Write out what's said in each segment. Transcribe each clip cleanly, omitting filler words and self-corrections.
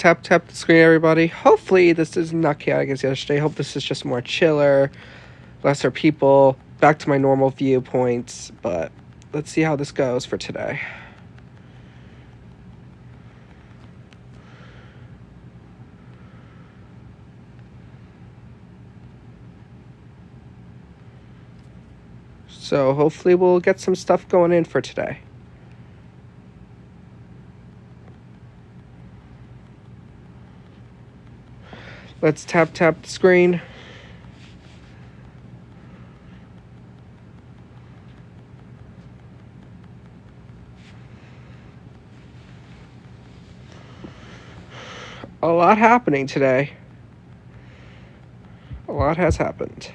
Let's tap the screen, everybody. Hopefully, this is not chaotic as yesterday. Hope this is just more chiller, lesser people, back to my normal viewpoints. But let's see how this goes for today. So hopefully, we'll get some stuff going in for today. Let's tap the screen. A lot happening today. A lot has happened.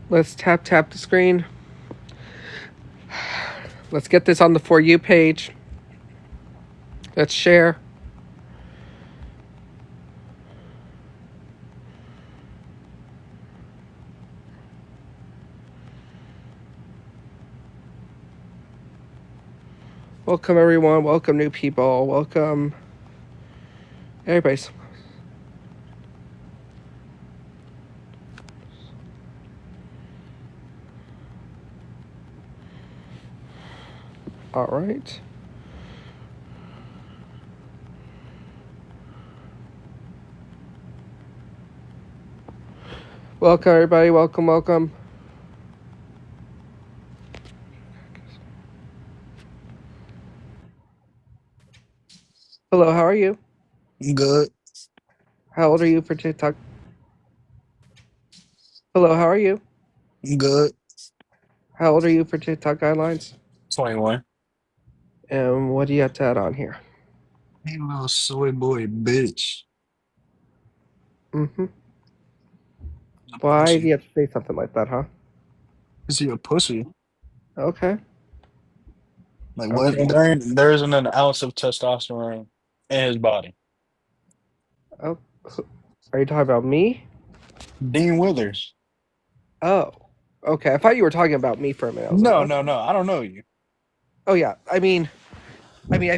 Let's tap the screen. Let's get this on the For You page. Let's share. Welcome, everyone. Welcome, new people. Welcome, everybody's. All right. Welcome, everybody. Welcome. Hello, how are you? Good. How old are you for TikTok? Hello, how are you? Good. How old are you for TikTok guidelines? 21. And what do you have to add on here? Hey, little soy boy bitch. Mm-hmm. A Why do you pussy. have to say something like that, huh? Is he a pussy? Okay. Like what? Okay. There isn't an ounce of testosterone in his body. Oh, are you talking about me? Dean Withers. Oh, okay. I thought you were talking about me for a minute. I was like, No, oh, no, no. I don't know you. oh yeah. I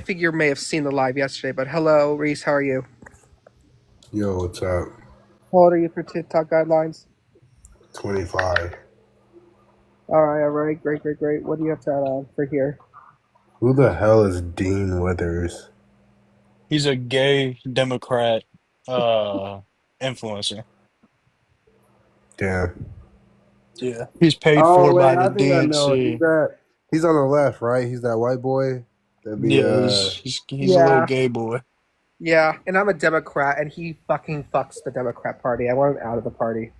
figure you may have seen the live yesterday. But hello, Reese. How are you? Yo, what's up? How old are you for TikTok guidelines? 25. All right. Great. What do you have to add on for here? Who the hell is Dean Withers? He's a gay Democrat influencer. Damn. Yeah. He's paid Oh for wait, by I the think I know. DNC. He's on the left, right? He's that white boy. That be Yeah, he's a little Yeah, gay boy. yeah. And I'm a Democrat, and he fucking fucks the Democrat Party. I want him out of the party.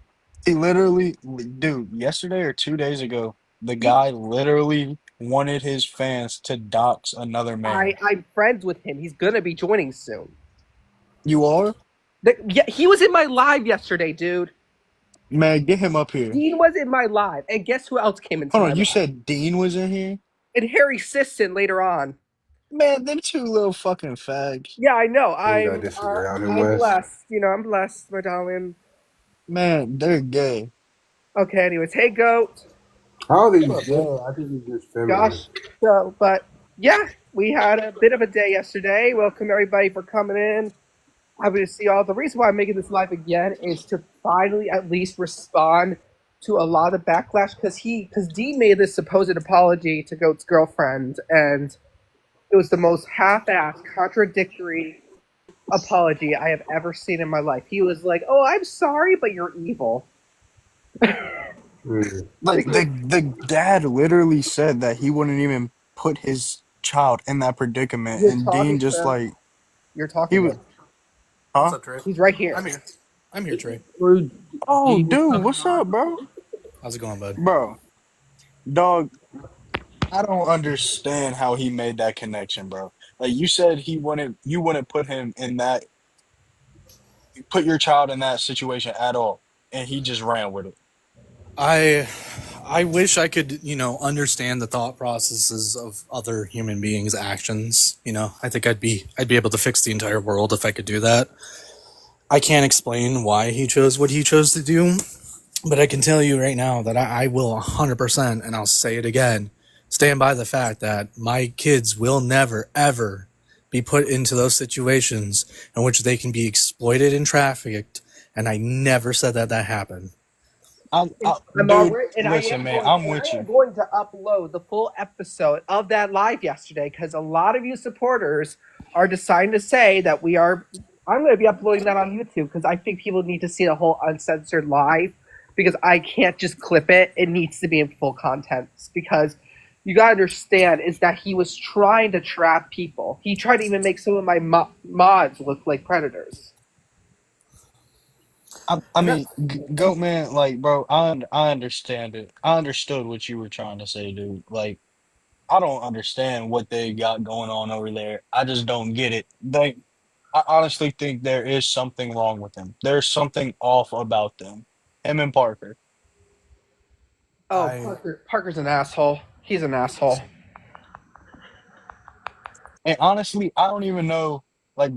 He literally, dude, yesterday or 2 days ago, the He, guy literally wanted his fans to dox another man. I'm friends with him. He's gonna be joining soon. You are? Yeah, he was in my live yesterday, dude. Man, get him up here. Dean was in my live, and guess who else came into Hold my on, you live? said Dean was in here? And Harry Sisson later on. Man, them two little fucking fags. Yeah, I know. who I disagree on him I'm with. blessed. I'm blessed, my darling. Man, they're gay. Okay. Anyways, hey goat. How are Come these on, bro. gay? I think he's just feminine. Gosh. But yeah, we had a bit of a day yesterday. Welcome everybody for coming in. Happy to see all. The reason why I'm making this live again is to finally at least respond to a lot of backlash because Dean made this supposed apology to Goat's girlfriend, and it was the most half-assed, contradictory apology I have ever seen in my life. He was like, "Oh, I'm sorry, but you're evil." Like the dad literally said that he wouldn't even put his child in that predicament, You're and talking Dean to just him. like You're he talking to was, him. What's huh? up, Trey? He's right here. I'm here. I'm here, Trey. Through Oh, Dean dude, coming what's up, bro? How's it going, bud? Bro, dog. I don't understand how he made that connection, bro. Like you said, you wouldn't put him in that, put your child in that situation at all, and he just ran with it. I I wish I could, understand the thought processes of other human beings' actions. I think I'd be able to fix the entire world if I could do that. I can't explain why he chose what he chose to do, But I can tell you right now that I will 100%, and I'll say it again, stand by the fact that my kids will never, ever be put into those situations in which they can be exploited and trafficked. And I never said that happened. I'm Dude, already, and listen, man, I'm with I am you. going to upload the full episode of that live yesterday because a lot of you supporters are deciding to say that we are. I'm going to be uploading that on YouTube because I think people need to see the whole uncensored live because I can't just clip it. It needs to be in full content because you got to understand is that he was trying to trap people. He tried to even make some of my mods look like predators. I mean, Goat Man, like, bro, I understand it. I understood what you were trying to say, dude. Like, I don't understand what they got going on over there. I just don't get it. I honestly think there is something wrong with them. There's something off about them. Him and Parker. Oh, I Parker's an asshole. He's an asshole. And honestly, I don't even know. Like,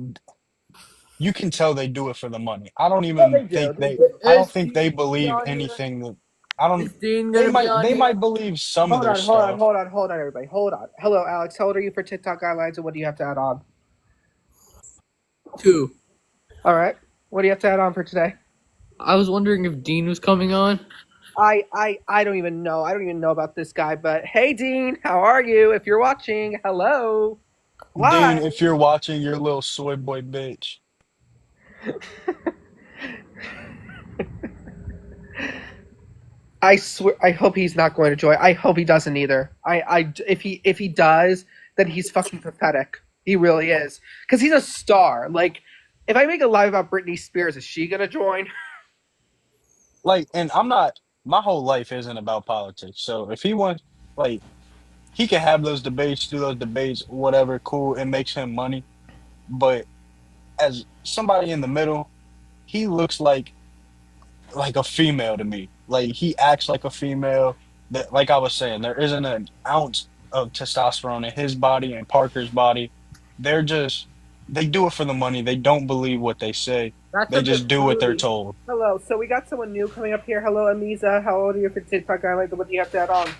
you can tell they do it for the money. Oh, they do. They do. I don't Is think they Dean believe on here? anything that I don't Is Dean gonna be on they here? might believe some of Hold their on, hold on, stuff. hold on, hold on, everybody. Hold on. Hello, Alex. How old are you for TikTok guidelines, and what do you have to add on? 2. All right. What do you have to add on for today? I was wondering if Dean was coming on. I don't even know. I don't even know about this guy. But hey, Dean, how are you? If you're watching, hello. Dean, Live. if you're watching your little soy boy bitch. I swear. I hope he's not going to join. I hope he doesn't either. If he does, then he's fucking pathetic. He really is. Because he's a star. Like, if I make a live about Britney Spears, is she gonna join? Like, and I'm not my whole life isn't about politics. So if he wants like he can have those debates, do those debates, whatever, cool, it makes him money. But as somebody in the middle, he looks like a female to me. Like he acts like a female. That like I was saying, there isn't an ounce of testosterone in his body and Parker's body. They're just they do it for the money. They don't believe what they say. That's a They bit just do what they're fruity. told. Hello. So we got someone new coming up here. Hello, Amiza. How old are you for TikTok guidelines? What do you have to add on?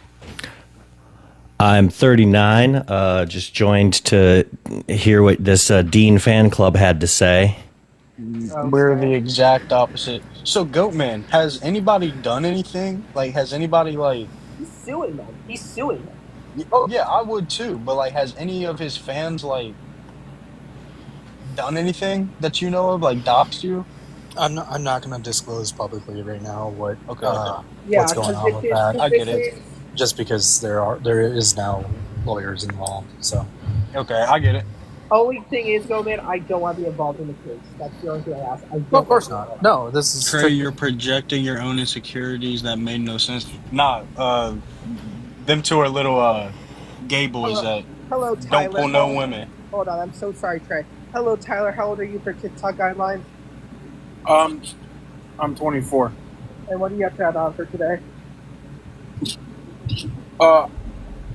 I'm 39. Just joined to hear what this Dean fan club had to say. We're Okay. the exact opposite. So Goatman, has anybody done anything? Like has anybody like He's suing them. He's suing them. oh yeah, I would too, but like has any of his fans like done anything that you know of, like doxed you? I'm not going to disclose publicly right now Okay, Yeah, what's going because on with that, I get it. just because there is now lawyers involved. So Okay, I get it. only thing is, though, man, I don't want to be involved in the case. That's the only thing I ask. I don't well, of course want to be not. No, this is Trey, you're projecting your own insecurities that made no sense. Nah, them two are little gay boys Hello, that hello, don't Tyler. pull no women. Hold on. I'm so sorry, Trey. Hello, Tyler. How old are you for TikTok guidelines? I'm 24. And what do you have to add on for today?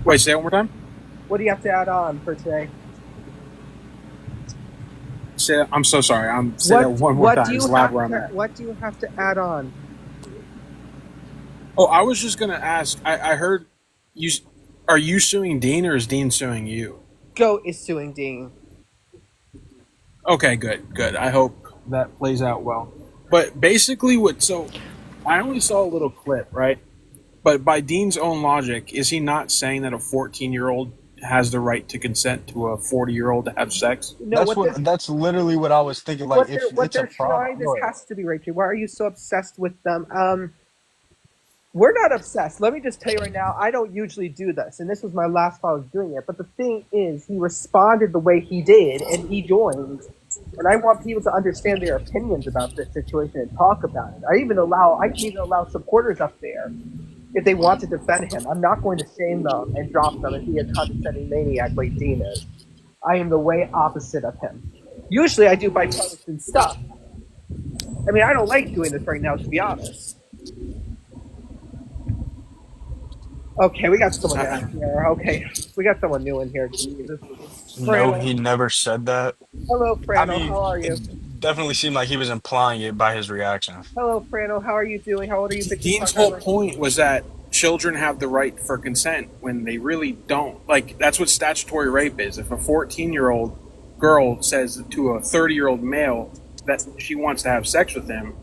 Wait, say it one more time. What do you have to add on for today? I'm so sorry. Say that one more time. It's loud where I'm at. What do you have to add on? Oh, I was just gonna ask. I heard you. Are you suing Dean or is Dean suing you? Goat is suing Dean. Okay, good. I hope that plays out well. But basically, I only saw a little clip, right? But by Dean's own logic, is he not saying that a 14-year-old has the right to consent to a 40-year-old to have sex? No, That's literally what I was thinking. Like if what it's a they're trying. problem. This has to be Rachel. Why are you so obsessed with them? We're not obsessed. Let me just tell you right now, I don't usually do this, and this was my last time I was doing it. But the thing is, he responded the way he did, and he joined. And I want people to understand their opinions about this situation and talk about it. I can even allow supporters up there if they want to defend him. I'm not going to shame them and drop them and be a condescending maniac like Dean is. I am the way opposite of him. Usually I do bipartisan stuff. I mean, I don't like doing this right now, to be honest. Okay, we got someone in here. Okay, we got someone new in here. Jesus. No, Frano. he never said that. Hello, I Frano. mean, How are you? definitely seemed like he was implying it by his reaction. Hello, Frano. How are you doing? How old are you? Dean's whole point was that children have the right for consent when they really don't. Like, that's what statutory rape is. If a 14-year-old girl says to a 30-year-old male that she wants to have sex with him,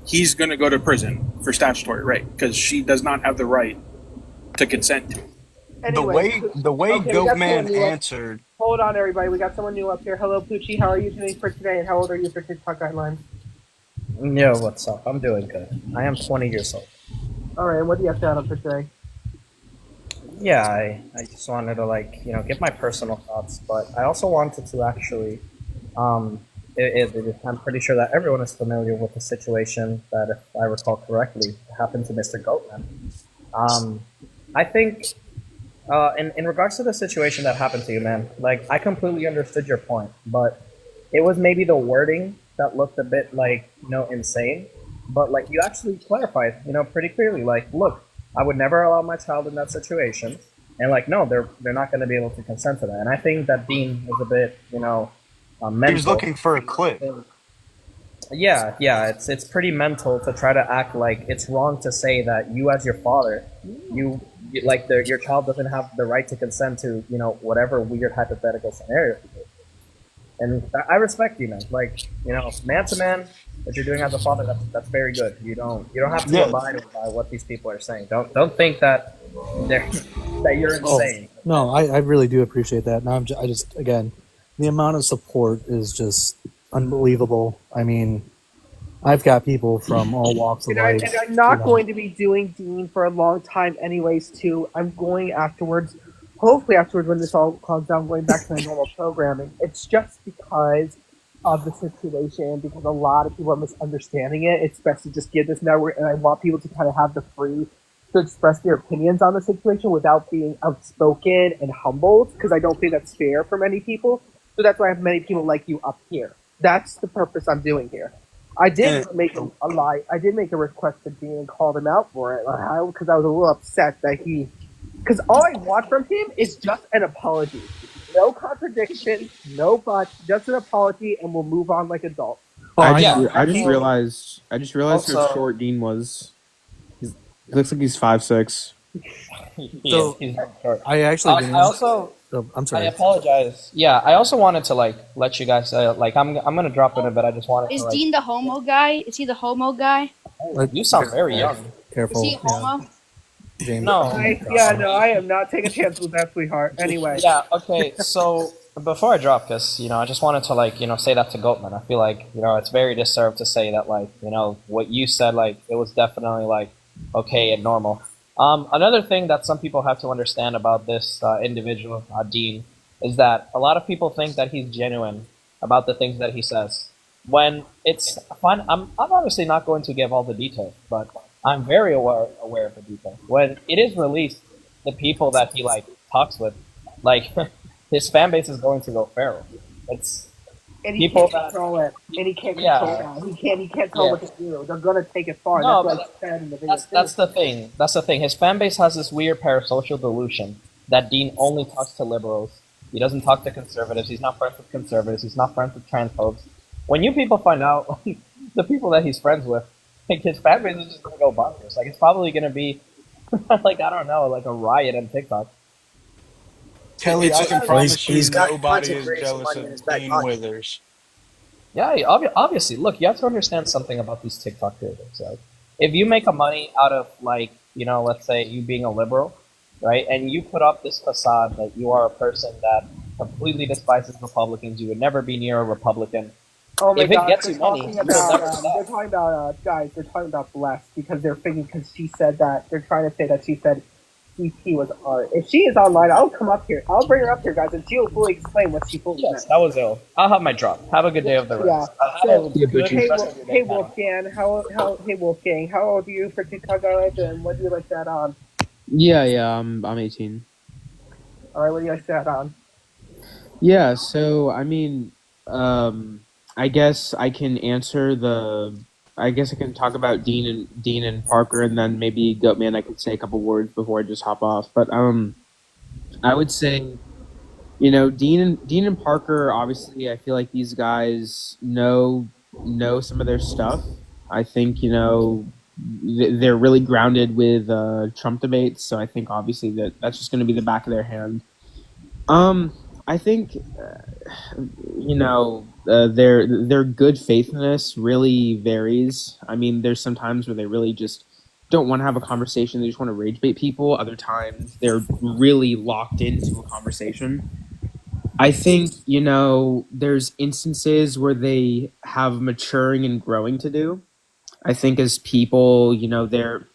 he's going to go to prison for statutory rape because she does not have the right to consent to it. Anyway, The way okay, we got someone Goatman new up. answered. Hold on, everybody. We got someone new up here. Hello, Poochie. How are you doing for today? And how old are you for TikTok guidelines? Yo, what's up? I'm doing good. I am 20 years old. All right. What do you have to add on for today? Yeah, I just wanted to give my personal thoughts, but I also wanted to actually, I'm pretty sure that everyone is familiar with the situation that, if I recall correctly, happened to Mr. Goatman. I think, in regards to the situation that happened to you, man, like, I completely understood your point, but it was maybe the wording that looked a bit insane, but like you actually clarified, pretty clearly, like, look, I would never allow my child in that situation, and like, no, they're not going to be able to consent to that. And I think that Dean was a bit, mental. He was looking for a clip. Yeah, it's pretty mental to try to act like it's wrong to say that you, as your father, your child doesn't have the right to consent to whatever weird hypothetical scenario. And I respect you, man. Like, man to man, what you're doing as a father, that's very good. You don't have to abide by what these people are saying. Don't think that you're insane. No, I really do appreciate that. Now I just again, the amount of support is just unbelievable. I mean, I've got people from all walks of life. And I'm not going to be doing Dean for a long time, anyways. Too. I'm going afterwards. Hopefully afterwards, when this all calms down, going back to my normal programming. It's just because of the situation, because a lot of people are misunderstanding it. It's best to just give this network, and I want people to kind of have the free to express their opinions on the situation without being outspoken and humbled, because I don't think that's fair for many people. So that's why I have many people like you up here. That's the purpose I'm doing here. I did make a lie. I did make a request to Dean and called him out for it, because I was a little upset that he. Because all I want from him is just an apology. No contradiction, no buts, just an apology, and we'll move on like adults. I just realized how short Dean was. He looks like he's 5'6". So, he's short. I actually didn't. I'm sorry. I apologize. Yeah, I also wanted to let you guys I'm gonna drop in a bit. I just wanted. Is Dean the homo guy? Is he the homo guy? You sound very young. Careful. Is he homo? James. No. I am not taking chances with that, sweetheart. Anyway. Yeah. Okay. So before I drop this, I just wanted to say that to Goatman. I feel like it's very deserved to say that what you said it was definitely okay and normal. Another thing that some people have to understand about this individual, Dean, is that a lot of people think that he's genuine about the things that he says. When it's fine, I'm obviously not going to give all the details, but I'm very aware of the details. When it is released, the people that he talks with, his fan base is going to go feral. It's and he people can't control it. And he can't control that. He can't tell what to do. They're gonna take it far. No, that's what I said in the video. That's the thing. That's the thing. His fan base has this weird parasocial delusion that Dean only talks to liberals. He doesn't talk to conservatives. He's not friends with conservatives. He's not friends with transphobes. When you people find out the people that he's friends with, his fan base is just gonna go bonkers. It's probably gonna be I don't know, a riot on TikTok. Kelly, I can promise you he's got nobody content is creation jealous money in his of back Dean pocket. Withers. Yeah, obviously. Look, you have to understand something about these TikTok creators. If you make a money out of let's say you being a liberal, right, and you put up this facade that you are a person that completely despises Republicans, you would never be near a Republican. Oh my if God, it gets they're you money, talking you'll about, never stop. they're talking about guys. They're talking about Blessed because they're thinking because she said that they're trying to say that she said CP was art. If she is online, I'll come up here. I'll bring her up here, guys, and she'll fully explain what she fully Yes, meant. that was ill. I'll have my drop. Have a good day of the rest. So, hey Wolfgang, hey Wolfgang, how old are you for TikTok guys, and what do you like that on? Yeah, I'm 18. All right, what do you like that on? Yeah, so I mean, I guess I can answer I guess I can talk about Dean and Parker, and then maybe Goatman I could say a couple words before I just hop off. But I would say you know, Dean and Parker, obviously, I feel like these guys know some of their stuff. I think, you know, they're really grounded with Trump debates, so I think obviously that's just going to be the back of their hand. I think, you know, their good faithfulness really varies. I mean, there's some times where they really just don't want to have a conversation; they just want to rage bait people. Other times, they're really locked into a conversation. I think, you know, there's instances where they have maturing and growing to do. I think as people, you know, they're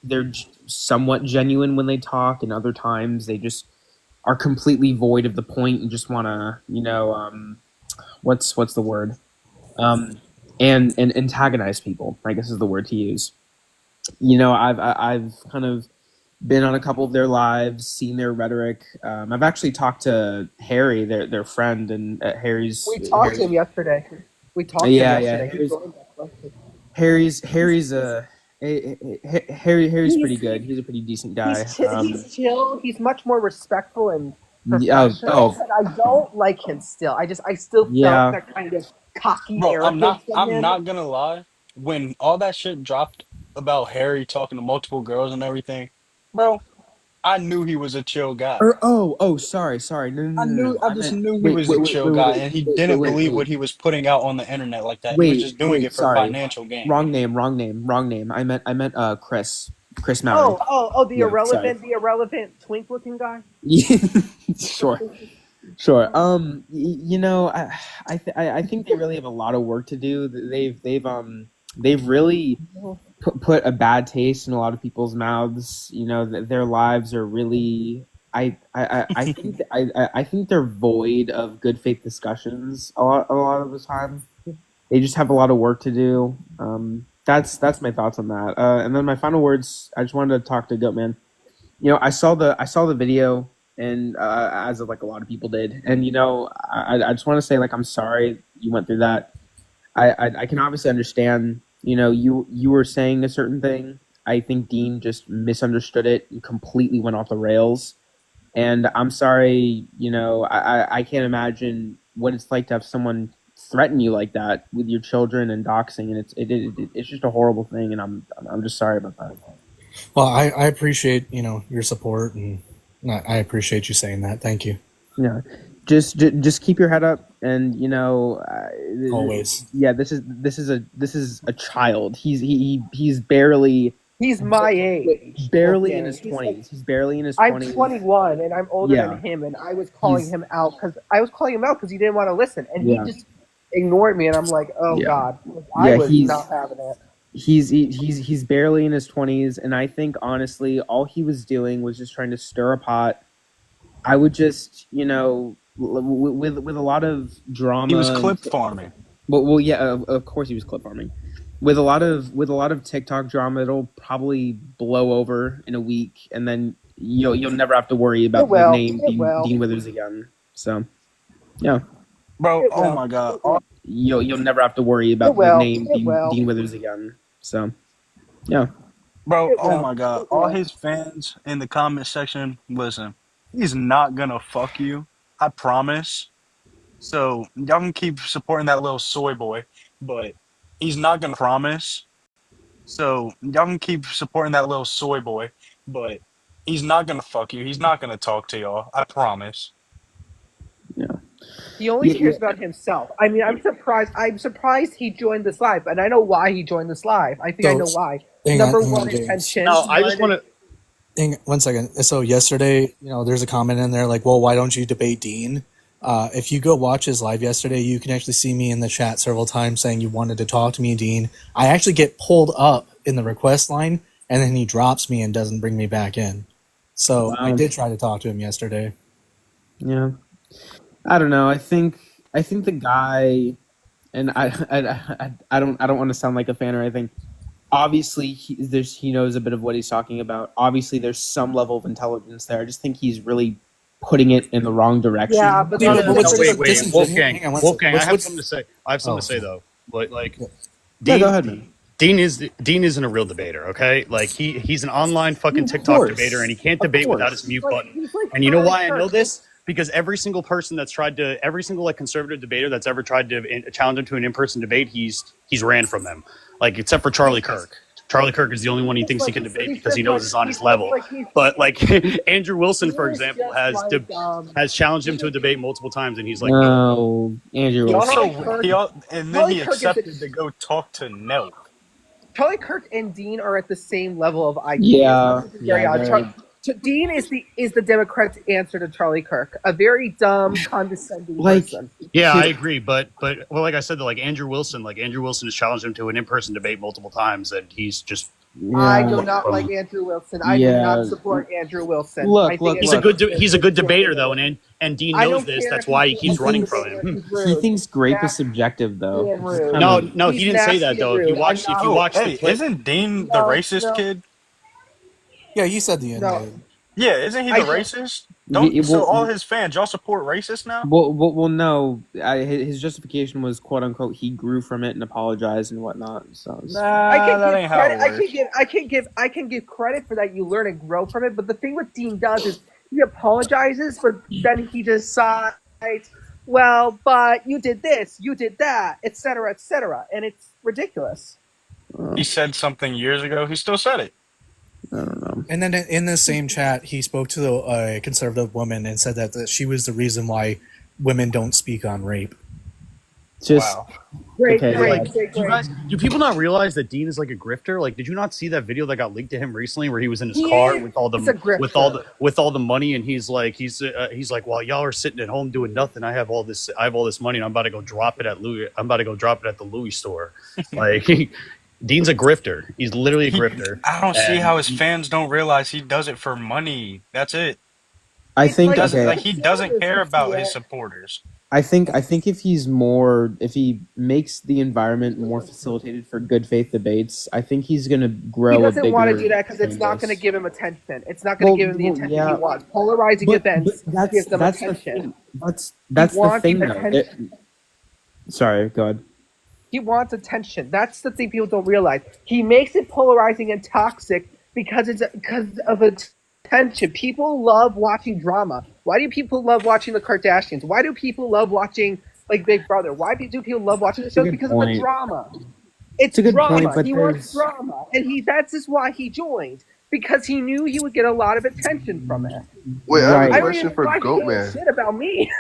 somewhat genuine when they talk, and other times they just are completely void of the point and just want to, you know, what's the word, and antagonize people, I guess is the word to use. You know, I've kind of been on a couple of their lives, seen their rhetoric. I've actually talked to Harry, their friend, and Harry's. We talked to him yesterday. Harry's Harry's pretty good. He's a pretty decent guy. He's chill. He's much more respectful and Yeah, professional. But I don't like him still. I still felt Yeah. that kind of cocky Bro, arrogance from I'm him. not gonna lie. When all that shit dropped about Harry talking to multiple girls and everything, bro, I knew he was a chill guy. Sorry. No. I just knew he Wait, was wait, a wait, chill wait, guy, wait, and he wait, didn't wait, believe wait. what he was putting out on the internet like that. He was just doing it for sorry. financial gain. Wrong name. I meant Chris Mowry. The Yeah, irrelevant twink looking guy. Sure. You know, I think they really have a lot of work to do. They've really put a bad taste in a lot of people's mouths. You know, their lives are really. I think they're void of good faith discussions a lot of the time. They just have a lot of work to do. That's my thoughts on that. And then my final words. I just wanted to talk to Goatman. You know, I saw the video, and as of like a lot of people did, and you know, I just want to say, like, I'm sorry you went through that. I can obviously understand. You know, you were saying a certain thing. I think Dean just misunderstood it and completely went off the rails. And I'm sorry. You know, I can't imagine what it's like to have someone threaten you like that with your children and doxing, and it's just a horrible thing. And I'm just sorry about that. Well, I appreciate, you know, your support, and I appreciate you saying that. Thank you. Yeah, just keep your head up, and you know, Always. Yeah, this is a child. He's barely. He's my age. Barely Okay. in his 20s. He's barely in his 20s. I'm 21 and I'm older Yeah. than him, and I was calling him out because he didn't want to listen, and Yeah. he just ignored me, and I'm like, oh Yeah. God, I Yeah, was he's- not having it. He's barely in his 20s, and I think honestly, all he was doing was just trying to stir a pot. I would just, you know, with a lot of drama. He was clip farming. Well, yeah, of course he was clip farming. With a lot of TikTok drama, it'll probably blow over in a week, and then you'll never have to worry about the name Dean Withers again. So, yeah, Bro, oh my God. you'll never have to worry about the name Dean Withers again. So, yeah. Bro, oh my God. All his fans in the comment section, listen, he's not gonna fuck you. I promise. So y'all can keep supporting that little soy boy, but he's not gonna promise. So y'all can keep supporting that little soy boy, but he's not gonna fuck you. He's not gonna talk to y'all. I promise. He only cares about himself. I mean, I'm surprised he joined this live, and I know why he joined this live. I think I know why. Number one, intention. No, I just want to. One second. So yesterday, you know, there's a comment in there like, well, why don't you debate Dean? If you go watch his live yesterday, you can actually see me in the chat several times saying you wanted to talk to me, Dean. I actually get pulled up in the request line, and then he drops me and doesn't bring me back in. So I did try to talk to him yesterday. Yeah, I don't know. I think the guy, and I don't want to sound like a fan or anything. Obviously, he knows a bit of what he's talking about. Obviously, there's some level of intelligence there. I just think he's really putting it in the wrong direction. Yeah, but No, wait, Wolfgang, I have something to say. I have something to say though. Like, Dean, go ahead, man. Dean isn't a real debater, okay? Like he's an online fucking TikTok debater, and he can't debate without his mute button. And you know why I know this? because every single like conservative debater that's ever tried to challenge him to an in-person debate, he's ran from them. Like except for Charlie Kirk. Charlie Kirk is the only one he thinks he can debate because he knows it's on his level. But like Andrew Wilson, for example, has challenged him to a debate multiple times, and he's like, no, Andrew Wilson. And then he accepted to go talk to Nelk. Charlie Kirk and Dean are at the same level of IQ. Yeah, very odd. Dean is the Democrat's answer to Charlie Kirk, a very dumb, condescending person. Yeah, I agree, but well, like I said, like Andrew Wilson has challenged him to an in-person debate multiple times, and he's just. I do not like Andrew Wilson. I do not support Andrew Wilson. He's a good debater though, and Dean knows this. That's why he keeps running from him. He thinks grape is subjective, though. No, he didn't say that though. If you watch the clip, isn't Dean the racist kid? Yeah, he said the N-word. Yeah, isn't he the racist? So all his fans, y'all support racists now? Well, no. His justification was "quote unquote" he grew from it and apologized and whatnot. So I can give credit for that. You learn and grow from it. But the thing with Dean does is he apologizes, but then he decides, well, but you did this, you did that, etc., and it's ridiculous. He said something years ago. He still said it. I don't know. And then in the same chat, he spoke to a conservative woman and said that she was the reason why women don't speak on rape. Wow. Great. Do people not realize that Dean is like a grifter? Like, did you not see that video that got leaked to him recently, where he was in his car with all the money, and he's like, while y'all are sitting at home doing nothing, I have all this money, and I'm about to go drop it at the Louis store. Like, Dean's a grifter. He's literally a grifter. I don't see how his fans don't realize he does it for money. That's it. I think he doesn't care about his supporters. I think if he makes the environment more facilitated for good faith debates, I think he's going to grow. He doesn't want to do that because it's not going to give him attention. It's not going to give him the attention he wants. Polarizing events gives them attention. That's the thing. Sorry, go ahead. He wants attention. That's the thing people don't realize. He makes it polarizing and toxic because of attention. People love watching drama. Why do people love watching the Kardashians? Why do people love watching like Big Brother? Why do people love watching the shows? Because of the drama. It's a good drama. Point, he wants drama, and that's just why he joined, because he knew he would get a lot of attention from it. Wait, I have a question for Goatman. Shit about me.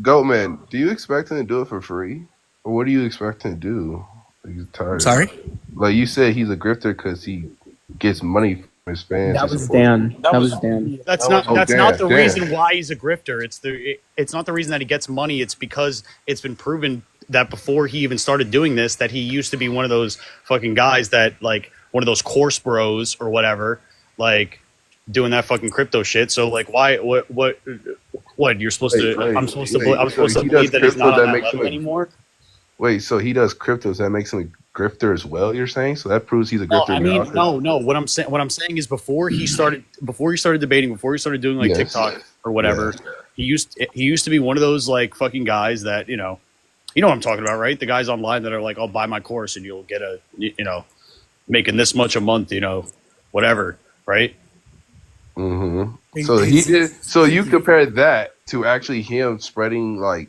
Goatman, do you expect him to do it for free? Or what do you expect him to do? He's tired. Sorry? Like you said, he's a grifter because he gets money from his fans. That was Dan. That's not the reason why he's a grifter. It's not the reason that he gets money. It's because it's been proven that before he even started doing this, that he used to be one of those fucking guys that, like, one of those course bros or whatever, like, doing that fucking crypto shit. So, like, why? What? You're supposed to? I'm supposed to believe that he's not on that level anymore. Wait, so he does cryptos, that makes him a grifter as well, you're saying? So that proves he's a grifter. No. What I'm saying is before he started debating, before he started doing TikTok or whatever, he used to be one of those like fucking guys that, you know what I'm talking about, right? The guys online that are like, I'll buy my course and you'll get making this much a month, whatever, right? Mm-hmm. So he did. So you compare that to actually him spreading like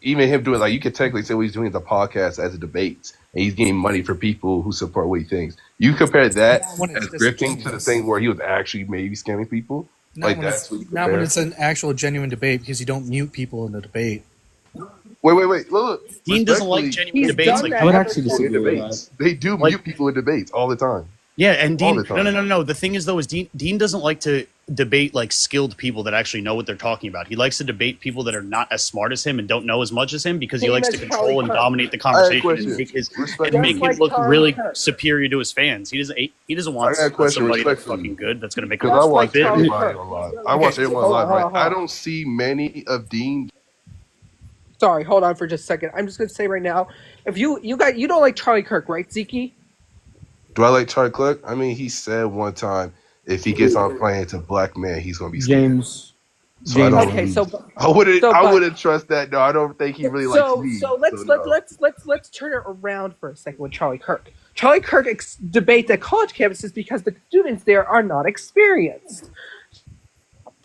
even him doing, like, you could technically say what he's doing the podcast as a debate, and he's getting money for people who support what he thinks. You compare that as grifting to the thing where he was actually maybe scamming people. Not when it's an actual genuine debate, because you don't mute people in the debate. Wait. Look. Dean doesn't like genuine debates. I would actually disagree with that. They do mute people in debates all the time. Yeah, and Dean. No. The thing is, though, is Dean doesn't like to debate like skilled people that actually know what they're talking about. He likes to debate people that are not as smart as him and don't know as much as him, because he likes to control and dominate the conversation and make him look really superior to his fans. He doesn't want somebody that's fucking good that's going to make him look fit. I watch everyone live, right? I don't see many of Dean. Sorry, hold on for just a second. I'm just going to say right now, if you don't like Charlie Kirk, right, Zeke? Do I like Charlie Kirk? I mean, he said one time, if he gets on playing to black man, he's gonna be scared. James. I wouldn't trust that. No, I don't think he really likes me. So let's turn it around for a second with Charlie Kirk. Charlie Kirk debates at college campuses because the students there are not experienced.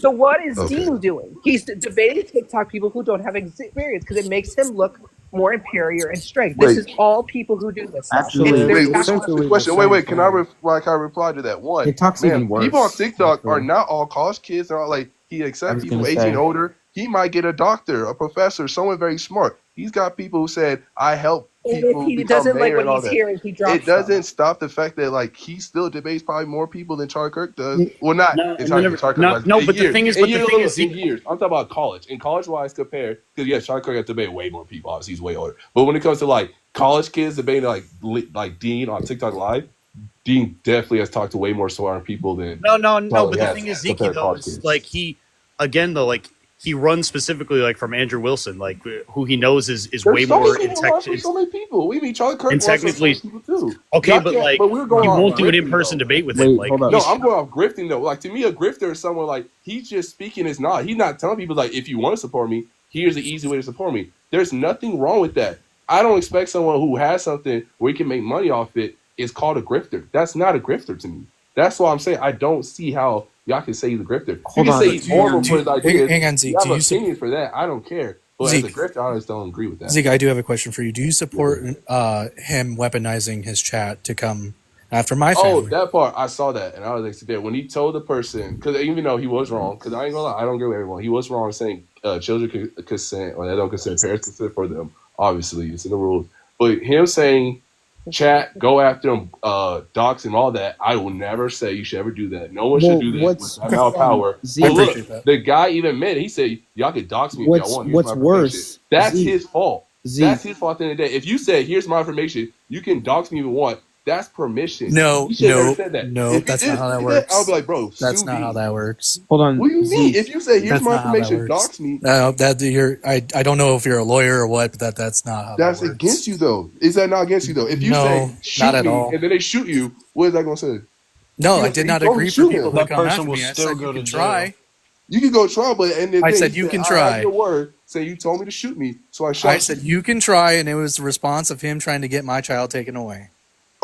So what is Okay. Dean doing? He's debating TikTok people who don't have experience because it makes him look more inferior in strength. This is all people who do this stuff. Actually, It's it's their Wait, talent. what's the question? Wait. Can I reply to that? One, TikTok's man, even worse. people on TikTok are actually. not all college kids. They're all like, he I accepts was people gonna 18 say. and older. He might get a doctor, a professor, someone very smart. He's got people who said, I help And if people he become doesn't like mayor what and all he's that. hearing, he drops It doesn't stop the fact that like he still debates probably more people than Charlie Kirk does. Well, not No, entirely. no, Charlie Kirk no, does. no, In but the years. thing is- In but the years, thing look, is, in years. I'm talking about college. In college wise compared, because yeah, Charlie Kirk has debated way more people. Obviously, he's way older. But when it comes to like college kids debating like Dean on TikTok Live, Dean definitely has talked to way more smart people than No, Charlie but the has thing is, Zeke, compared to though, college is kids. like he runs specifically like from Andrew Wilson, like who he knows is There's way so more many people who run from so many people. We mean Charlie Kirk and runs from so technically many people too. okay, Y'all but can't- like but we're going you off won't do an grifting, in-person though. debate with Wait, him. Like hold up. No, he's- I'm going off grifting though. Like to me, a grifter is someone like he's just speaking his not. He's not telling people like if you want to support me, here's the easy way to support me. There's nothing wrong with that. I don't expect someone who has something where he can make money off it is called a grifter. That's not a grifter to me. That's why I'm saying I don't see how y'all can say he's a grifter. Hold you can on. say he's horrible for his ideas. Hang on, Zeke. You have Do you opinions for that. I don't care. But Zeke. as a grifter, I just don't agree with that. Zeke, I do have a question for you. Do you support him weaponizing his chat to come after my Oh, family? that part I saw that, and I was like, there when he told the person, because even though he was wrong, because I ain't gonna lie, I don't agree with everyone. He was wrong saying children can consent or they don't consent. Parents consent for them. Obviously, it's in the rules. But him saying, chat, go after him, dox him, all that. I will never say you should ever do that. No one Well, should do that. what's- With amount of power. Zeke- But I look, appreciate that. the guy even admitted. He said, y'all can dox me if y'all want. Here's What's my worse, information. That's Zeke- his fault. Zeke. That's his fault at the end of the day. If you say, here's my information, you can dox me if you want. That's permission. No, You should have no, never said that. no, If you that's did- not how that did works. I'll be like, bro, That's sue not me. how that works. Hold on. What do you mean? Zeke. If you say, here's That's my not how that information, works. dox me, I don't know if you're a lawyer or what, but that's not how that's that works. against you, though. Is that not against you, though? If you No, say, shoot not at me, all. and then they shoot you, what is that going to say? No, You I know, did you not told agree me for shoot people him. to That come person after will me. I still said go you to can jail. try. You can go try, but and I said you can I try. have your word. Say you told me to shoot me, so I shot I you. said you can try, and it was the response of him trying to get my child taken away.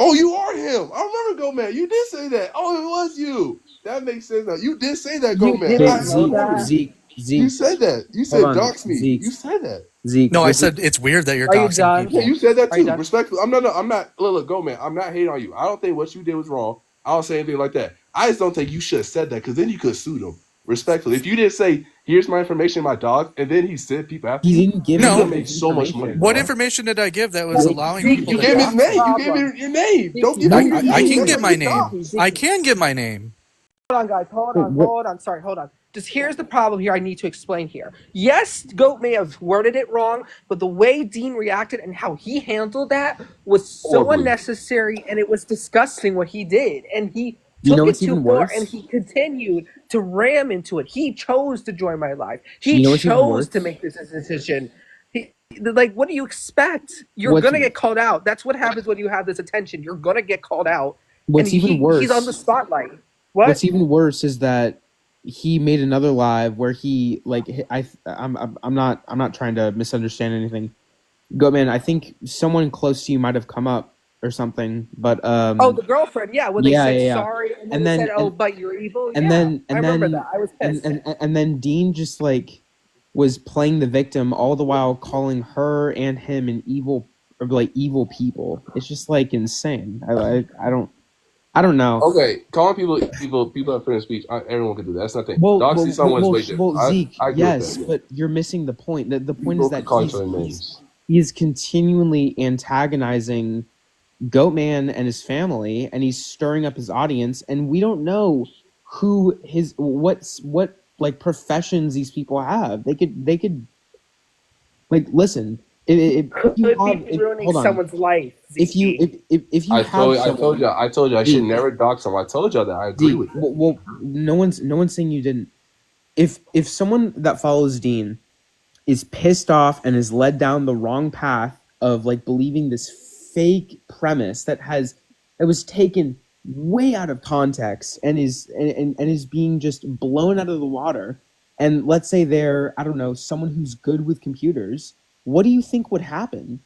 Oh, you are him. I remember, Go Man. You did say that. Oh, it was you. That makes sense now. You did say that, Go Man. did I know remember. that? Zeke. You said that. You said on, dox me. Zeke. You said that. Zeke. No, I this is- said it's weird that you're Are you doxing done? people. Yeah, you said that Are you too. done? Respectfully, I'm not. Look, Go Man. I'm not hating on you. I don't think what you did was wrong. I don't say anything like that. I just don't think you should have said that because then you could sue them. Respectfully, if you didn't say, "Here's my information, my dog," and then he said people after He you, didn't give you No. could him make so much information. money. What bro. information did I give that was Zeke, allowing Zeke, people You to gave his dox name. me? You gave your name. Don't give I, him your name. I can Don't get my get name. doxed. I can get my name. Hold on, guys. Hold on. Sorry, hold on. Just here's the problem here I need to explain here. Yes, Goat may have worded it wrong, but the way Dean reacted and how he handled that was so Horribly. unnecessary, and it was disgusting what he did. And he You know took it what's too even far, worse? and he continued to ram into it. He chose to join my life. He You know what's even chose worse? to make this decision. Like, what do you expect? You're What's- gonna get called out. That's what happens when you have this attention. You're gonna get called out. What's and even worse? He's on the spotlight. What? What's even worse is that he made another live where he I'm not trying to misunderstand anything. Go man, I think someone close to you might have come up or something, but Oh, the girlfriend, yeah. When they Yeah, said yeah, yeah. sorry, and then And they then- said, "Oh, and- but you're evil." and Yeah, then I remember that. I was pissed. and then Dean just like was playing the victim all the while calling her and him an evil or like evil people. It's just like insane. I don't know. Okay, calling people that freedom of speech. Everyone can do that. That's nothing. Well, Doxing someone's way different. Zeke, I agree yes, with that. but you're missing the point. The point People is can that call each other names. he's continually antagonizing Goatman and his family, and he's stirring up his audience, and we don't know what like professions these people have. They could like listen. Could be ruining someone's life. If you I have told someone- you I should never dox them. I told you that. I agree with that. Well, no one's saying you didn't. If someone that follows Dean is pissed off and is led down the wrong path of like believing this fake premise that was taken way out of context and is being just blown out of the water, and let's say they're, I don't know, someone who's good with computers, what do you think would happen?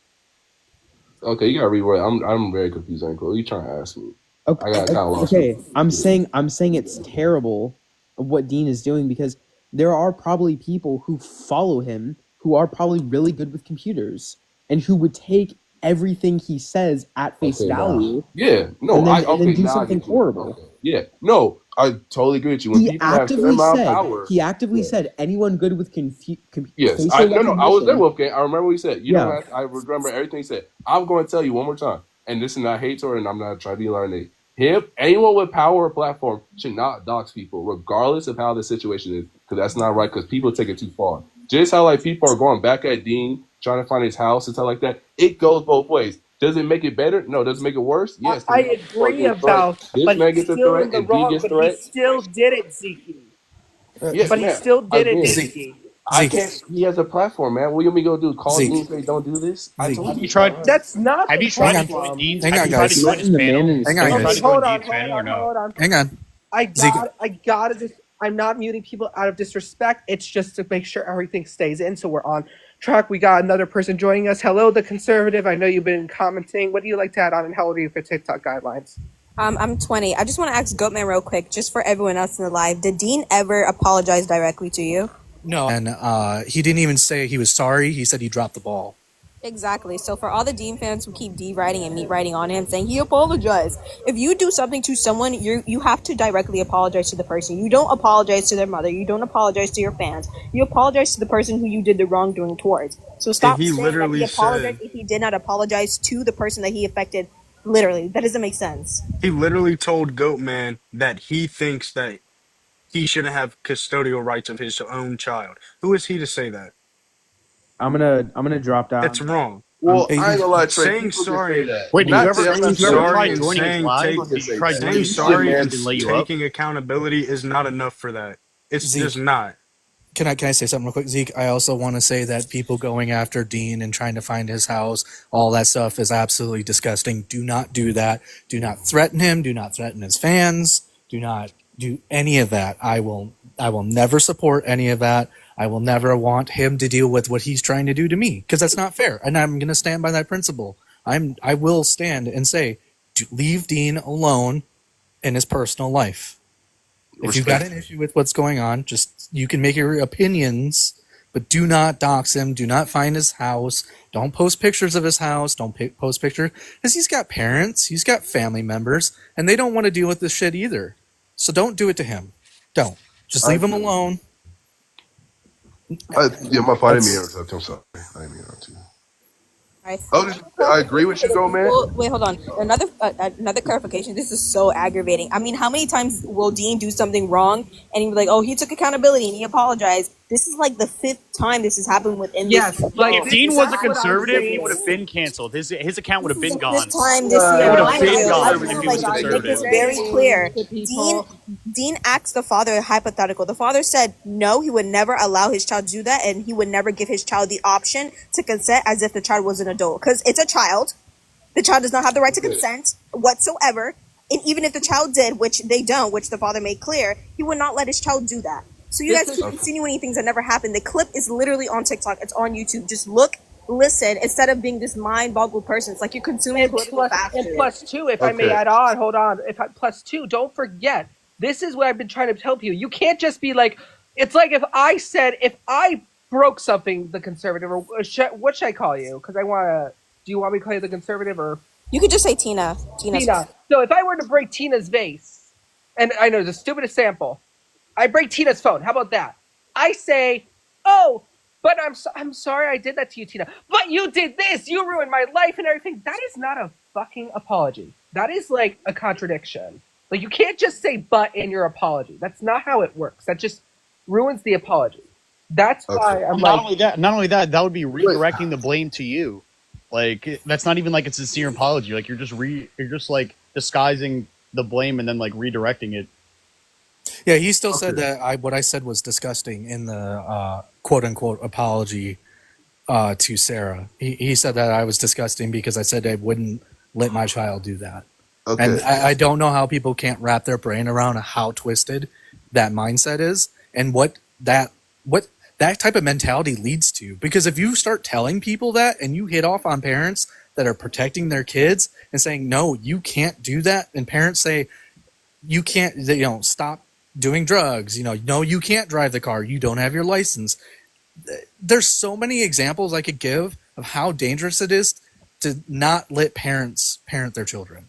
Okay, you gotta reword. I'm very confused, Uncle. What are you trying to ask me? Okay, I got kinda lost. okay. I'm saying it's terrible of what Dean is doing, because there are probably people who follow him who are probably really good with computers and who would take everything he says at face value. Yeah, no, and then do something horrible. Yeah, no, I totally agree with you. When He people have certain actively amount said, of power, said anyone good with yes, facial I was there, recognition. Wolfgang. I remember what he said. You Yeah. know, I remember everything he said. I'm going to tell you one more time, and this is not hate toward, and I'm not trying to be learned. Him, anyone with power or platform should not dox people, regardless of how the situation is, because that's not right. Because people take it too far. Just how like people are going back at Dean, trying to find his house and stuff like that. It goes both ways. Does it make it better? No. Does it make it worse? Yes. I agree about, but he's still in the wrong. But he still did it, Zeke. Yes, but he man. still did it, Zeke. Zeke. I can't. He has a platform, man. What you want me to go do? Call Zeke. Dean and say don't do this? I told You tried. That's not. Have the you tried to problem. join Dean's? Hang Have on, you tried guys. to join his panel? Hang on, Have you guys. tried to Hold join on, Dean's panel or no? hold on. Hang on. I gotta just. I'm not muting people out of disrespect. It's just to make sure everything stays in, so we're on track. We got another person joining us. Hello, the conservative. I know you've been commenting. What do you like to add on, and how old are you for TikTok guidelines? I'm 20. I just want to ask Goatman real quick, just for everyone else in the live. Did Dean ever apologize directly to you? No. And he didn't even say he was sorry. He said he dropped the ball. Exactly. So for all the Dean fans who keep D-writing and me-writing on him, saying he apologized. If you do something to someone, you have to directly apologize to the person. You don't apologize to their mother. You don't apologize to your fans. You apologize to the person who you did the wrongdoing towards. So stop he saying that literally he apologized said- if he did not apologize to the person that he affected. Literally. That doesn't make sense. He literally told Goatman that he thinks that he shouldn't have custodial rights of his own child. Who is he to say that? I'm gonna drop down. That's wrong. Well, I ain't gonna lie, Trey. Saying people can sorry. say that. Wait, did you Not ever to- I'm not saying- try and joining his saying live? take- Did you try saying joining his sorry live and and lay you up? taking accountability is not enough for that. It's Zeke. just not. Can I say something real quick, Zeke? I also want to say that people going after Dean and trying to find his house, all that stuff is absolutely disgusting. Do not do that. Do not threaten him. Do not threaten his fans. Do not do any of that. I will never support any of that. I will never want him to deal with what he's trying to do to me, because that's not fair. And I'm going to stand by that principle. I will stand and say, leave Dean alone in his personal life. If you've got an issue with what's going on, just you can make your opinions, but do not dox him. Do not find his house. Don't post pictures of his house. Don't post pictures, because he's got parents, he's got family members, and they don't want to deal with this shit either. So don't do it to him. Don't. Just leave him alone. Yeah, my fault. I didn't mean to interrupt. I'm sorry. I didn't mean to interrupt you. I agree with you, though, man. Well, wait, hold on. Another clarification. This is so aggravating. I mean, how many times will Dean do something wrong and he'll be like, "Oh, he took accountability and he apologized." This is like the 5th time this has happened within. Yes, this like, If Dean was a conservative, he would have been canceled. His account would have been gone. This time this It year, would have mind been you, gone I if feel he was like make this conservative. very clear. Dean asked the father a hypothetical. The father said no, he would never allow his child to do that, and he would never give his child the option to consent as if the child was an adult, because it's a child. The child does not have the right to consent whatsoever. And even if the child did, which they don't, which the father made clear, he would not let his child do that. So you guys keep insinuating things that never happened. The clip is literally on TikTok. It's on YouTube. Just look, listen, instead of being this mind-boggled person. It's like you're consuming political facts. And plus two, if I may add on, hold on. Plus two, don't forget, this is what I've been trying to tell people. You can't just be like, it's like if I broke something, the conservative, or what should I call you? Because do you want me to call you the conservative, or? You could just say Tina. Tina. So if I were to break Tina's vase, and I know it's the stupidest sample, I break Tina's phone. How about that? I say, "Oh, but I'm sorry I did that to you, Tina. But you did this. You ruined my life and everything." That is not a fucking apology. That is like a contradiction. Like, you can't just say "but" in your apology. That's not how it works. That just ruins the apology. That's why I'm not only that, that would be redirecting the blame to you. Like, that's not even like a sincere apology. Like, you're just like disguising the blame and then like redirecting it. Yeah, he still said that what I said was disgusting in the quote unquote apology to Sarah. He said that I was disgusting because I said I wouldn't let my child do that. Okay. And I don't know how people can't wrap their brain around how twisted that mindset is and what that type of mentality leads to. Because if you start telling people that and you hit off on parents that are protecting their kids and saying, no, you can't do that, and parents say, you can't, stop doing drugs. No, you can't drive the car. You don't have your license. There's so many examples I could give of how dangerous it is to not let parents parent their children.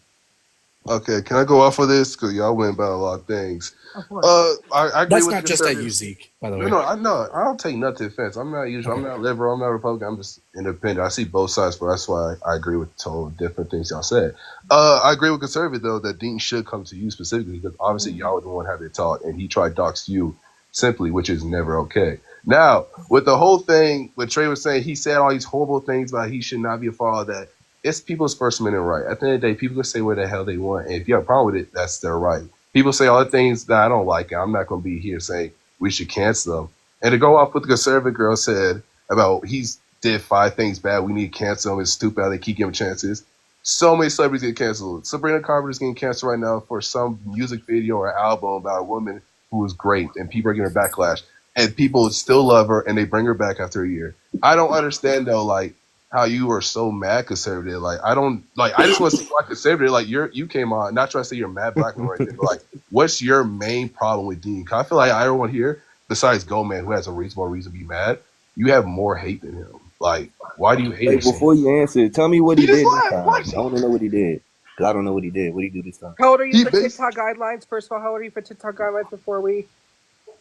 Okay, can I go off of this? Because y'all went about a lot of things. I agree That's with not the just at conservative- you, Zeke, by the way. No, I know. I don't take nothing offense. I'm not usually. I'm not liberal. I'm not Republican. I'm just independent. I see both sides, but that's why I agree with total different things y'all said. I agree with conservative though that Dean should come to you specifically because obviously y'all were the one having it taught, and he tried to dox you simply, which is never okay. Now with the whole thing, what Trey was saying, he said all these horrible things about he should not be a father. That it's people's First Amendment right. At the end of the day, people can say what the hell they want, and if you have a problem with it, that's their right. People say all the things that I don't like, and I'm not going to be here saying we should cancel them. And to go off what the conservative girl said about he's did 5 things bad, we need to cancel him. It's stupid how they keep giving chances. So many celebrities get canceled. Sabrina Carpenter's getting canceled right now for some music video or album about a woman who was great, and people are giving her backlash. And people still love her, and they bring her back after a year. I don't understand though, like how you are so mad conservative. Like I just want to see why conservative. Like you came on, not trying to say you're mad black or anything, but like what's your main problem with Dean? 'Cause I feel like everyone here, besides Goldman, who has a reasonable reason to be mad, you have more hate than him. Like why do you hate Hey, him? so before you answer, tell me what he did just this lied. time. Watch I want to know what he did. Because I don't know what he did. What did he do this time? How old are you for TikTok guidelines? First of all, how old are you for TikTok guidelines before we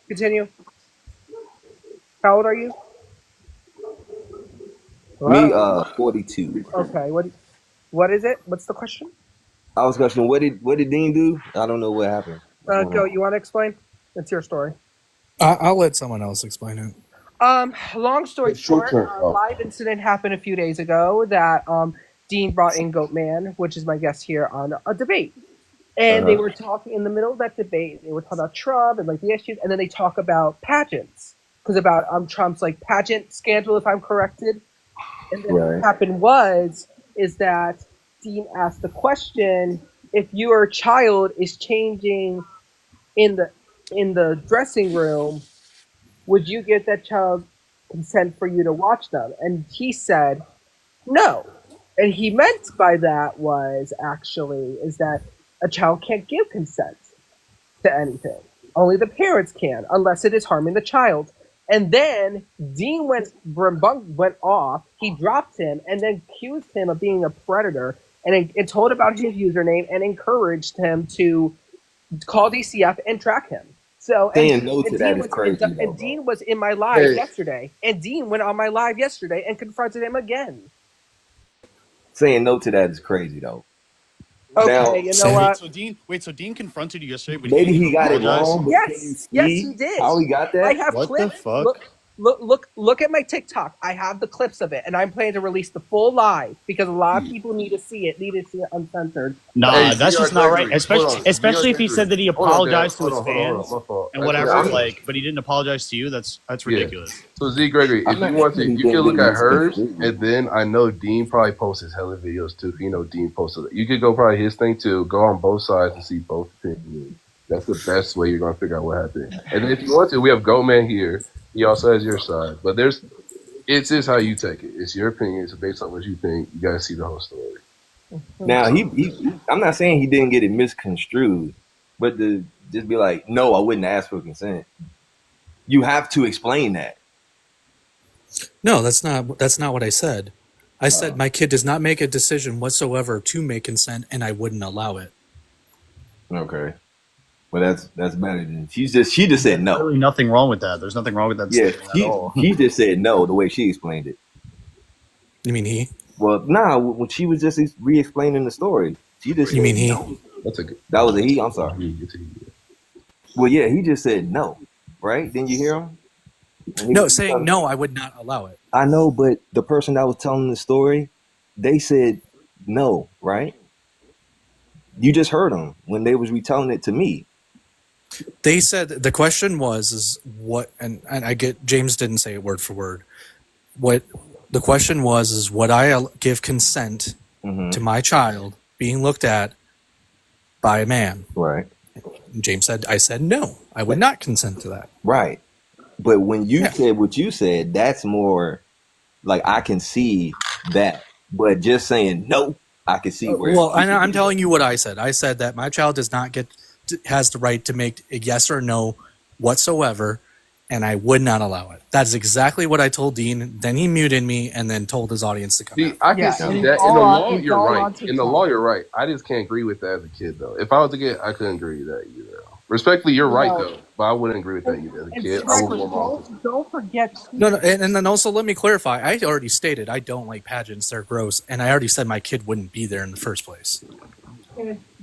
continue? How old are you? Me, 42. Okay, what is it? What's the question? I was questioning what did Dean do? I don't know what happened. What's going Go. on? You want to explain? It's your story. I'll let someone else explain it. Long story short, a live incident happened a few days ago that Dean brought in Goatman, which is my guest here, on a debate. And they were talking in the middle of that debate. They were talking about Trump and like the issues, and then they talk about pageants because about Trump's like pageant scandal, if I'm corrected. And then what happened is that Dean asked the question: if your child is changing in the dressing room, would you give that child consent for you to watch them? And he said no. And he meant by that is that a child can't give consent to anything. Only the parents can, unless it is harming the child. And then Dean went off. He dropped him and then accused him of being a predator and told about his username and encouraged him to call DCF and track him. So Saying no to that is crazy. And Dean was in my live yesterday. And Dean went on my live yesterday and confronted him again. Saying no to that is crazy though. Okay, Now, you know what? So Dean confronted you yesterday, but maybe he didn't got it apologize? wrong. But can you Yes, see he did. how he got that? I have What the clips. fuck? Look at my TikTok. I have the clips of it, and I'm planning to release the full live because a lot of people need to see it uncensored. Nah, Hey, that's VR just not right. Gregory, Especially, hold on. especially if he VR said that he Gregory. Hold on, Dan. apologized to Hold his on, hold on, fans my fault. and Okay, whatever, I'm- like, but he didn't apologize to you. That's ridiculous. So Z Gregory, if you want to, you can look at hers, and then I know Dean probably posts his hella videos too. You know, Dean posted it. You could go probably his thing too. Go on both sides and see both opinions. That's the best way you're gonna figure out what happened. And then if you want to, we have Goatman here. He also has your side, but it's just how you take it. It's your opinion. It's based on what you think. You gotta see the whole story. Now he I'm not saying he didn't get it misconstrued, but to just be like, no, I wouldn't ask for consent. You have to explain that. No, that's not what I said. I said my kid does not make a decision whatsoever to make consent, and I wouldn't allow it. Okay. Well, that's better than she just said no. Really nothing wrong with that. There's nothing wrong with that Yeah, statement at all. he just said no the way she explained it. You mean he? Well, nah, when she was just re-explaining the story, she just You said mean he? no. That's a good. That was a he. I'm sorry. It's a good. Well, yeah, he just said no, right? Didn't you hear him? And he No, was saying telling- no, I would not allow it. I know, but the person that was telling the story, they said no, right? You just heard them when they was retelling it to me. They said the question is what, and I get James didn't say it word for word. What the question was is would I give consent to my child being looked at by a man? Right. James said, I said no, I would not consent to that. Right. But when you said what you said, that's more like I can see that. But just saying no, I can see where. Well, I'm telling you what I said. I said that my child does not get has the right to make a yes or no whatsoever, and I would not allow it. That's exactly what I told Dean. Then he muted me and then told his audience to come See, out. I can Yeah, see and that it's in the all law. on- it's You're all right. on In the TikTok. law, you're right. I just can't agree with that as a kid, though. If I was a kid, I couldn't agree with that either. Respectfully, you're right, No. though. But I wouldn't agree with that either. As a And kid, I Sparkler, would want my own. don't forget. No, and then also let me clarify. I already stated I don't like pageants; they're gross, and I already said my kid wouldn't be there in the first place.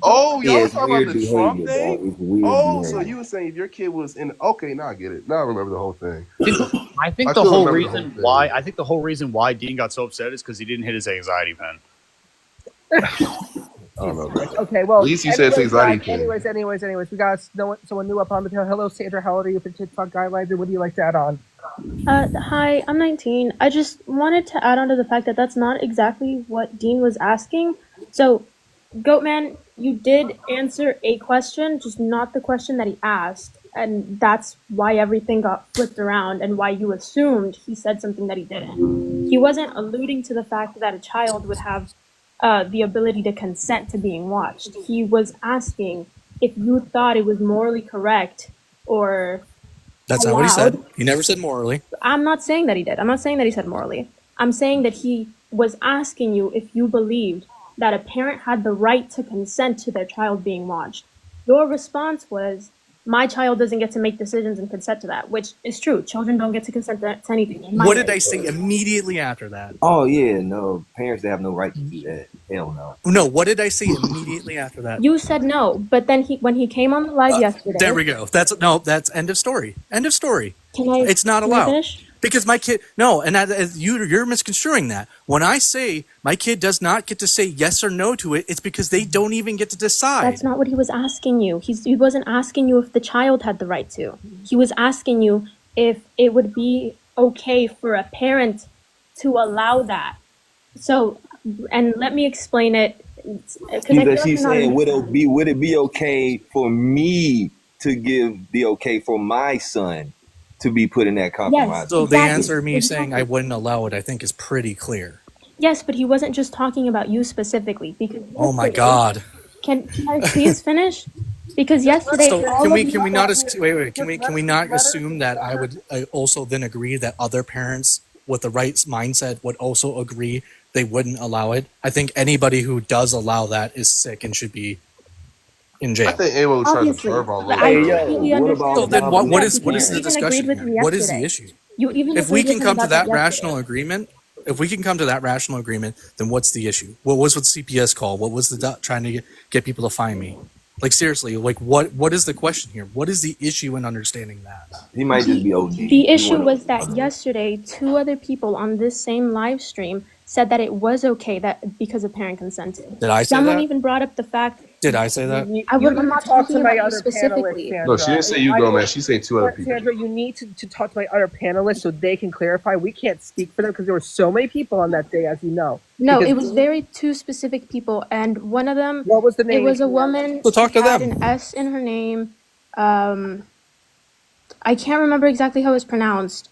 Oh, y'all Yeah, was it's talking about weird the Trump behavior, dog. thing? It's weird Oh, so behavior. you were saying if your kid was in... Okay, now I get it. Now I remember the whole thing. I think I the still whole remember the reason whole why thing. I think the whole reason why Dean got so upset is because he didn't hit his anxiety pen. I don't know. Bro. Okay, well, At least you said it's anxiety guys, thing. anyways, we got someone new up on the panel. Hello, Sandra. How old are you for TikTok guidelines? And what do you like to add on? Hi, I'm 19. I just wanted to add on to the fact that that's not exactly what Dean was asking. So, Goatman, you did answer a question, just not the question that he asked. And that's why everything got flipped around and why you assumed he said something that he didn't. He wasn't alluding to the fact that a child would have the ability to consent to being watched. He was asking if you thought it was morally correct or That's not what he said. allowed. He never said morally. I'm not saying that he did. I'm not saying that he said morally. I'm saying that he was asking you if you believed that a parent had the right to consent to their child being watched. Your response was, my child doesn't get to make decisions and consent to that, which is true. Children don't get to consent to anything. What did I say immediately after that? Oh yeah, no. Parents, they have no right to do that. Hell no. No, what did I say immediately after that? You said no, but then when he came on the live yesterday. There we go. That's end of story. End of story. Can I? It's not can I allowed finish? because my kid. No, and you're misconstruing that. When I say my kid does not get to say yes or no to it, it's because they don't even get to decide. That's not what he was asking you. He wasn't asking you if the child had the right to. He was asking you if it would be okay for a parent to allow that. So, and let me explain it. She's saying, would it be okay for me to give the okay for my son to be put in that compromise? So exactly. the answer, me saying I wouldn't allow it, I think is pretty clear. Yes, but he wasn't just talking about you specifically. Because Oh my God. Can I please finish? Because yesterday, So all can of we you- can we not can we not assume that I would also then agree that other parents with the right mindset would also agree they wouldn't allow it? I think anybody who does allow that is sick and should be in jail. I think anyone who tries to Obviously, perv all but over. I Hey, yo, completely what understand. about- Then what is You the even discussion agreed with here? me What is the yesterday. issue? You even If we agreed can with me come to about that yesterday. rational agreement, then what's the issue? What was with CPS call? What was the trying to get people to find me? Like seriously, like what is the question here? What is the issue in understanding that? He might just be OD. The issue was that yesterday, two other people on this same live stream said that it was okay that because a parent consented. Did I say Someone that? even brought up the fact. Did I say that? I'm not talking about you specifically. No, she didn't say you go, man. She said two other people. Sandra, you need to talk to my other panelists so they can clarify. We can't speak for them because there were so many people on that day, as you know. No, Because- it was very two specific people, and one of them. What was the name? It was a woman. So talk to she had them. an S in her name. I can't remember exactly how it's pronounced.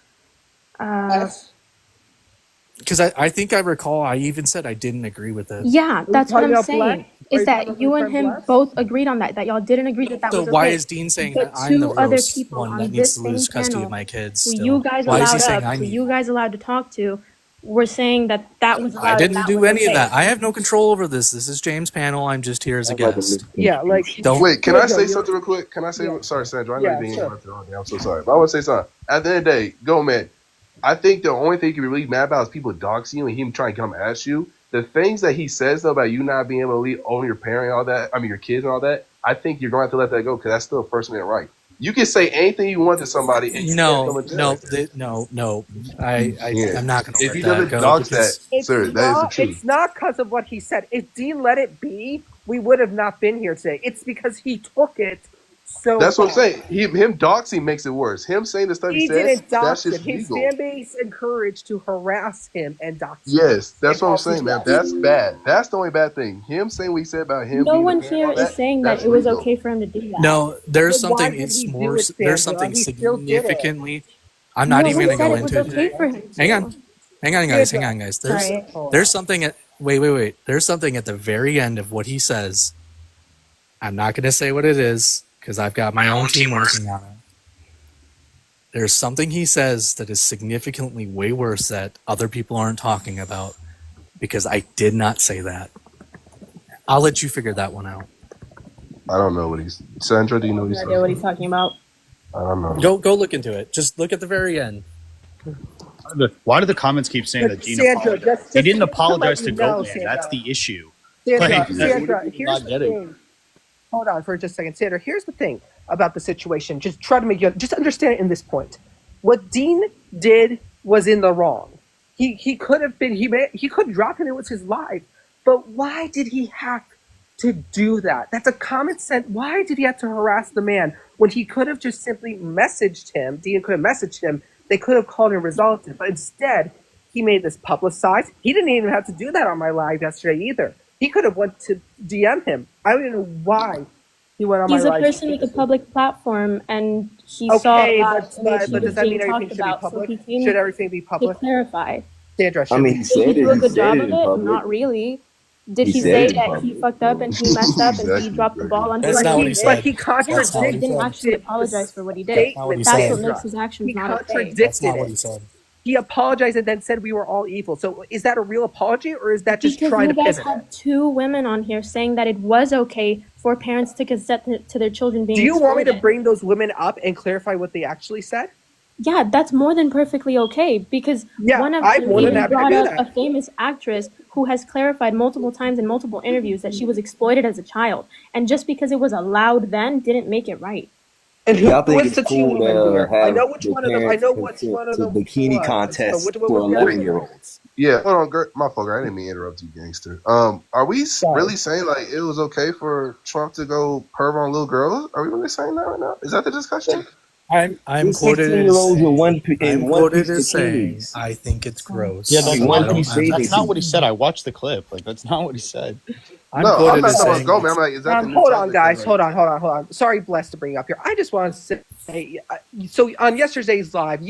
Because I think I recall I even said I didn't agree with it. Yeah, that's what talking I'm about saying. Black? Are Is you talking that about you my and friend him Bless? both agreed on that? That y'all didn't agree that So was okay. why is Dean saying But that I'm the two other gross people one on that needs this to lose same custody panel of my kids? who Still? you guys Why is he allowed saying up, I who need? you guys allowed to talk to, were saying that that was allowed. I and didn't that do was any of okay. that. I have no control over this. This is James' panel. I'm just here as a guest. Yeah, like Don't Wait, can I say you're- something real quick? Can I say? Yeah. Sorry, Sandra. I know Yeah, you're being sure. interrupted on me. I'm so sorry, but I want to say something. At the end of the day, go, man. I think the only thing you can be really mad about is people doxing you and him trying to come at you. The things that he says though about you not being able to own your parent, and all that. I mean, your kids and all that. I think you're going to have to let that go because that's still a First Amendment right. You can say anything you want to somebody. And you can't come and tell it. No. Yeah. I'm not going to If let he that doesn't go. dox because- that, sir, that is the truth. It's not because of what he said. If Dean let it be, we would have not been here today. It's because he took it so That's what I'm far. saying. Him doxing makes it worse. Him saying the stuff he He says, didn't that's dox him. just His legal. fan base encouraged to harass him and dox him. Yes, that's what I'm And saying, man. also- That's bad. That's the only bad thing. Him saying what he said about him. No being one a fan and here all is saying that that's it was legal. okay for him to do that. No, there's Then why something. did It's he do more. it, There's Sandra? something He still did it. significantly. I'm not No even one going to said go it was into okay it. for him to. Hang on, guys. Sorry. There's something at. Wait. There's something at the very end of what he says I'm not going to say what it is because I've got my own team working on it. There's something he says that is significantly way worse that other people aren't talking about because I did not say that. I'll let you figure that one out. I don't know what he's. Sandra, do you know what he's No saying? idea what he's talking about. I don't know. Go look into it. Just look at the very end. Why do the comments keep saying that Dean Sandra, apologized? He didn't just to apologize let to you know, Goatman. Sandra. That's the issue. Sandra, Like, Sandra, that's here's the thing. Hold on for just a second. Sandra, here's the thing about the situation. Just try to make you just understand it in this point. What Dean did was in the wrong. He could have been he could drop him. It was his life. But why did he have to do that? That's a common sense. Why did he have to harass the man when he could have just simply messaged him? Dean could have messaged him. They could have called and resolved it. But instead, he made this publicized. He didn't even have to do that on my live yesterday either. He could have went to DM him. I don't even know why he went on He's my a live. person with a public platform, and he Okay, saw a lot but of what does was that mean being everything talked should be about. So public? he came Should everything be to public? clarify. Sandra, I mean, he Did said he it. do a He good said job it of in it? public. Not really. Did He he said say it in that he public. fucked up and he messed up and he dropped the ball on That's him? not what he said. But he Yeah, but contradicted. he didn't actually apologize for what he did. That's not what he That's said. what makes his actions He not okay. contradicted That's not what he it. said. He apologized and then said we were all evil. So is that a real apology or is that just Because trying you to guys pivot? had two women on here saying that it was okay for parents to consent to their children being Do you want me to exploited. bring those women up and clarify what they actually said? Yeah, that's more than perfectly okay because Yeah, one of I'm them more than even happy to brought do up that. a famous actress who has clarified multiple times in multiple interviews that she was exploited as a child. And just because it was allowed then didn't make it right. And who Y'all think was it's the two cool women to here? I have know which the one of them. I parents know which consent one of to them bikini was. contests Which one for was the other 11-year-olds? Yeah, hold on, my fault. I didn't mean to interrupt you, gangster. Are we really saying like it was okay for Trump to go perv on little girls? Are we really saying that right now? Is that the discussion? I'm These quoted as 16-year-olds in one I'm one quoted piece as saying bikinis. I think it's gross. Yeah, that's In one not, piece that's bathing not what he suits. said. I watched the clip. Like, that's not what he said. I'm No, I'm quoted not as talking saying about Goldman. I'm like, is that the new Hold on, topic? guys. Like, Hold on. Sorry, Bless, to bring you up here. I just want to say, so on yesterday's live,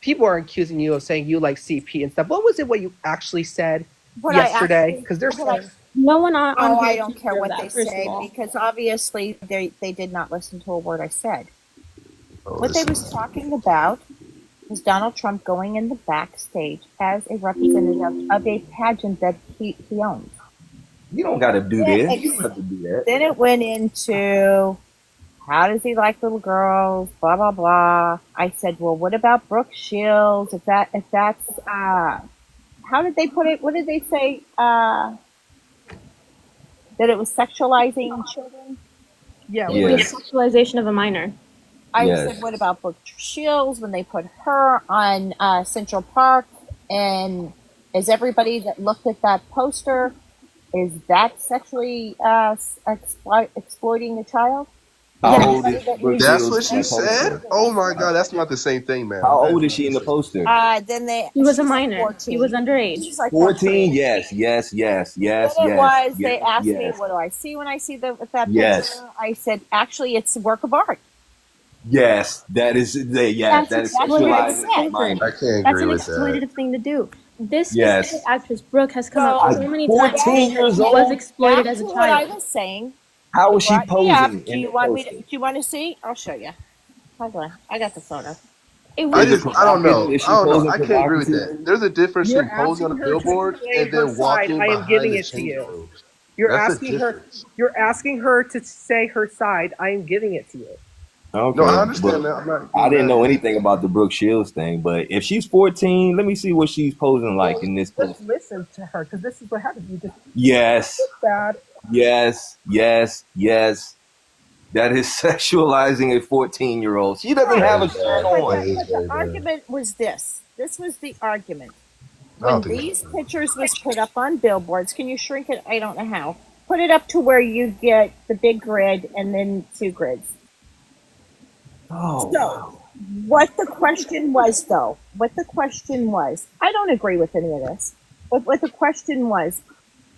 people are accusing you of saying you like CP and stuff. What was it? What you actually said What I yesterday? actually- Because there's what I- No one on Oh, here I don't can care hear what that, they first of say all. because obviously they did not listen to a word I said. oh, What they was talking about was Donald Trump going in the backstage as a representative of a pageant that he owns. You don't got to do Yeah, this. You don't have to do that. Then it went into how does he like little girls? Blah blah blah. I said, well, what about Brooke Shields? If that's how did they put it? What did they say? That it was sexualizing children. Yeah, It was sexualization of a minor. I Yes. said, what about Brooke Shields when they put her on Central Park? And is everybody that looked at that poster, is that sexually exploiting a child? How old is Everybody that Brooke reads- That's Shields what in she the said? poster? Oh my god, that's not the same thing, man. How old is she in the poster? Then He was a she's minor. 14. He was underage. She's like 14? Yes. Then it was, they asked me, what do I see when I see that Yes. picture? I said, actually, it's a work of art. Yes, that is That's exactly what I sexualizing said. a minor. I can't That's agree an with that. exploitative thing to do. This Yes. specific actress, Brooke, has come up So- so many 14 times. years She old? was exploited Back as a to what I child. was saying. How was she Brought me up. posing Do in you the want me? poster? Do you want to see? I'll show you. Hold on. I got the photo. It I was Is it don't know. provocative? Is she I don't know. posing I can't agree with that. provocatively? There's a difference You're between posing on a asking her to billboard say and her then side. walking I am behind giving the it to change you. room. You're That's a asking her. difference. You're asking her to say her side. I am giving it to you. Okay, No, I understand but that. I'm not. I didn't know anything about the Brooke Shields thing. But if she's 14, let me see what she's posing like in this Let's poster. listen to her because this is what happens. You just Yes, bad. yes. That is sexualizing a 14-year-old. She doesn't have a shirt on. But the argument was this. This was the argument. I don't When think these pictures was put up on billboards, can you shrink it? I don't know how. Put it up to where you get the big grid and then two grids. Oh, So, what the question was, though, I don't agree with any of this. But what the question was,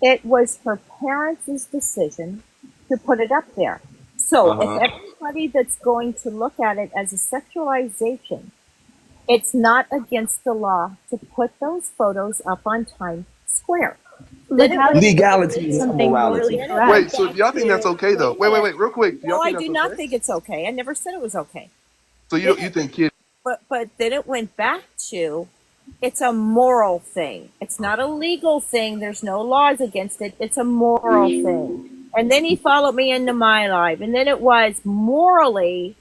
it was her parents' decision to put it up there. So, if everybody that's going to look at it as a sexualization, it's not against the law to put those photos up on Times Square. Legality is something morality. morally correct. Wait, so y'all think that's okay though? Wait, real quick. Do y'all No, I think do that's not okay? think it's okay. I never said it was okay. So you think kids? But then it went back to it's a moral thing. It's not a legal thing. There's no laws against it. It's a moral thing. And then he followed me into my life. And then it was morally,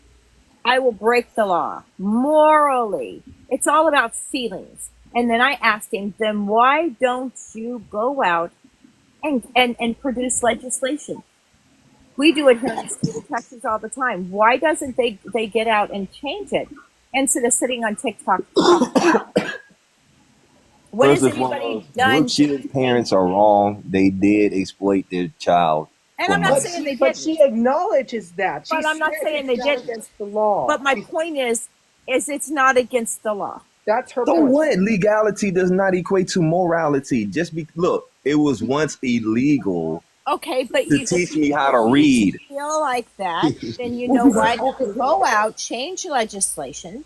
I will break the law. Morally. It's all about feelings. And then I asked him, then why don't you go out and produce legislation? We do it here in the state of Texas all the time. Why doesn't they get out and change it instead of sitting on TikTok? What has First of anybody all, done? Brooke Shields' parents are wrong. They did exploit their child. And I'm not money. saying they But didn't. she acknowledges that. But She I'm not says saying it's they not didn't. against the law. But my point is it's not against the law. That's her So point. what? Legality does not equate to morality. Look, it was once illegal Okay, but to you teach me how to read. feel like that, then you know what? Go out, change legislation,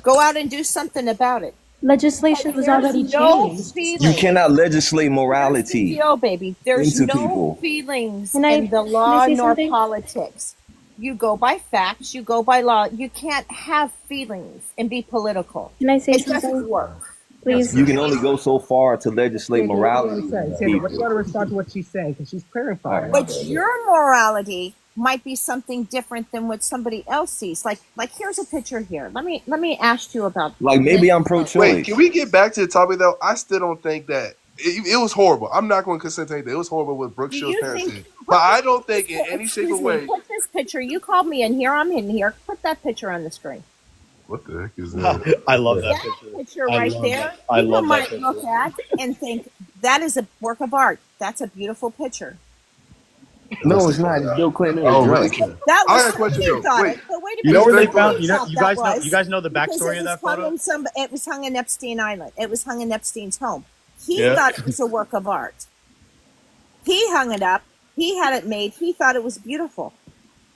go out and do something about it. Legislation was There's already no changed. feelings. You cannot legislate Here's the morality deal, baby. There's into no people. feelings Can I- in the can I law say nor something? politics. You go by facts, you go by law. You can't have feelings and be political. Can I say It doesn't something, work. please? You can only go so far to legislate Sandra, what do morality. you want to say? with Sandra, what do you people. want to respond to what she's saying? Because she's clarifying. But your morality might be something different than what somebody else sees. Like here's a picture here. Let me ask you about Like maybe I'm Wait, pro-choice. can we get back to the topic though? I still don't think that it was horrible. I'm not going to consent to anything. It was horrible what Brooke Do Shields' you parents think? did. But I don't think in any shape or Excuse me. way. Put this picture. You called me in here. I'm in here. Put that picture on the screen. What the heck is that? I love that That picture. picture I right love there. that. I People love that might picture. look at and think that is a work of art. That's a beautiful picture. No, it's not. It's Bill Clinton in a Oh, dress. really? That I was got a question he though. thought Wait, it. But wait a You know minute. where they Who found? do You know, thought you that guys know. was? You guys know the Because backstory it of was that hung photo. in it was hung in Epstein Island. It was hung in Epstein's home. He Yeah. thought it was a work of art. He hung it up. He had it made. He thought it was beautiful.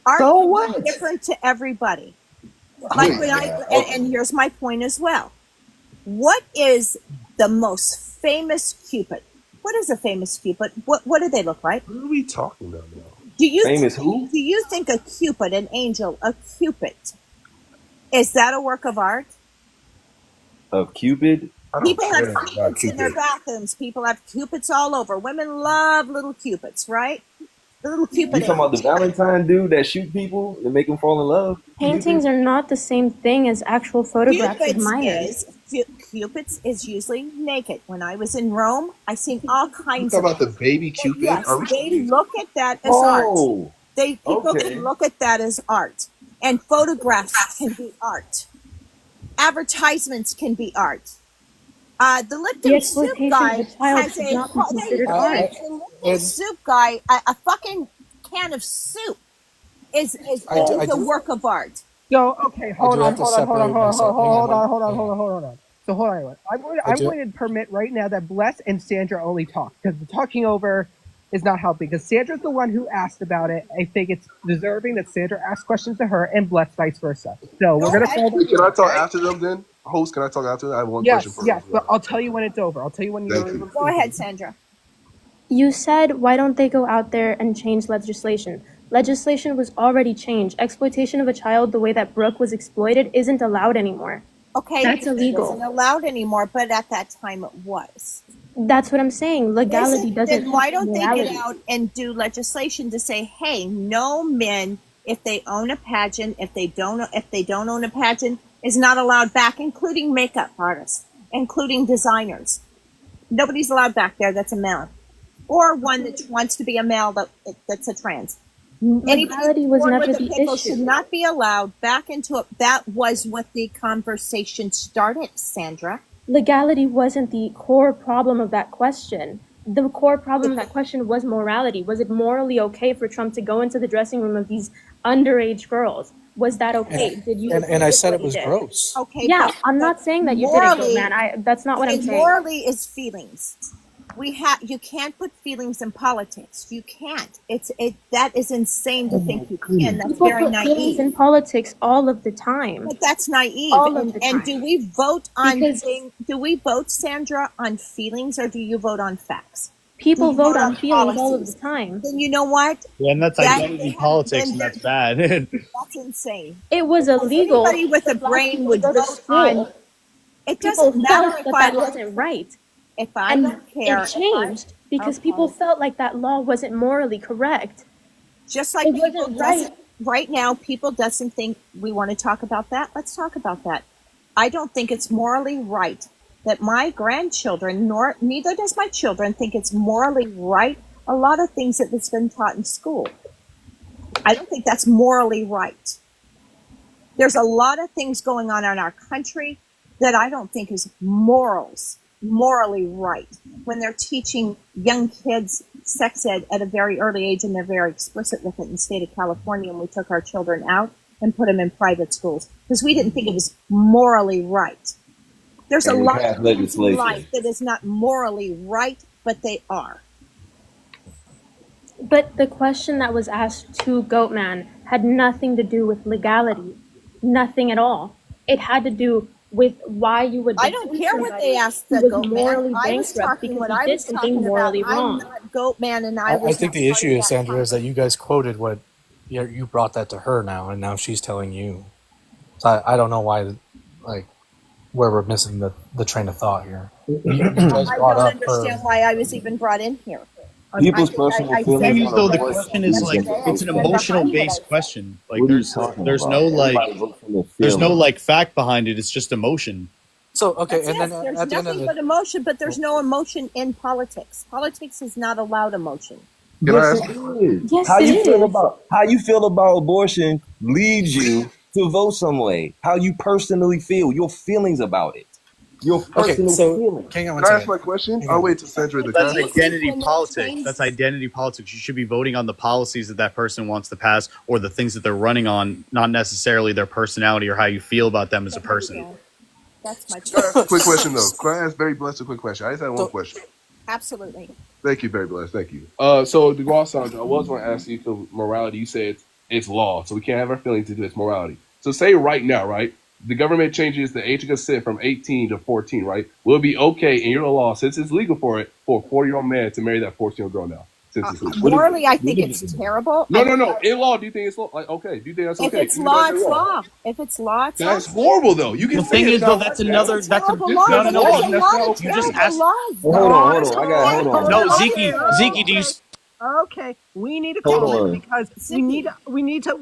Art So can be what? different to everybody. Like when and here's my point as well. What is the most famous Cupid? What is a famous Cupid? What do they look like? what are we talking about now? Do you Famous think, who? Do you think a Cupid, an angel, a Cupid, is that a work of art? Of Cupid? I don't People have care about Cupids in their Cupid. bathrooms. People have Cupids all over. Women love little Cupids, right? The little You Cupid. talking about the Valentine dude that shoot people and make them fall in love? Paintings are not the same thing as actual photographs of minors. Cupid's is usually naked. When I was in Rome, I seen all You kinds talking of. about the baby Cupid? Yes, Are we? they look at that as art. Oh, People okay. can look at that as art, and photographs can be art. Advertisements can be art. The The Lipton soup exploitation guy of a child has should a not be considered art. the Lipton soup guy. A fucking can of soup is a work of art. So okay, hold do on, have to hold on, hold on, separate hold on, myself. hold Hang on, on. hold on, hold on, hold on. So hold on. I'm do- going to permit right now that Bless and Sandra only talk because the talking over is not helping. Because Sandra's the one who asked about it. I think it's deserving that Sandra asks questions to her and Bless vice versa. So we're gonna follow Wait, can I talk after them then? Host, can I talk after them? I have one question Yes, for yes, them. but I'll tell you when it's over. I'll tell you when you're. Thank you. Go ahead, Sandra. You said, why don't they go out there and change legislation? Legislation was already changed. Exploitation of a child the way that Brooke was exploited isn't allowed anymore. Okay, That's it illegal. isn't allowed anymore, but at that time it was. That's what I'm saying. Legality doesn't Then why equal don't they morality. get out and do legislation to say, hey, no men, if they own a pageant, if they don't own a pageant, is not allowed back, including makeup artists, including designers. Nobody's allowed back there that's a male, or one that wants to be a male that's a trans. Legality was born never with a the pickle issue. should not be allowed back into it. That was what the conversation started, Sandra. Legality wasn't the core problem of that question. The core problem of that question was morality. Was it morally okay for Trump to go into the dressing room of these underage girls? Was that okay? Did you? And I said what it he was did? gross. Okay. Yeah, but- I'm but not saying that you didn't, morally- man. That's not what I'm and saying. morally is feelings. You can't put feelings in politics. You can't. That is insane to think you can. That's People very put feelings naive. in politics all of the time. But that's naive. All of the time. And do we vote on Because do we vote, Sandra, on feelings, or do you vote on facts? people Do you vote on feelings all of policies? the time. Then you know what? Yeah, and that's That- identity politics, and that's bad. That's insane. It was illegal. Anybody with a for black brain people would to go to vote school. on. It doesn't People matter felt if that I that wasn't right. If I And don't care. it changed because people felt like that law wasn't morally correct. Just like It people wasn't doesn't right now, people doesn't think we want to talk about that. Let's talk about that. I don't think it's morally right that my grandchildren, neither does my children, think it's morally right. A lot of things that has been taught in school. I don't think that's morally right. There's a lot of things going on in our country that I don't think is morally right. When they're teaching young kids sex ed at a very early age, and they're very explicit with it in the state of California, and we took our children out and put them in private schools because we didn't think it was morally right. There's a And we lot passed of things in legislation. life that is not morally right, but they are. But the question that was asked to Goatman had nothing to do with legality. Nothing at all. It had to do with why you would. I don't care what they asked the who was goat morally man. I was bankrupt talking because what he I did was something talking morally about. wrong. I'm not goat man, and I I was. think not the part issue of is, that Sandra, is that you guys quoted what you brought that to her now, and now she's telling you. So I don't know why, like, where we're missing the train of thought here. You guys I brought don't up understand her. why I was even brought in here. People's I personal said feelings Maybe on though the abortion question is like it's an emotional based question. Like What are you there's talking there's about? no like Everybody votes from their there's no feelings. like fact behind it. It's just emotion. So okay, Yes, and then there's at the end of nothing the but emotion, but there's no emotion in politics. Politics is not allowed emotion. Yes, it is. Yes, how it you feel is. about abortion leads you to vote some way. How you personally feel, your feelings about it, your personal feelings. hang on one Can I ask second. my question? Hang I'll on. wait to Sandra. That's Can I ask identity when they politics. change- That's identity politics. You should be voting on the policies that person wants to pass or the things that they're running on, not necessarily their personality or how you feel about them as a person. That's my Can I ask a quick question though? Can I ask Very Blessed a quick question? I just have one question. Absolutely. Thank you, Very Blessed. Thank you. So the Raw Sandra, I was going to ask you for morality. You said it's law, so we can't have our feelings to do it's morality. So say right now, right? The government changes the age of consent from 18 to 14, right? Will it be okay in your law, since it's legal for a 40-year-old man to marry that 14-year-old girl now? Since it's legal. Morally, I think it's terrible. No. In law, do you think it's like okay? Do you think that's If okay? it's Even though law, it's it's wrong. law. If it's law, it's law. That's horrible, though. You can The say thing it's is, not though, like that's that. another. That's a Terrible law. No, There's no, a no, lot that's of not okay. You just terrible asked. laws. Hold on. Hold on. No, Zeke, do you? Okay, we need to Hold call on. it because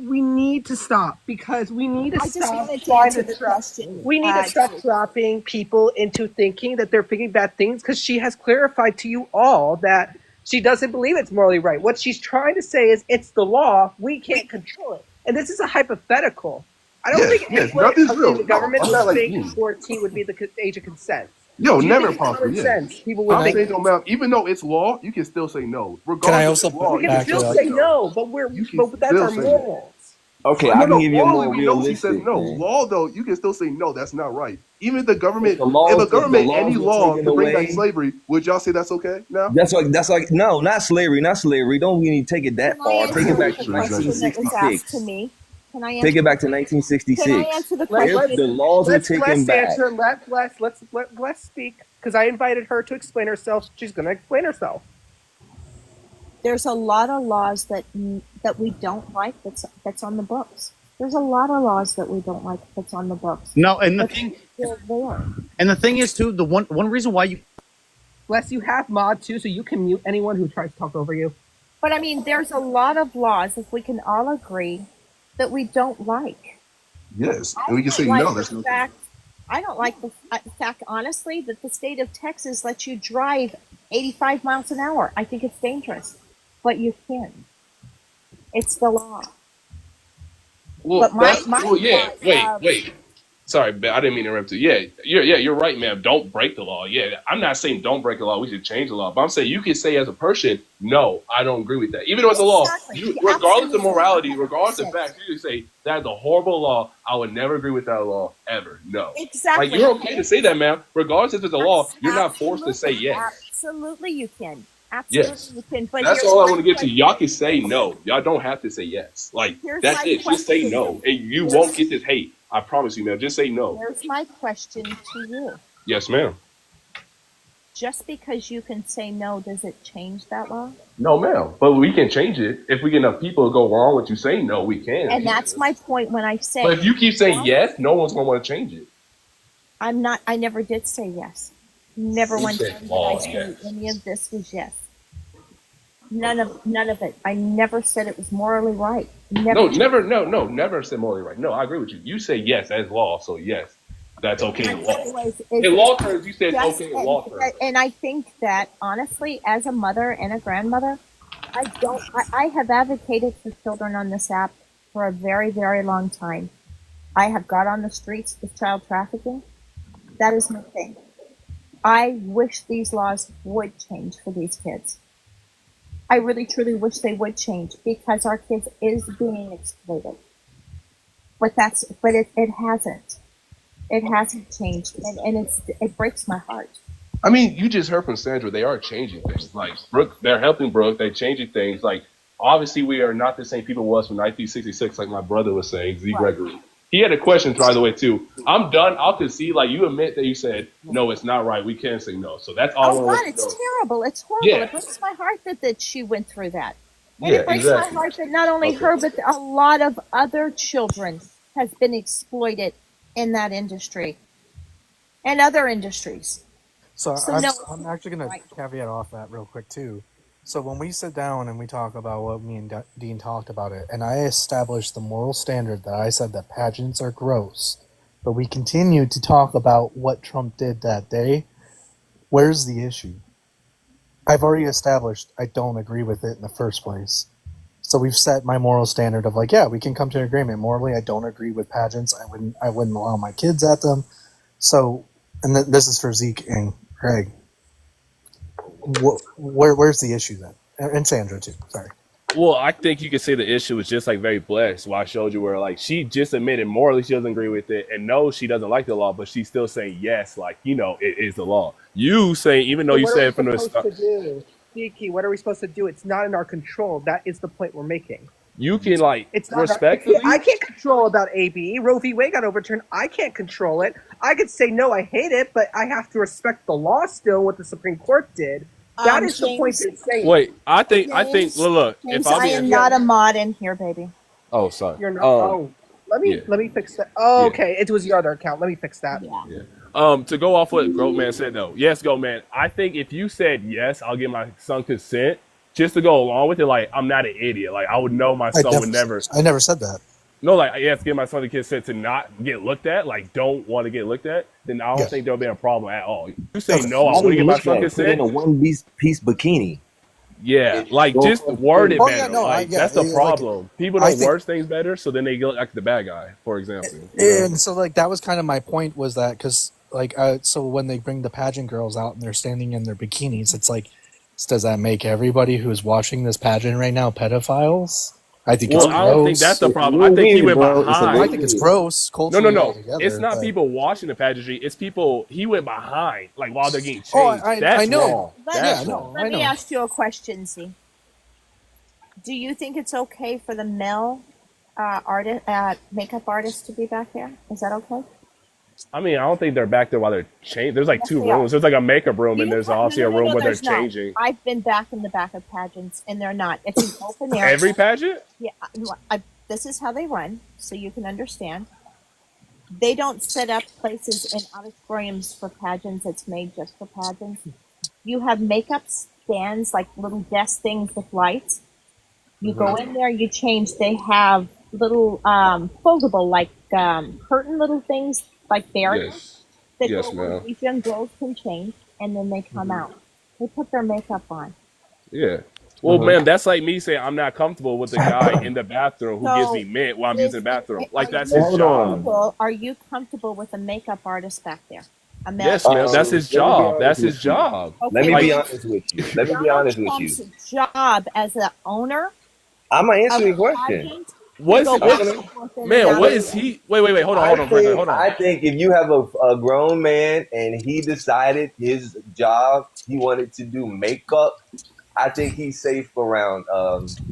we need to stop because we need to I just stop wanted to trying answer to the trap. question. We need to stop dropping people into thinking that they're thinking bad things because she has clarified to you all that she doesn't believe it's morally right. What she's trying to say is it's the law. We can't control it, and this is a hypothetical. I don't think nothing's real. the government I'm not would like think you. 14 would be the age of consent. Yo, Do you never think it's possible. common Yeah. sense? People would I'm think. saying, no, ma'am, even though it's law, you can still say no. Can I Regardless also of law, We you can can still still say say no, but that's still our say no. morals. Okay, No, I can no, give you a morally, more we know she says realistic. no. thing. Law, though, you can still say no. That's not right. Even if the government, The laws- if a if the government laws any were law taken to bring away- back slavery, would y'all say that's okay now? That's like no, not slavery. Don't we need to take it that Can I far? answer Take it back the to question that was asked to 1966. me? Can I answer? Take it back to 1966. Can I answer the question? If the laws were Let's taken back, answer. Let Bless speak because I invited her to explain herself. She's going to explain herself. There's a lot of laws that we don't like that's on the books. There's a lot of laws that we don't like that's on the books. No, and the But thing, they're there. and the thing is too. The one reason why you Bless, you have mod too, so you can mute anyone who tries to talk over you. But I mean, there's a lot of laws, if we can all agree, that we don't like. Yes, and we can say Like no. the That's no. fact, I don't like the fact, honestly, that the state of Texas lets you drive 85 miles an hour. I think it's dangerous, but you can. It's the law. Well, But my yeah. thought, Wait. Sorry, I didn't mean to interrupt you. Yeah, you're right, ma'am. Don't break the law. Yeah, I'm not saying don't break the law. We should change the law. But I'm saying you can say as a person, no, I don't agree with that. Even though it's a law, Exactly. regardless of morality, regardless of facts, you can say that's a horrible law. I would never agree with that law ever. No. Exactly. Like you're okay to say that, ma'am. Regardless if it's a law, you're not forced to say yes. Absolutely, you can. Absolutely, Yes. you can. But That's here's all I my want to get to. question. Y'all can say no. Y'all don't have to say yes. Like, Here's that's my it. Just say question. no. And you Here's- won't get this hate. I promise you, ma'am. Just say no. Here's my question to you. Yes, ma'am. Just because you can say no, does it change that law? No, ma'am. But we can change it. If we get enough people to go along with you saying no, we can. And that's my point when I say. But if you keep saying yes, no one's going to want to change it. I'm not. I never did say yes. Never You one said time did law, I say yes. any of this was yes. None of it. I never said it was morally right. Never. Never said morally right. No, I agree with you. You say yes as law, so yes, that's okay in law. Anyways, In law terms, you said just- okay in law terms. And I think that honestly, as a mother and a grandmother, I have advocated for children on this app for a very, very long time. I have got on the streets with child trafficking. That is my thing. I wish these laws would change for these kids. I really, truly wish they would change because our kids is being exploited. But it hasn't. It hasn't changed, and it breaks my heart. I mean, you just heard from Sandra. They are changing things. Like Brooke, they're helping Brooke. They're changing things. Like obviously, we are not the same people was from 1966. Like my brother was saying, Z Gregory. He had a question, by the way, too. I'm done. I'll concede. Like you admit that you said no, it's not right. We can't say no. So that's all. Oh God, it's terrible. It's horrible. Yeah. It breaks my heart that she went through that. And Yeah, it breaks exactly. my heart that not only her, but a lot of other children has been exploited in that industry and other industries. So, So I'm, no, I'm actually going right. to caveat off that real quick too. So when we sit down and we talk about what me and Dean talked about it, and I established the moral standard that I said that pageants are gross, but we continue to talk about what Trump did that day, where's the issue? I've already established I don't agree with it in the first place. So we've set my moral standard of like, yeah, we can come to an agreement. Morally, I don't agree with pageants. I wouldn't allow my kids at them. So, and this is for Zeke and Greg. Where's the issue then? And Sandra too. Sorry. Well, I think you could say the issue is just like very blessed. Why I showed you where like she just admitted morally she doesn't agree with it, and no, she doesn't like the law, but she's still saying yes, like it is the law. You say even though you What are said we from the supposed start, to do? Kiki, what are we supposed to do? It's not in our control. That is the point we're making. you can like It's not respectfully. I can't control about AB. Roe v. Wade got overturned. I can't control it. I could say no, I hate it, but I have to respect the law still. What the Supreme Court did. That is the point James, they're saying. Wait, I think. Well, look. James, If I'm I being, am not a mod in here, baby. oh, sorry. You're not. Let me fix that. Oh, okay. It was your other account. Let me fix that. To go off what Goatman said though, yes, Goatman. I think if you said yes, I'll give my son consent just to go along with it. Like I'm not an idiot. Like I would know my son would never. I never said that. No, like yes, give my son the consent to not get looked at. Like don't want to get looked at. Then I don't think there'll be a problem at all. You say no, I want to give my son Put in consent. a one-piece bikini. Yeah, like just word it Oh, better. yeah, no, like, yeah, that's the like, problem. People I don't think- word things better, so then they get like the bad guy, for example. you know? And so like that was kind of my point was that because like so when they bring the pageant girls out and they're standing in their bikinis, it's like, does that make everybody who's watching this pageant right now pedophiles? I think it's Well, I don't think gross. that's the problem. I think he went behind. I think it's gross. No, Culturally no. altogether, It's not but- people watching the pageantry. It's people. He went behind, like while they're getting changed. Oh, That's I know. wrong. That's wrong. Let me ask you a question, Z. Do you think it's okay for the male makeup artist to be back there? Is that okay? I mean, I don't think they're back there while they're changing. There's like Yes, two they are. rooms. There's like a makeup room, and there's obviously a room where they're there's not. changing. I've been back in the back of pageants, and they're not. It's an open area. Every pageant? Yeah, this is how they run, so you can understand. They don't set up places in auditoriums for pageants. It's made just for pageants. You have makeup stands, like little desk things with lights. You go in there, you change. They have little foldable, like curtain little things, like barriers Yes. that Yes, go where ma'am. these young girls can change, and then they come out. They put their makeup on. Yeah. Well, ma'am, that's like me saying I'm not comfortable with the guy in the bathroom who gives So, me mint while I'm using the bathroom. Like that's Are his you job. comfortable- Are you comfortable with a makeup artist back there? A male- Yes, ma'am. That's his job. That's his job. Let me Like- be honest with you. Let me be honest with you. Trump's job as an owner. I'm gonna answer of your a question. pageant What's Go back and forth in and man? out What of is it. he? Wait. Hold on, Brendan. Hold on. I think if you have a grown man and he decided his job, he wanted to do makeup, I think he's safe around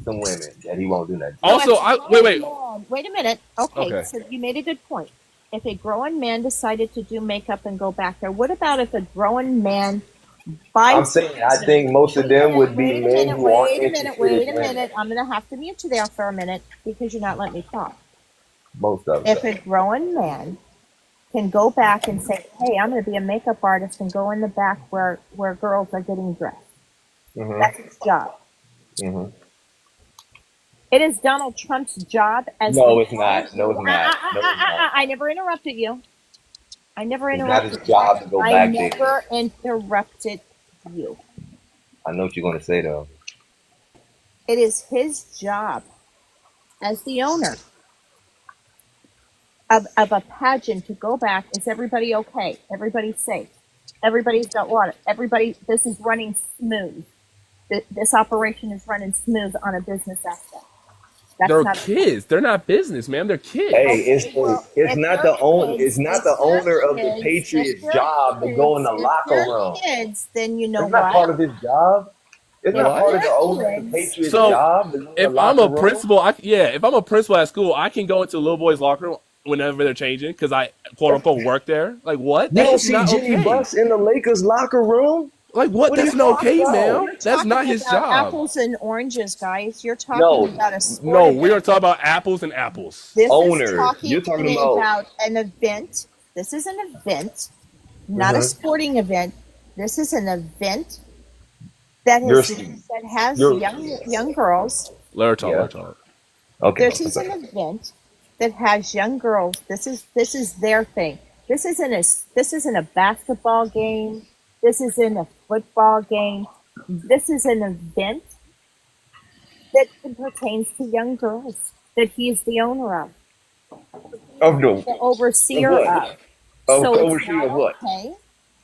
some women that he won't do nothing. Also, wait. Wait a minute. Okay, Okay. so you made a good point. If a grown man decided to do makeup and go back there, what about if a grown man by I'm saying I think most of them would be men who aren't wait a interested in women. minute. I'm gonna have to mute you there for a minute because you're not letting me talk. Most of them. If a grown man can go back and say, "Hey, I'm going to be a makeup artist and go in the back where girls are getting dressed," that's his job. Mhm. It is Donald Trump's job as No, it's not. No, it's not. No, it's not. I never interrupted you. I never It's not interrupted his job to go I back there. never interrupted you. I know what you're gonna say though. It is his job as the owner of a pageant to go back. Is everybody okay? Everybody's safe. Everybody's got water. This is running smooth. This operation is running smooth on a business aspect. They're kids. They're not business, man. They're kids. Hey, it's not the owner of the Patriots' job to go in the locker room. Kids, then you know It's not what? part of his job. It's not What? part of the owner of the Patriots' So job. to go in the if I'm locker a room. principal, if I'm a principal at school, I can go into a little boy's locker room whenever they're changing because I quote unquote work there. Like what? You That don't is see not Jimmy okay. Buss in the Lakers locker room. Like what? What are That's you not talking okay, about? man. You're That's not talking his about job. apples and oranges, guys. You're talking No. about a sport No, event. we are talking about apples and apples. This Owners. is talking You're talking about an event. This is an event, not a sporting event. This is an event that has You're- young girls. Let her talk. Yeah. Let her talk. Okay. This is an event that has young girls. This is their thing. This isn't a basketball game. This isn't a football game. This is an event that pertains to young girls that he is the owner of, the overseer Of what? of. Of So it's overseer not of what? okay.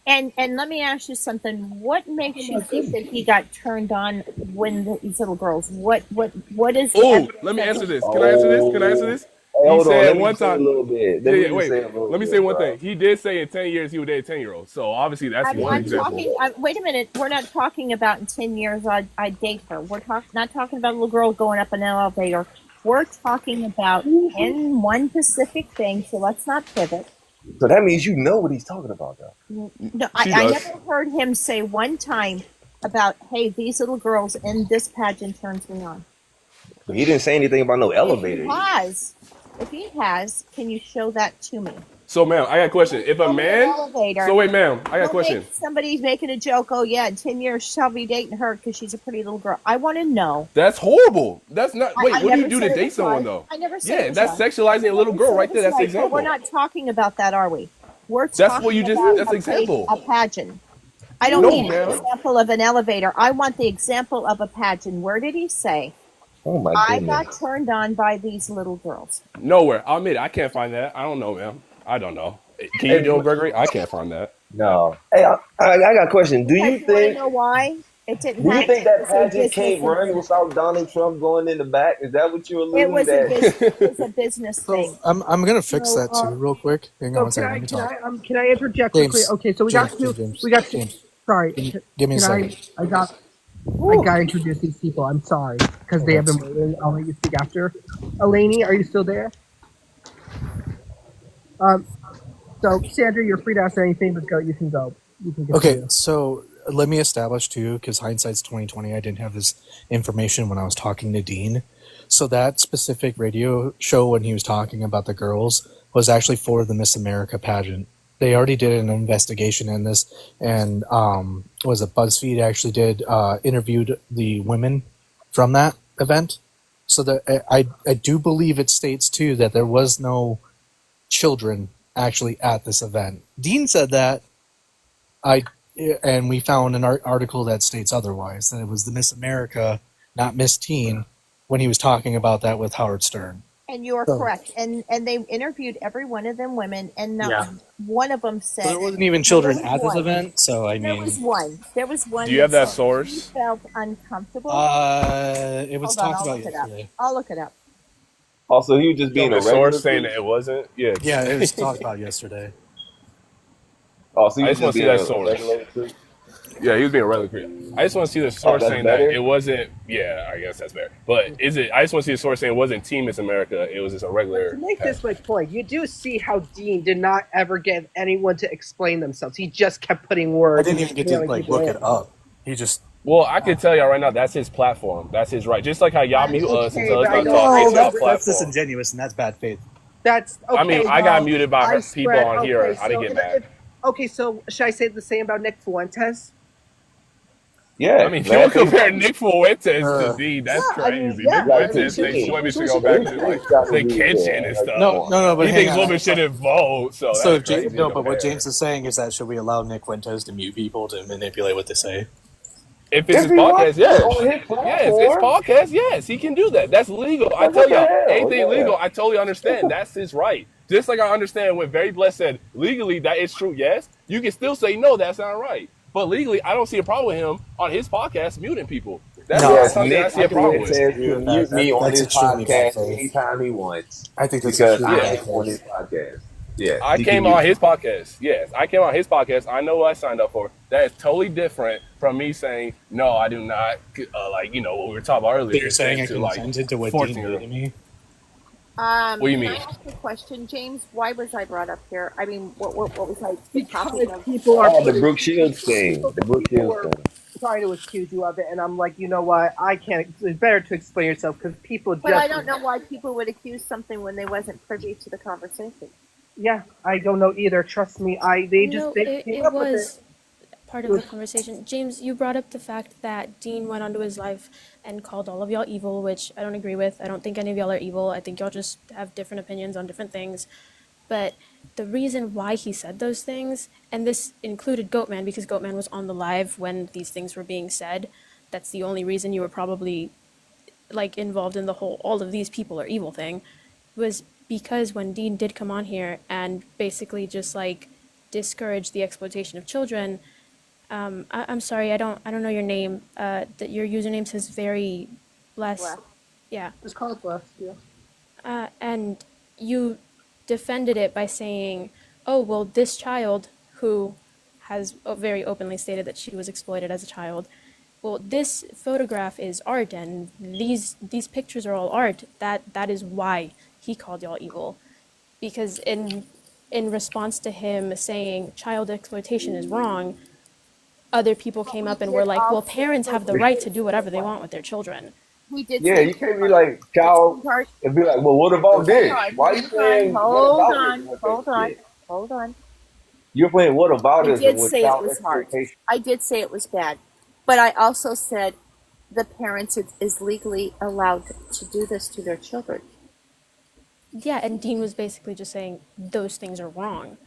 And let me ask you something. What makes you think that he got turned on when these little girls? What is? the Oh, evidence let me that- answer this. Can I answer this? Can I answer this? Hey, He hold on. said Let me one say a time. little bit. Wait. Let me say one thing. He did say in 10 years he would date a 10-year-old. So obviously that's one I'm example. talking. Wait a minute. We're not talking about in 10 years I date her. We're not talking about a little girl going up an elevator. We're talking about in one specific thing. So let's not pivot. So that means you know what he's talking about, though. No, She I does. never heard him say one time about, hey, these little girls in this pageant turns me on. But he didn't say anything about no elevator. If he has, can you show that to me? So ma'am, I got a question. If a Go to the man elevator. So wait, ma'am, I got a Don't question. make somebody's making a joke. Oh yeah, in 10 years she'll be dating her because she's a pretty little girl. I want to know. That's horrible. That's not I wait, what do never you do to said it date was someone right. though? I never said Yeah, it was that's right. sexualizing a little I girl never right said there. it was That's the right, but example. we're not talking about that, are we? We're That's talking what you just about that's the example. a pageant. I don't No, need ma'am. an example of an elevator. I want the example of a pageant. Where did he say, Oh my I goodness. got turned on by these little girls? Nowhere. I'll admit it, I can't find that. I don't know, ma'am. I don't know. Can you do it, Gregory? I can't find that. No. Hey, I got a question. Do you You want to think know why? It didn't do you happen. think that It was a pageant business can't run without Donald Trump going in the back? Is that what you're alluding It was that? a business thing. I'm gonna fix So, that too, real quick. Hang on one second. Let me talk. Can I interject quickly? James, Okay, so we James, got two. James, We got two. James. Sorry. Give me a Can second. I got to introduce these people. I'm sorry because they have been waiting. I'll let you speak after. Elaney, are you still there? So Sandra, you're free to ask anything, but go. You can go. You can Okay, continue. so let me establish too, because hindsight's 2020. I didn't have this information when I was talking to Dean. So that specific radio show when he was talking about the girls was actually for the Miss America pageant. They already did an investigation in this, and was it BuzzFeed actually did interviewed the women from that event. So that I do believe it states too that there was no children actually at this event. Dean said that. And we found an article that states otherwise, that it was the Miss America, not Miss Teen, when he was talking about that with Howard Stern. And you are So- correct. And they interviewed every one of them women, and not Yeah. one of them said So there wasn't even children There was at this one. event, so I There mean, was one. There was one. Do you have that said source? he felt uncomfortable. it was Hold on, talked I'll about look it up. yesterday. I'll look it up. Also, he was just being The a regular source saying creep. that it wasn't. Yeah. Yeah, it was talked about yesterday. Oh, so he I was just want just to see being that a source. regular creep. Yeah, he was being a regular creep. I just want to see the Oh, source that's saying that better. it wasn't. Yeah, I guess that's better. But is it? I just want to see the source saying it wasn't Team Miss America. It was just a To regular. make pageant. this my point, you do see how Dean did not ever get anyone to explain themselves. He just kept putting I words. didn't and even get to nailing like people look in. it up. He just Well, I can tell y'all right now that's his platform. That's his right. Just like how y'all mute us and Okay, tell us but I not to know talk. how It's that y'all works. that's platform. disingenuous and that's bad faith. That's okay. I mean, I got well, muted by I her, people spread. on here. Okay, I didn't so get mad. okay, so should I say the same about Nick Fuentes? Yeah. I mean, if you want to compare Nick Fuentes to Dean, that's Yeah, I mean, crazy. yeah, Nick Like Fuentes to thinks Dean. women should Switch go it back up. to like got to the do kitchen that. and Like, stuff. No, but He hang thinks on. women shouldn't vote, so So, that's crazy. to but what compare. James is saying is that should we allow Nick Fuentes to mute people to manipulate what they say? If it's If his he wants podcast, to yes. on his Yes, it's platform, podcast, yes. He can do that. That's legal. I like, tell what the y'all, hell? anything Yeah. legal, I totally understand. That's his right. Just like I understand when Very Blessed said, legally, that is true, yes. You can still say, no, that's not right. But legally, I don't see a problem with him on his podcast muting people. That's No, not Yes, something I Nick see a problem with. says to mute me on that's his extremely bad podcast faith. anytime he wants I think that's because extremely I bad am on faith. his podcast. Yeah, I he can came mute on me. his podcast. Yes, I came on his podcast. I know what I signed up for. That is totally different from me saying, no, I do not, like, you know, what we were talking about earlier. So you're saying I to, like, consented to what 14 Dean year did to me? What do you Can mean? I ask a question, James? Why was I brought up here? I mean, what was I the topic Because of? people are Oh, the putting, Brooke Shields thing. The Brooke people Shields were thing. trying to accuse you of it, and I'm like, you know what? I can't. It's better to explain yourself because people But just. I don't know why people would accuse something when they wasn't privy to the conversation. Yeah, I don't know either. Trust me, No, they came it up with was it. part of the conversation. James, you brought up the fact that Dean went onto his live and called all of y'all evil, which I don't agree with. I don't think any of y'all are evil. I think y'all just have different opinions on different things. But the reason why he said those things, and this included Goatman because Goatman was on the live when these things were being said. That's the only reason you were probably like involved in the whole all of these people are evil thing, was because when Dean did come on here and basically just like discourage the exploitation of children. I'm sorry, I don't know your name. That your username says very blessed. Blessed. Yeah. Just call it blessed. Yeah. And you defended it by saying, "Oh well, this child who has very openly stated that she was exploited as a child. Well, this photograph is art, and these pictures are all art. That is why he called y'all evil, because in response to him saying child exploitation is wrong, other people came up and were like, well, parents have the right to do whatever they want with their children. We did Yeah, say you can't be like child and be like, well, what about this? Why are you saying what about this? Hold on. You're playing what about I this did with say it child was hard. exploitation. I did say it was bad, but I also said the parents is legally allowed to do this to their children. Yeah, and Dean was basically just saying those things are wrong.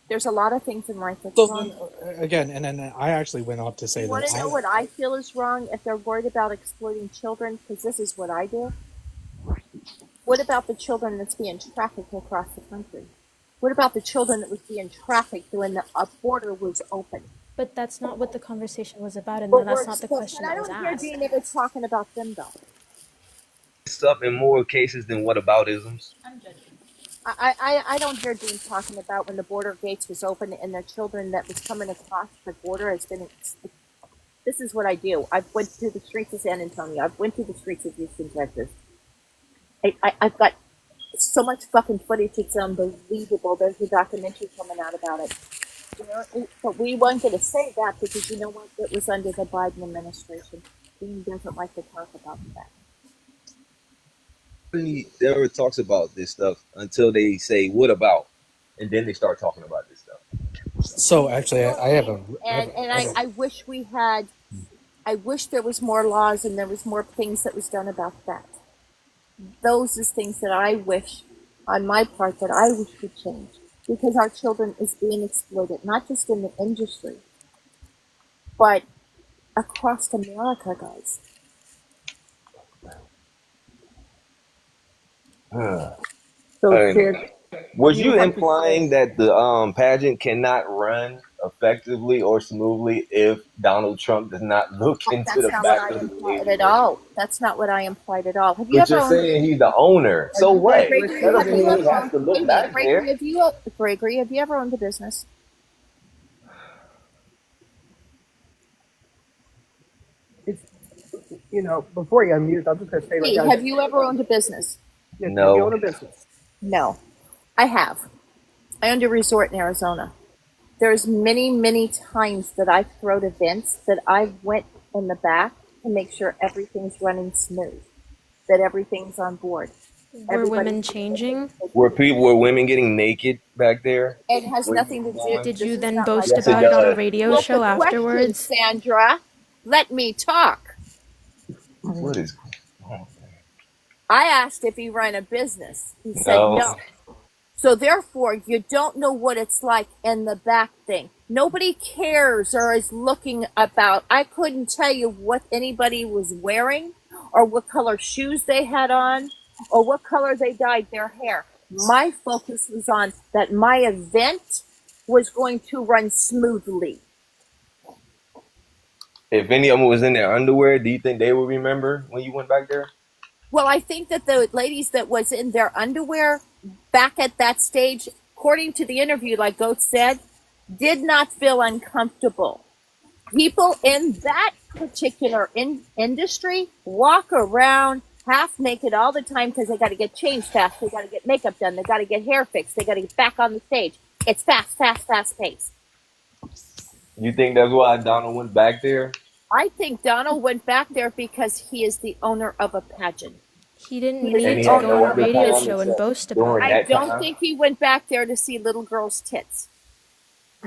There's a lot of things in life that's So wrong. again, and then I actually went on to say You want to know that what I feel is wrong if they're worried about exploiting children? Because this is what I do. What about the children that's being trafficked across the country? What about the children that was being trafficked when the border was open? But that's not what the conversation was about, and But that's we're not the supposed- question but I that was don't hear asked. Dean ever talking about them though. Stuff in more cases than whataboutisms. I don't hear Dean talking about when the border gates was open and the children that was coming across the border has been. This is what I do. I've went through the streets of San Antonio. I've went through the streets of Houston, Texas. I've got so much fucking footage. It's unbelievable. There's a documentary coming out about it. You know, but we weren't going to say that because you know what? It was under the Biden administration. Dean doesn't like to talk about that. Nobody ever talks about this stuff until they say what about, and then they start talking about this stuff. So actually, I have a. I wish we had. I wish there was more laws and there was more things that was done about that. Those are things that I wish, on my part, that I wish would change because our children is being exploited, not just in the industry, but across America, guys. So, Hey, kid, was you have to implying that the pageant cannot run effectively or smoothly if Donald Trump does not look into That's the not what back I of the implied lady. at all. That's not what I implied at all. Have you But ever you're owned? saying he's the owner. So what? Gregory, That have doesn't you mean he ever has owned? to look Wait a minute, back there. Gregory, have you ever owned a business? It's, before you unmute, I'm just gonna say, Hey, have you ever owned a business? Have you No. owned a business? No, I have. I owned a resort in Arizona. There's many, many times that I've thrown events that I went in the back to make sure everything's running smooth, that everything's on board. Were women changing? Were women getting naked back there? It has nothing to do. Did you this is then not boast my Yes, it about it on a does. radio Well, show the question, afterwards? Sandra, let me talk. What is? I asked if he ran a business. He said No. no. So therefore, you don't know what it's like in the back thing. Nobody cares or is looking about. I couldn't tell you what anybody was wearing or what color shoes they had on or what color they dyed their hair. My focus was on that my event was going to run smoothly. If any of them was in their underwear, do you think they would remember when you went back there? Well, I think that the ladies that was in their underwear back at that stage, according to the interview, like Goat said, did not feel uncomfortable. People in that particular industry walk around half naked all the time because they got to get changed fast. They got to get makeup done. They got to get hair fixed. They got to get back on the stage. It's fast, fast, fast paced. You think that's why Donald went back there? I think Donald went back there because he is the owner of a pageant. He didn't He need is to the go on a owner of radio pageant. show and boast about During it. I that don't time? think he went back there to see little girls' tits.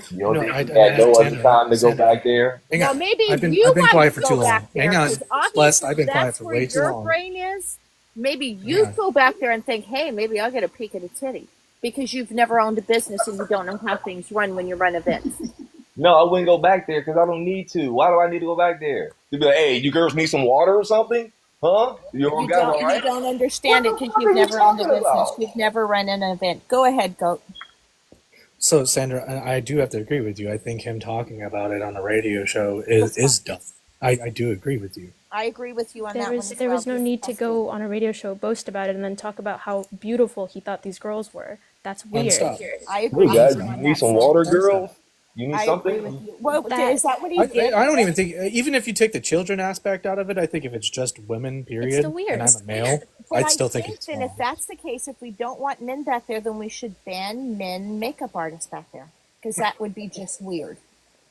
You don't No, think I- he had no other Sandra, time to go Sandra. back there? Hang Well, on. maybe I've been you quiet might for go too long. back there, Hang on. 'cause obviously Blessed, I've been quiet that's for where way too your long. brain is. Maybe you go back there and think, hey, maybe I'll get a peek at a titty because you've never owned a business and you don't know how things run when you run events. No, I wouldn't go back there because I don't need to. Why do I need to go back there? To be like, hey, you girls need some water or something? Huh? You all got all You right? don't understand it because What you've are you never owned a talking business. about? You've never run an event. Go ahead, Goat. So, Sandra, I do have to agree with you. I think him talking about it on a radio show is dumb. I do agree with you. I agree with you on that There one. was as there well. was no need to go on a radio show, boast about it, and then talk about how beautiful he thought these girls were. That's weird. Unstop. I agree Look, guys, with you you on need that. some water, girls? You need I something? agree with you. Well, That- is that what he I did? don't even think, even if you take the children aspect out of it, I think if it's just women, period, still weird. and I'm a male, But I'd I still think it's then wrong. if that's the case, if we don't want men back there, then we should ban men makeup artists back there because that would be just weird.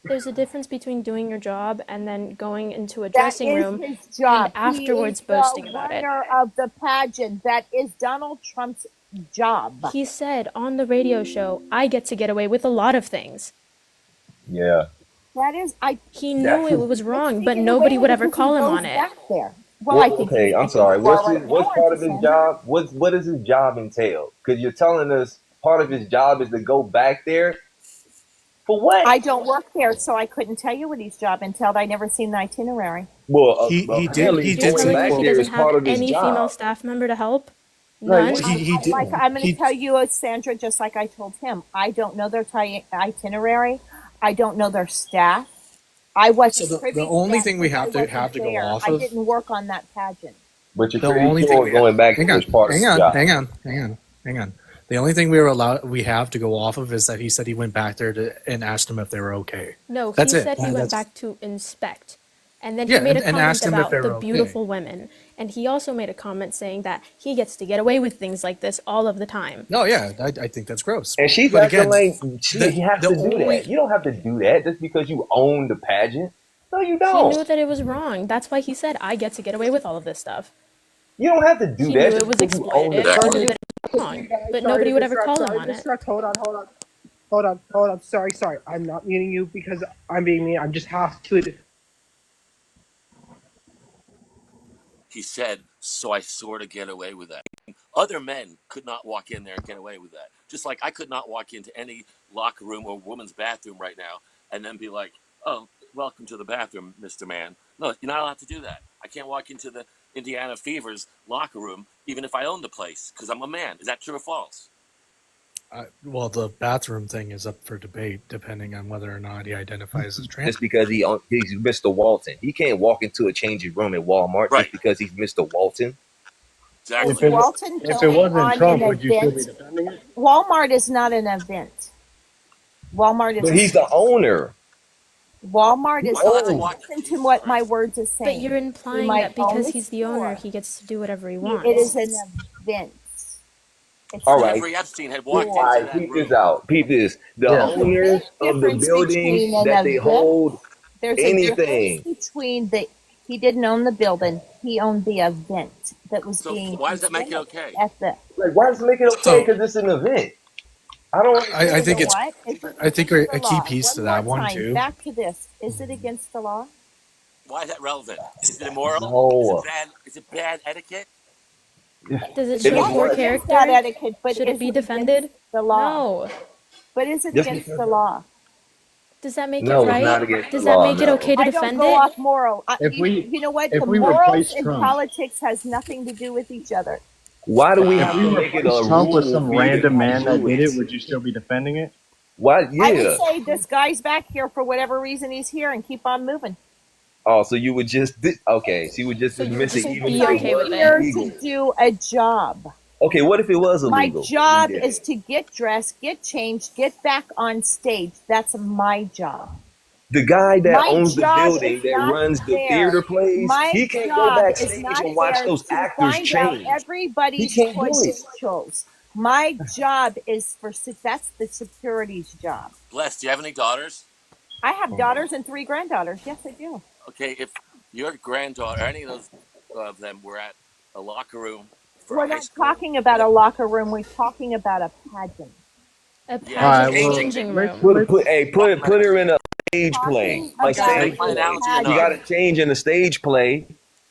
There's a difference between doing your job and then going into a That dressing is room his job. and afterwards He is boasting the about it. winner of the pageant. That is Donald Trump's job. He said on the radio show, I get to get away with a lot of things. Yeah. That is, He knew it was wrong, but nobody would ever call him on it. Back there. Well, I think Okay, I'm sorry. Well, What's part of his job? What does his job entail? Because you're telling us part of his job is to go back there. For what? I don't work there, so I couldn't tell you what his job entailed. I never seen the itinerary. Well, He did apparently say, going back He there is doesn't have part of his any job. female staff member to help. Like, None. he did. Like I'm going he- to tell you, Sandra, just like I told him, I don't know their itinerary. I don't know their staff. I wasn't So the privy to only that thing we because have I to wasn't go there. off I of- didn't work on that pageant. But you're The pretty only sure thing we going back hang there on, is part of hang his on, job. hang on. The only thing we have to go off of is that he said he went back there and asked them if they were okay. No, That's he it. said he went That's- back to inspect. And then Yeah, he made a and comment asked him if about they the were okay. beautiful women. And he also made a comment saying that he gets to get away with things like this all of the time. No, yeah, I think that's gross. And she's But acting again, like she the- has the to do only- that. You don't have to do that just because you own the pageant. No, you He don't. knew that it was wrong. That's why he said, I get to get away with all of this stuff. You don't have to do He that knew just it was because you own the exploitative. He knew pageant. that it was wrong. But Sorry nobody to would ever distract, call him sorry on to it. distract. Hold on. Sorry. I'm not muting you because I'm being mean. I'm just have to. He said, so I sort of get away with that. Other men could not walk in there and get away with that. Just like I could not walk into any locker room or woman's bathroom right now and then be like, oh, welcome to the bathroom, Mr. Man. No, you're not allowed to do that. I can't walk into the Indiana Fever's locker room even if I own the place because I'm a man. Is that true or false? Well, the bathroom thing is up for debate, depending on whether or not he identifies as trans. Just because he's Mr. Walton, he can't walk into a changing room at Walmart just because he's Mr. Walton. Exactly. Is Walton if it wasn't on Trump, an would you still be event? defending it? Walmart is not an event. Walmart is. But he's the owner. Walmart is. Oh. Listen to what my words are saying. But you're implying might that because own he's a the owner, store. he gets to do whatever he wants. It is an event. It's All not- right. Jeffrey Epstein had walked into Alright, that peep room. this out. Peep this. The Yeah. owners of the Difference building between an that they event- hold There's a anything. difference between he didn't own the building. He owned the event that was So being. why does that make it okay? At the. Like, why does it make it okay? Because it's an event. I don't. I think You it's. know what? I think against a the key law. piece to One that more one time, too. Back to this. Is it against the law? Why is that relevant? Is it immoral? No. Is it bad etiquette? Does it It show is poor what? character? Bad etiquette, but Should is it be against defended? The law. No. But is it Just against because- the law? Does that make No, it it's right? not against Does the that law, make it no. okay to I don't defend go it? off moral. You know what? The morals replace and Trump. politics has nothing to do with each other. Why do we If have we to make it a replace Trump with rule some for you to random not man that do did it? it, would you still be defending it? Why? I Yeah. would say this guy's back here for whatever reason he's here and keep on moving. Oh, so you would just okay? So you would just So you would dismiss it just even be if it okay was with it. Here illegal. to do a job. Okay, what if it was My illegal? job You did is it. to get dressed, get changed, get back on stage. That's my job. The guy that My owns the job building is that not runs the there. theater plays, My he can't go job is backstage not and watch there those to actors find out change. everybody's He can't do it. credentials. My job is that's the security's job. Bless, do you have any daughters? I have daughters and 3 granddaughters. Yes, I do. Okay, if your granddaughter or any of those of them were at a locker room for We're high not school, talking about a locker room. We're talking about a pageant. A Yeah, pageant well, changing let's- room. Put her in a stage play. Like about stage Make my play. analogy pageant. You enough. got to change in the stage play.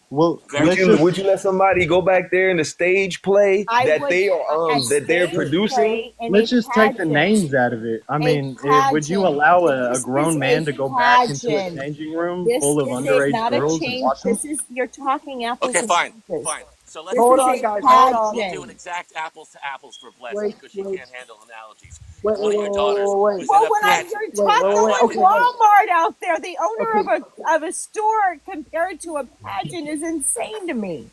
Well, Very let's good. just Would you let somebody go back there in the stage play I that would they are a that they're stage producing? play in let's a just take the pageant. names out of it. I mean, would you pageant. allow a This grown is man a to go back into a pageant. changing room This full of is underage not a girls and change. watch them? This is you're talking apples Okay, and fine, oranges. fine. So let's This Hold is on, a guys. Hold on. we'll do an pageant. exact apples to apples for Bless Wait, because she wait. can't handle analogies. Wait, If one of your wait, daughters wait, wait. was Well, in a when pageant, you're talking like Okay, wait. Walmart out there, the owner Okay. of a store compared to a pageant is insane to me.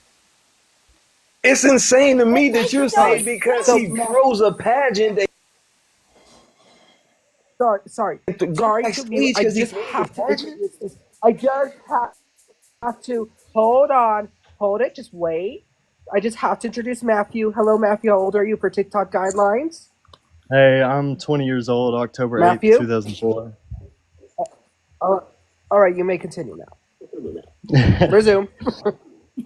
It's insane to me that you're so saying because So- he throws a pageant that Sorry. to go Sorry to backstage mute. I because he just throws a have to pageant. introduce this. I just have to hold on. Hold it. Just wait. I just have to introduce Matthew. Hello, Matthew. How old are you for TikTok guidelines? Hey, I'm 20 years old, October 8th, Matthew? 2004. All right, you may continue now. Resume.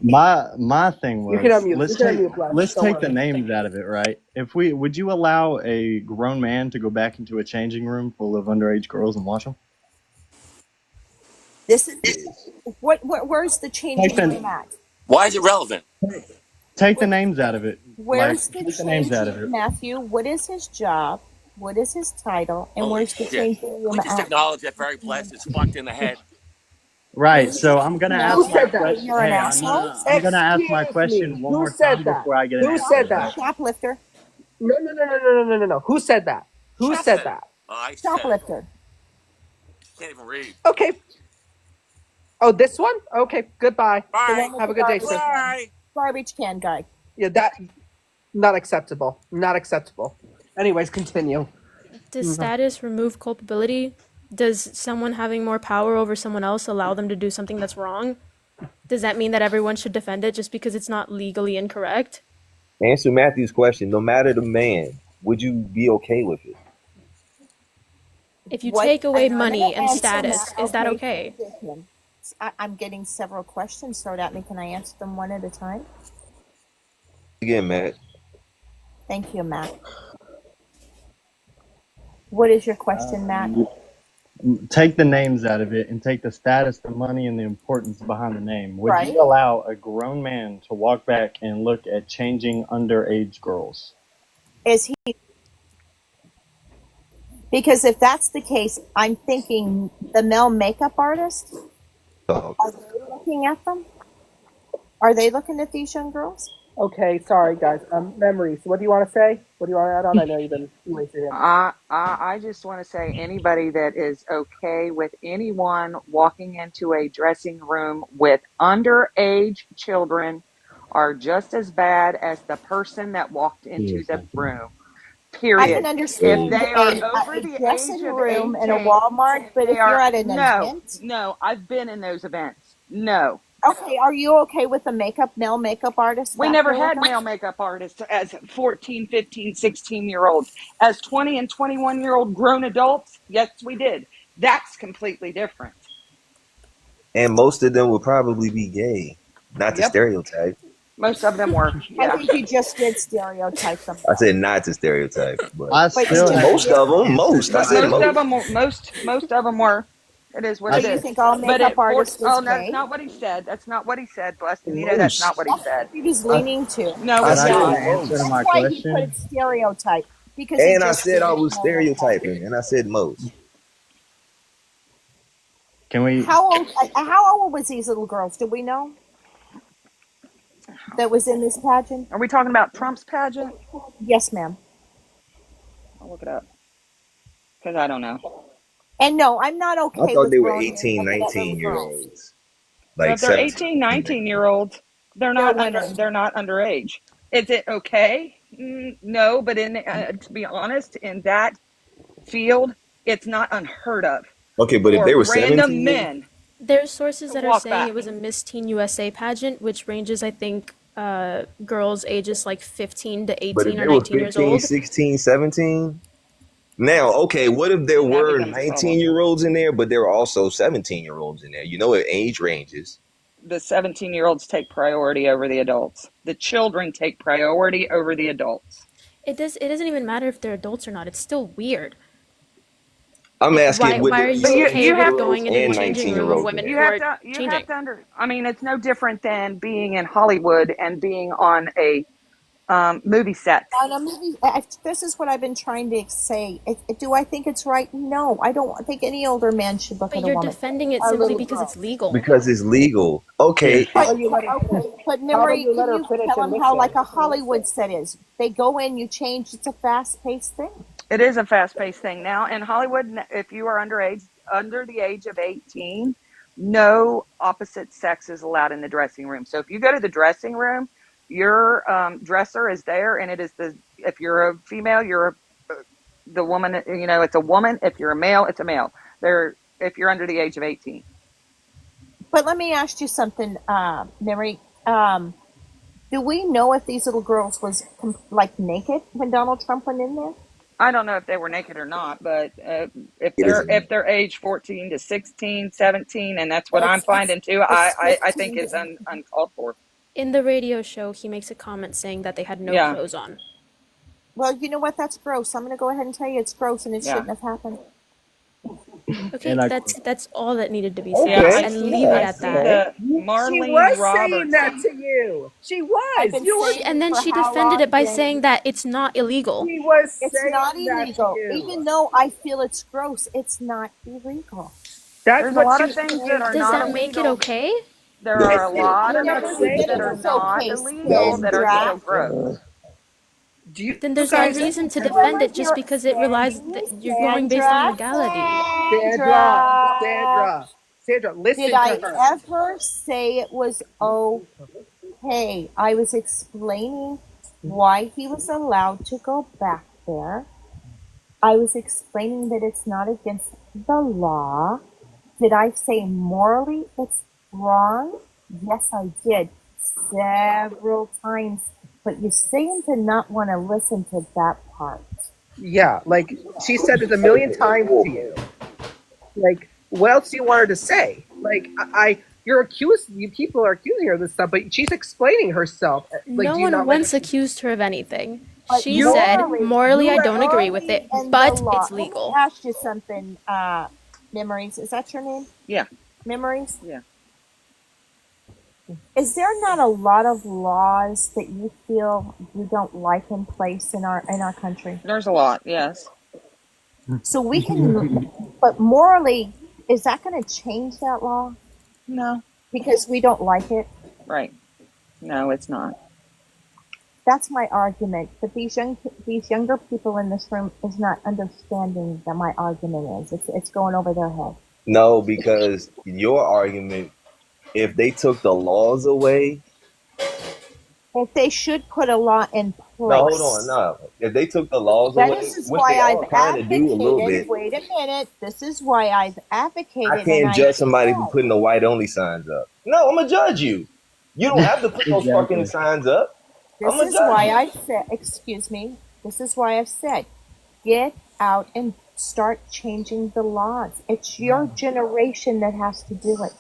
My thing was You can unmute. let's You can take unmute, Bless. let's Don't take the worry. names out of it, right? Would you allow a grown man to go back into a changing room full of underage girls and watch them? This is where's the changing Take the- room at? why is it relevant? Take the names out of it. Where's Like, the take the names out of changing it. Matthew? What is his job? What is his title? And Holy where's the shit. changing room We just at? acknowledge that very Bless is fucked in the head. Right. So I'm gonna No, ask Who my said that? question. You're an Hey, asshole. I'm gonna ask my Excuse question me. one Who more said time that? before I get an Who answer. said that? Shoplifter. No. Who said that? Who said that? I said, Shoplifter. can't even read. Okay. Oh, this one? Okay. Goodbye. Bye. Have a good day, sir. Bye. Garbage can guy. Yeah, that not acceptable. Not acceptable. Anyways, continue. Does status remove culpability? Does someone having more power over someone else allow them to do something that's wrong? Does that mean that everyone should defend it just because it's not legally incorrect? Answer Matthew's question. No matter the man, would you be okay with it? If you What- take away I'm money gonna and answer status, that. is that okay? I'm getting several questions thrown at me. Can I answer them one at a time? Again, Matt. Thank you, Matt. What is your question, Matt? Take the names out of it and take the status, the money, and the importance behind the name. Would Right. you allow a grown man to walk back and look at changing underage girls? Is he? Because if that's the case, I'm thinking the male makeup artist. Oh, Are they looking at them? Are they looking at these young girls? Okay, sorry guys. Memories. What do you want to say? What do you want to add on? I know you've been wasting him. I just want to say anybody that is okay with anyone walking into a dressing room with underage children are just as bad as the person that walked into the room. I Period. can If understand they are a over the dressing age of room in a 18, Walmart, but they if you're are at an event, no. I've been in those events. No. okay, are you okay with a male makeup artist We back never there with had us? male makeup artists as 14, 15, 16-year-olds. As 20 and 21-year-old grown adults, yes, we did. That's completely different. And most of them would probably be gay. Not to Yep. stereotype. Most of them were, I yeah. think you just did stereotype them. I said not to stereotype, but But you most just of them. did. Most. I But said most of most. them, most of them were. It is what So it you is. think all But makeup artists is oh, no, that's gay? not what he said. That's not what he said, Blessed. And you know that's not what he That's said. what he was leaning to. No, I it's said not. most. That's why he put stereotype because he And I just said did I it. was stereotyping, and I said most. Can we? How old was these little girls? Do we know? That was in this pageant? Are we talking about Trump's pageant? Yes, ma'am. I'll look it up. Because I don't know. And no, I'm not I okay thought with they were grown men 18, looking at little 19 year girls. olds. Well, Like if they're 17. 18, 19-year-olds, they're not underage. Is it okay? No, but to be honest, in that field, it's not unheard of. Okay, but if For they were random 17, men. There's sources that are walk saying back. it was a Miss Teen USA pageant, which ranges, I think, girls ages like 15 to but if 18 they or were 19 years 15, old. 16, 17. Now, okay, what if there were becomes a problem. 19-year-olds in there, but there were also 17-year-olds in there? You know, it age ranges. The 17-year-olds take priority over the adults. The children take priority over the adults. It doesn't even matter if they're adults or not. It's still weird. I'm Like, asking, would why there are be you okay with 17-year-olds going into the and changing room of 19-year-olds in women there? You who have are to changing? I mean, it's no different than being in Hollywood and being on a movie set. On a movie, this is what I've been trying to say. Do I think it's right? No, I don't think any older man should look But at a you're woman. defending it A simply little because girl. it's legal. Because it's legal. Okay. But Memory, you let can her you finish tell and them how listen? like a Hollywood set is? They go in, you change. It's a fast-paced thing. It is a fast-paced thing now in Hollywood. If you are under the age of 18, no opposite sex is allowed in the dressing room. So if you go to the dressing room, your dresser is there, and it is if you're a female, the woman. You know, it's a woman. If you're a male, it's a male. If you're under the age of 18. But let me ask you something, Memory. Do we know if these little girls was like naked when Donald Trump went in there? I don't know if they were naked or not, but if It is- they're age 14 to 16, 17, and that's what I'm It's finding too, I think 15 is uncalled for. In the radio show, he makes a comment saying that they had no Yeah. clothes on. Well, you know what? That's gross. I'm going to go ahead and tell you it's gross, and it Yeah. shouldn't have happened. Okay, And I- that's all that needed to be Okay. said, Yeah, and leave it at that. Marlene she was Robertson. saying that to you. She was. been You were. saying And then for she how defended long, it by Jane? saying that it's not illegal. She was It's saying not that to illegal. you. Even though I feel it's gross, it's not illegal. That's There's a what lot she of was things saying. that are Does not that make it illegal. okay? There are a Listen, lot of I'm not things saying that are it's not okay, illegal that are still Sandra. gross. Do you Then there's no guys? reason to defend it just because it relies that you're going based on legality. Sandra, listen Did to I her. ever say it was okay? I was explaining why he was allowed to go back there. I was explaining that it's not against the law. Did I say morally it's wrong? Yes, I did. Several times. But you seem to not want to listen to that part. Yeah, like she said it a million times to you. Like, what else do you want her to say? Like, you people are accusing her of this stuff, but she's explaining herself. Like, No do you one not once like, accused her of anything. But She said, morally, I don't agree morally with it, and but the law. it's legal. Let me ask you something, Memories. Is that your name? Yeah. Memories? Yeah. Is there not a lot of laws that you feel you don't like in place in our country? There's a lot, yes. So we can, but morally, is that going to change that law? No. Because we don't like it. Right. No, it's not. That's my argument. But these younger people in this room is not understanding that my argument is. It's going over their head. No, because your argument, if they took the laws away, If they should put a law in place. no, hold on, no. If they took the laws away, This is which why they all I've kind of do a little advocated. bit, Wait a minute. This is why I've advocated. I can't judge somebody for putting the white only signs up. No, I'm gonna judge you. You don't have to put those fucking signs up. This is why I said. Excuse me. This is why I've said, get out and start changing the laws. It's your generation that has to do it.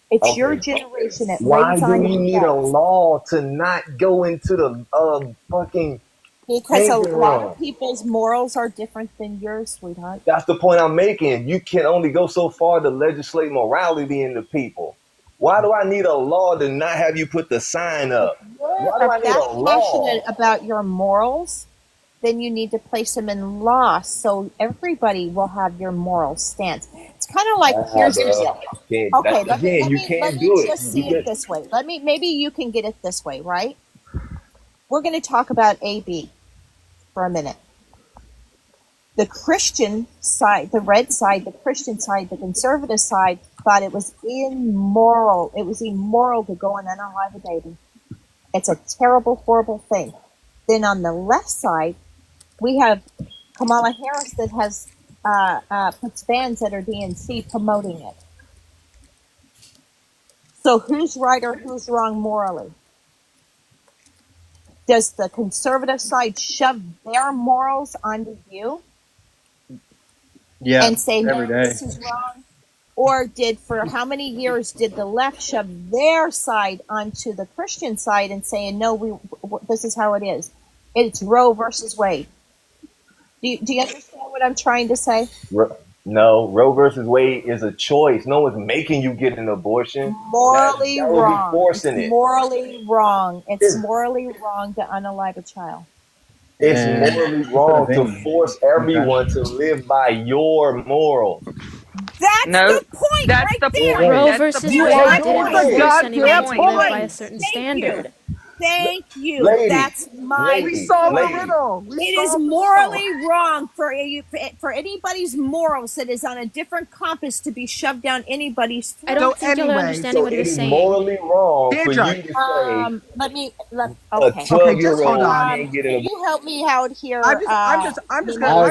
It's your generation that Why lays do on you your need a beds. law to not go into the fucking Because a changing lot room? of people's morals are different than yours, sweetheart. That's the point I'm making. You can only go so far to legislate morality into people. Why do I need a law to not have you put the sign up? Why do I If need you're a that law? passionate about your morals, then you need to place them in law so everybody will have your moral stance. It's kind of like here's the deal. Okay, let me just see it this way. Maybe you can get it this way, right? We're going to talk about AB for a minute. The Christian side, the red side, the Christian side, the conservative side thought it was immoral. It was immoral to go and unalive a baby. It's a terrible, horrible thing. Then on the left side, we have Kamala Harris that has puts bans at her DNC promoting it. So who's right or who's wrong morally? Does the conservative side shove their morals onto you? Yeah, And say, no, every day. this is wrong? Or for how many years did the left shove their side onto the Christian side and saying, no, this is how it is? It's Roe versus Wade. Do you understand what I'm trying to say? No, Roe versus Wade is a choice. No one's making you get an abortion. Morally That would be wrong. forcing It's it. morally wrong. It's morally wrong to unalive a child. It's morally wrong to force everyone to live by your morals. That's No, the point that's right the there. point. Roe That's the versus point. Wade didn't force anyone to live by a point. certain Thank standard. you. Thank you. Lady, That's my lady, We solved the lady. riddle. It is morally wrong for anybody's morals that is on a different compass to be shoved down anybody's throat. I don't think y'all are understanding what he it was is saying. morally wrong for Sandra. you to say Okay. a 12-year-old hold on. can't get an Can abortion. you help me out here? I'm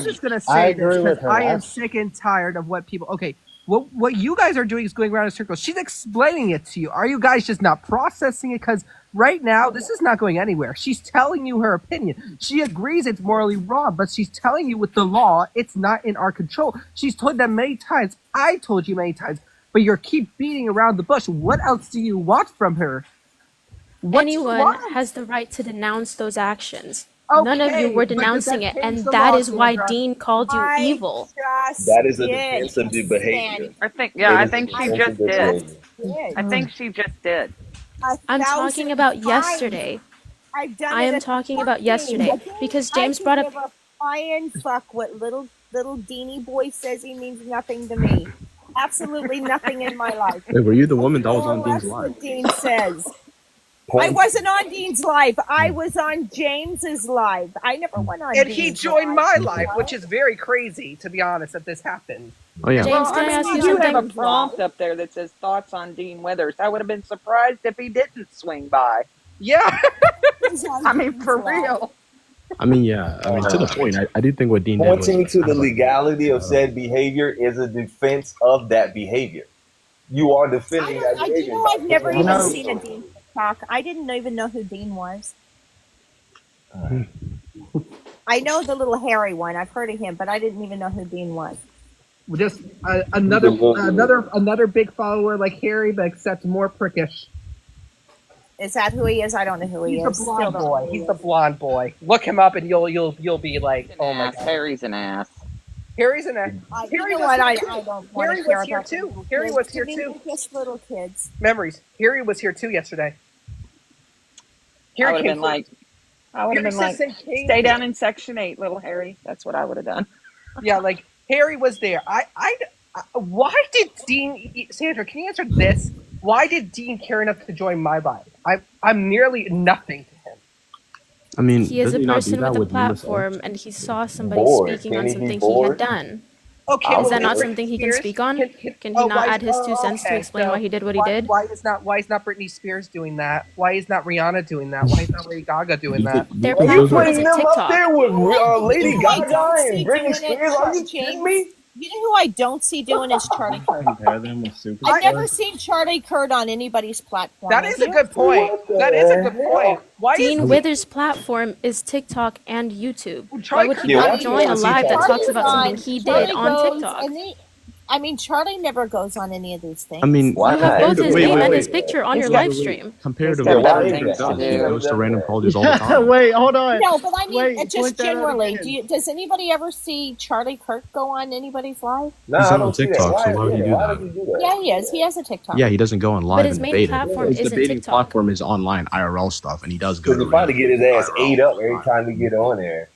just gonna say this because I am sick and tired of what people. Okay, what you guys are doing is going around in circles. She's explaining it to you. Are you guys just not processing it? Because right now this is not going anywhere. She's telling you her opinion. She agrees it's morally wrong, but she's telling you with the law it's not in our control. She's told them many times. I told you many times, but you keep beating around the bush. What else do you want from her? Anyone has the right to denounce those actions. None of you were but denouncing that it, and pays the that law, is why Sandra. Dean called you evil. That is a defensive behavior. I think she just did. I think she just did. I'm talking about yesterday. I've done I it am a talking about fucking- yesterday because James brought up. I can give a flying fuck what little Deanie boy says. He means nothing to me. Absolutely nothing in my life. Wait, were you the woman that was on More or Dean's less live? what Dean says. I wasn't on Dean's live. I was on James's live. I never went on. And Dean's he joined my live, life, which is very crazy, to be honest, that this happened. Oh yeah. James, can I ask you You have a something? prompt up there that says thoughts on Dean Withers. I would have been surprised if he didn't swing by. Yeah. I mean, for real. I mean, yeah. I mean, to the point. I did think what Dean did was Pointing to the kind of like- legality of said behavior is a defense of that behavior. You are defending that behavior. I've never by even saying seen a Dean talk. I didn't even know who Dean was. I know the little hairy one. I've heard of him, but I didn't even know who Dean was. Just another big follower like Harry, but except more prickish. Is that who he is? I don't know who he He's is. the blonde Still don't know boy. who he He's is. the blonde boy. Look him up, and you'll be like, oh my god. Harry's an ass. Harry's an ass. You Harry know was what? I here too. don't want Harry to care was here about too. little Harry kids. was here To me, too. they're just little kids. Memories. Harry was here too yesterday. I would have came been like, stay down in Section 8, little Harry. That's what I would have done. Yeah, like Harry was there. Why did Dean? Sandra, can you answer this? Why did Dean care enough to join my life? I'm nearly nothing to him. I mean, He is a doesn't he not do person that with a with numerous platform, and he saw somebody Bored. speaking Can on he be something he had bored? done. Okay, Is well, that not Britney something he can Spears speak on? Can he oh, not add his 2 cents to okay, explain so why he did what he did? why is not Britney Spears doing that? Why is not Rihanna doing that? Why is not Lady Gaga doing that? Their Are you platform putting isn't them up TikTok. there with Lady You know who I Gaga don't and see Britney doing it, Spears? Are you kidding me? You know who I don't see doing is Charlie Kirk. Compare them with Superstar. I've never seen Charlie Kirk on anybody's platform. That have is a you? good point. That is a good point. Why Dean is Withers' platform is TikTok and YouTube. Why Charlie would he Yeah, why not do you join a wanna see live that Charlie? talks about something he did on goes TikTok? and Charlie never goes on any of these things. I mean, Why You have not? both his Wait, name wait, and wait. his picture on your got- live stream. Comparatively, Yeah, why Charlie is Kirk that? does. He Yeah, goes to random colleges all the Yeah, time. wait, hold on. No, but I mean, Wait, just point that out generally, again. does anybody ever see Charlie Kirk go on anybody's live? No, He's I not don't on see that. TikTok, so why would he do why that? does he do that? Yeah, he is. He has a TikTok. Yeah, he doesn't go on live his and main debate platform His isn't debating TikTok. platform is online IRL stuff, and he does go Because to he'll probably get his ass IRL. ate up every time he get on there.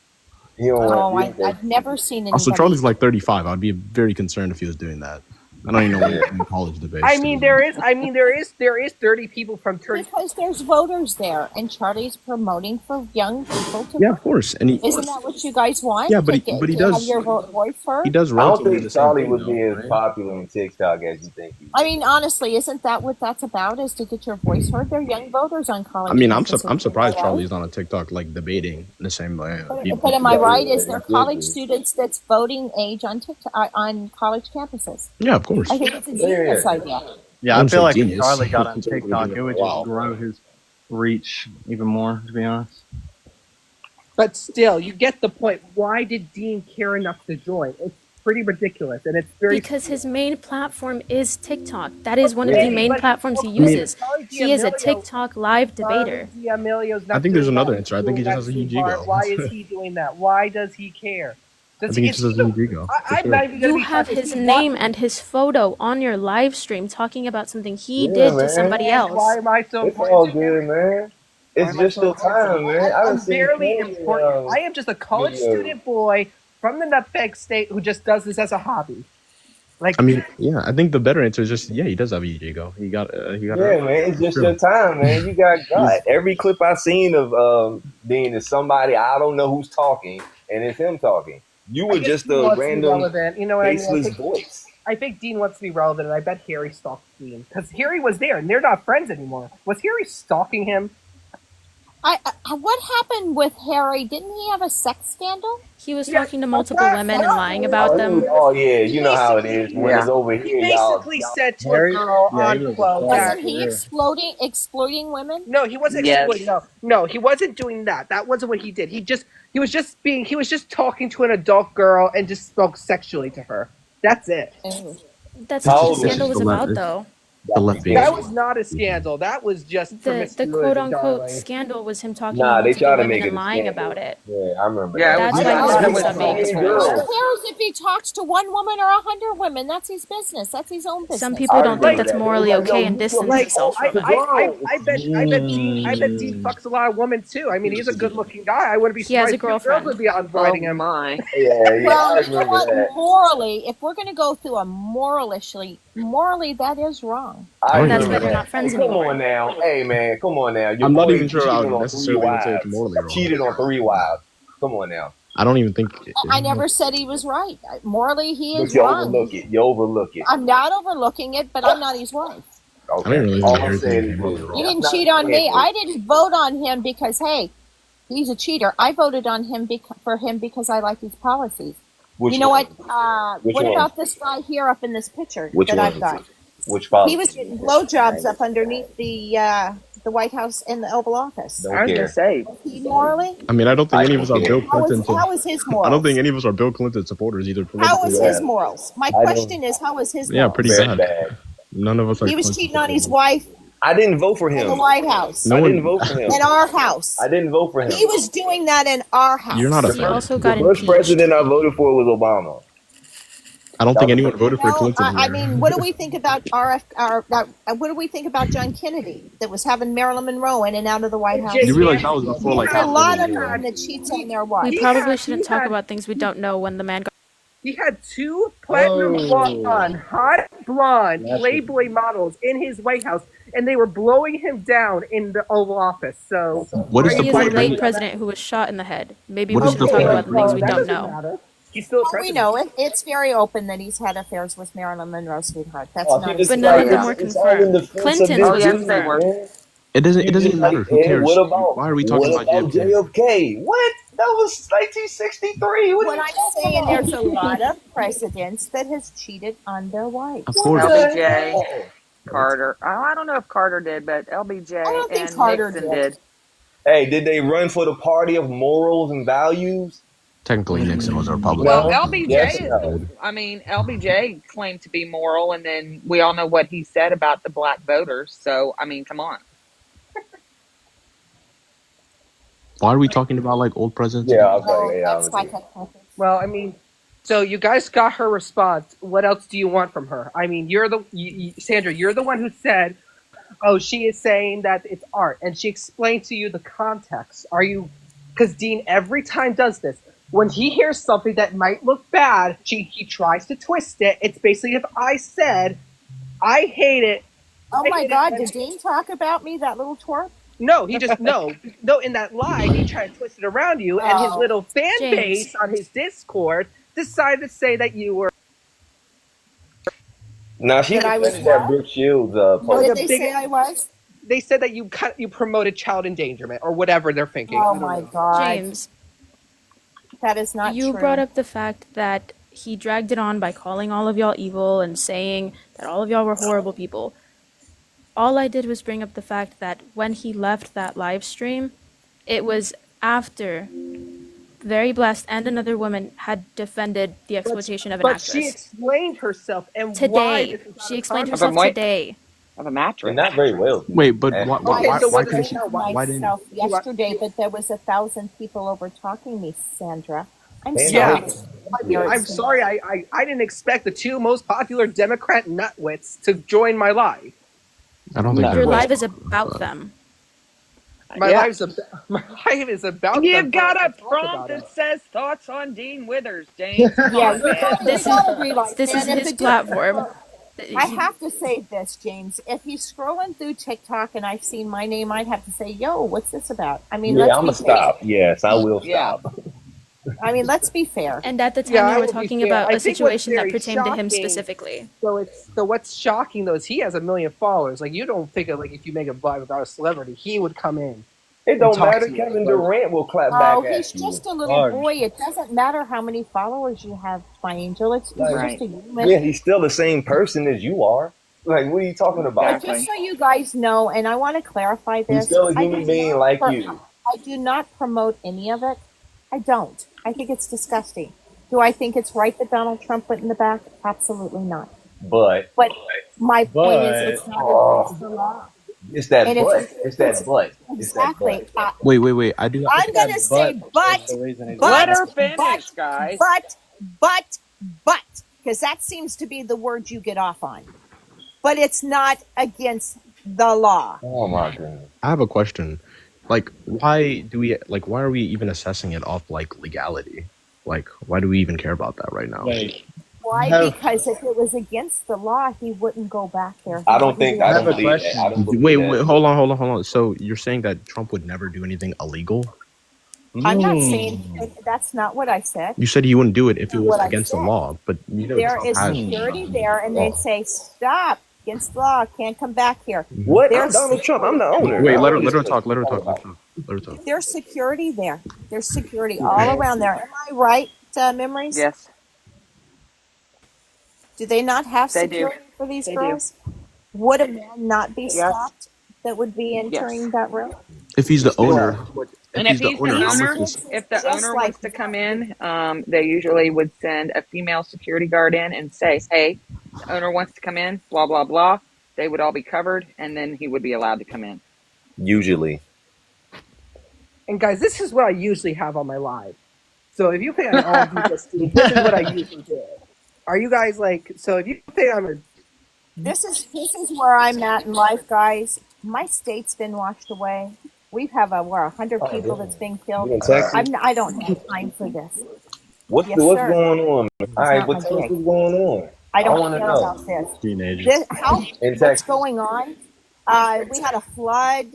You don't Oh, want to I've never seen anybody. Also, Charlie's like 35. I'd be very concerned if he was doing that. I don't even know what in college debates. I mean, there is 30 people from Turkey. Because there's voters there, and Charlie's promoting for young people to Yeah, vote. of course, and he Isn't that what you guys want? Yeah, but he- To but he to have does- your voice heard? he does I don't relatively think the same Charlie thing, would though, be as right? popular in TikTok as you think he would. I mean, honestly, isn't that what that's about? Is to get your voice heard? They're young voters on college. I mean, I'm campuses, surprised right? Charlie's on a TikTok like debating in the same way. But am I right? Is there college students that's voting age on TikTok on college campuses? Yeah, of course. I think it's a genius idea. Yeah, I I'm feel so like if genius. Charlie got on It's really TikTok, it would wow. just grow his reach even more, to be honest. But still, you get the point. Why did Dean care enough to join? It's pretty ridiculous, and it's very Because his main platform is TikTok. That is one of Okay, the main but- platforms he I mean, uses. He is a TikTok live debater. D'Amelio's not I think there's doing another that. answer. I think he just has a Doing huge that ego. Why is he doing that? Why does he care? I think he just has a huge ego. I'm not even gonna You be have honest, his he name and his photo on your live stream talking about something he Yeah, did man. to somebody else. Why am I so It's all good, man. It's just your time, man. I I'm done seen barely plenty, important. I am just a college videos. student boy from the Nutmeg State who just does this as a hobby. Like, I mean, yeah, I think the better answer is just he does have a huge ego. He got. Yeah, man, it's just your time, man. You got God. Every clip I've seen of Dean is somebody I don't know who's talking, and it's him talking. You were I guess just Dean a wants to be random, relevant. You know what I mean? faceless voice. I think Dean wants to be relevant, and I bet Harry stalked Dean because Harry was there, and they're not friends anymore. Was Harry stalking him? What happened with Harry? Didn't he have a sex scandal? He was talking to multiple women and lying about them. Oh yeah, you know how it is when it's over He here, y'all. basically said to a girl on Quo Wasn't he exploiting women? No, he wasn't Yes. exploiting. No, he wasn't doing that. That wasn't what he did. He was just talking to an adult girl and just spoke sexually to her. That's it. That's How what old the was scandal was the about, letter? though. The left being. That was not a scandal. That was just The promiscuity, quote unquote darling. scandal was him talking Nah, to they multiple try to women make it and a lying scandal. about it. Yeah, I remember. Yeah, that. That's why his stream stopped being Who exposed. cares if he talks to one woman or 100 women? That's his business. That's his own business. Some people don't think that's morally okay and distance Like, themselves I from it. bet Dean fucks a lot of women too. I mean, he's a good-looking guy. I wouldn't be He has surprised a if girls girlfriend. would be riding him. My. Yeah, Well, I you know remember what? that. Morally, if we're going to go through a morally, that is wrong. I That's remember why they're that. not friends Hey, come anymore. on now. Hey, man, come on now. Your I'm not boy even sure I cheated would on necessarily three would say it's wives. morally wrong. Cheated on 3 wives. Come on now. I don't even think. I never said he was right. Morally, he But is you wrong. overlook it. You overlook it. I'm not overlooking it, but I'm not his wife. I didn't really All hear I'm saying everything is morally this. wrong. He didn't That's cheat not on me. fair. I didn't vote on him because, hey, he's a cheater. I voted on him for him because I like his policies. Which you know one? what? Which What one? about this guy here up in this picture Which that one? I've got? Which policy? He was getting blowjobs up underneath the White House and the Oval Office. Don't care. say. He morally? I mean, I don't think any of us are Bill How Clinton. is his morals? I don't think any of us are Bill Clinton supporters either. How is politically. his morals? My don't- question is, how is his Yeah, morals? pretty Very bad. bad. None of us are. He was Clinton cheating on his supporters. wife I didn't vote for in the him. White House. No I one- didn't vote for him. In our house. I didn't vote for him. He was doing that in our house. You're not a He fan. also got The first impeached. president I voted for was Obama. I don't think That was- anyone voted for No, Clinton. I here. mean, what do we think about what do we think about John Kennedy that was having Marilyn Monroe in and out of the White House? You realize that was before like There's a half lot the of year. men that cheats on their wife. We He probably had- shouldn't he talk had- about things we don't know when the man got. He had 2 platinum blonde, hot blonde Playboy models in his White House, and they were blowing him down in the Oval Office. So What is He the is a point? late president who was shot in the head. Maybe What we is should the talk point? about the things we that don't doesn't know. matter. He's still a We president. know it. It's very open that he's had affairs with Marilyn Monroe, sweetheart. That's Oh, not. he just But none of them like were it's all in confirmed. defense of Clinton's his was yes, dude, they confirmed. were. man. It doesn't You just matter. like, Who Ed, cares? what about Why are we talking about JFK? JFK? What? That was 1963. What are What you I'm talking saying, about? there's a lot of presidents that has cheated on their wives. Of course. LBJ, hell? Carter. Oh, I don't know if Carter did, but LBJ I don't think and Carter Nixon did. did. Hey, did they run for the party of morals and values? Technically, Nixon was a Republican. Well, No. LBJ Yes, is. no. I mean, LBJ claimed to be moral, and then we all know what he said about the black voters. So, I mean, come on. Why are we talking about like old presidents? Yeah, again? okay, yeah. That's my technical. Well, I mean, so you guys got her response. What else do you want from her? I mean, Sandra, you're the one who said, "Oh, she is saying that it's art," and she explained to you the context. Are you? Because Dean every time does this. When he hears something that might look bad, he tries to twist it. It's basically if I said, "I hate it." Oh I my hate God! it. Did Dean talk about me? That little twerp? No, he just no. In that lie, he tried to twist it around you, and his Oh. little fan James. base on his Discord decided to say that you were. Now she That I was defended that what? Brooke Shields What post. did they say I was? They said that you promoted child endangerment or whatever they're thinking. I Oh don't my know. God! James, That is not you true. brought up the fact that he dragged it on by calling all of y'all evil and saying that all of y'all were horrible people. All I did was bring up the fact that when he left that live stream, it was after Very Blessed and another woman had defended the exploitation of an But actress. she explained herself and why. Today. This is not She a explained controversy. herself today. Of a mattress. Not very well. Wait, but And- why? Okay, Why, so why what couldn't does she? that mean? Why didn't? myself yesterday, but there was 1,000 people over talking me, Sandra. I'm Yeah. sorry. I'm sorry. I didn't expect the two most popular Democrat nutwits to join my live. I don't think No. they're Your right. live is about them. My Yeah. my live is about. You've them, got but I a talk prompt about it. that says thoughts on Dean Withers, James. Come Yeah, on, man. This gotta realize, This is man, if his the- platform. I have to say this, James. If he's scrolling through TikTok and I've seen my name, I'd have to say, "Yo, what's this about?" I mean, Yeah, let's I'm be gonna stop. fair. Yes, I will Yeah. stop. I mean, let's be fair. And at the time, Yeah, I you were will be talking fair. about I a think what's situation that very pertained to him shocking- specifically. So what's shocking though is he has 1 million followers. Like you don't think of like if you make a live about a celebrity, he would come in. It don't and talk matter. to you, Kevin but- Durant will clap Oh, back he's at you. just a little Large. boy. It doesn't matter how many followers you have, my angel. He's Right. just a human. Yeah, he's still the same person as you are. Like, what are you talking about? But just so you guys know, and I want to clarify He's this, still a I human do being not like pro- you. I do not promote any of it. I don't. I think it's disgusting. Do I think it's right that Donald Trump went in the back? Absolutely not. But But my point is, But- it's not against the law. it's that And if butt. it's- It's that it's- butt. It's that Exactly. butt. Wait. I do. I'm going to say but, is the reason he's Let not- her finish, guys. but, because that seems to be the word you get off on. But it's not against the law. Oh my goodness. I have a question. Like, why are we even assessing it off like legality? Like, why do we even care about that right now? Wait, Why? have- Because if it was against the law, he wouldn't go back there. He I don't wouldn't think do I it. don't have a believe that. question. I don't believe Wait, that. hold on. So you're saying that Trump would never do anything illegal? I'm not saying that's not what I said. You said he wouldn't do it if it was What I against the said. law, but you know There Trump is has. security there, and they'd say, "Stop, against the law, can't come back here." What? I'm There's Donald Trump. I'm the owner. Wait, I let her don't talk. listen. Let her talk. There's security there. There's security all around there. Am I right, Memories? Yes. Do they not have They do. security for these They do. girls? Would a man not be Yes. stopped that would be entering that room? If he's the owner, And if he's the how much owner, is- if the Just owner like wants to come in, they usually would send a female security guard in and say, "Hey, the owner wants to come in." Blah blah blah. They would all be covered, and then he would be allowed to come in. Usually. And guys, this is what I usually have on my live. So if you think I'm all this is what I usually do. Are you guys like? So if you think I'm a This is where I'm at in life, guys. My state's been washed away. We have 100 Oh, people yeah. that's being killed. You in Texas? I don't have time for this. What's Yes, what's sir. going on? All right, not but my tell us gig. what's going on. I don't want to care know. about this. Teenagers. This In what's Texas. going on We had a flood.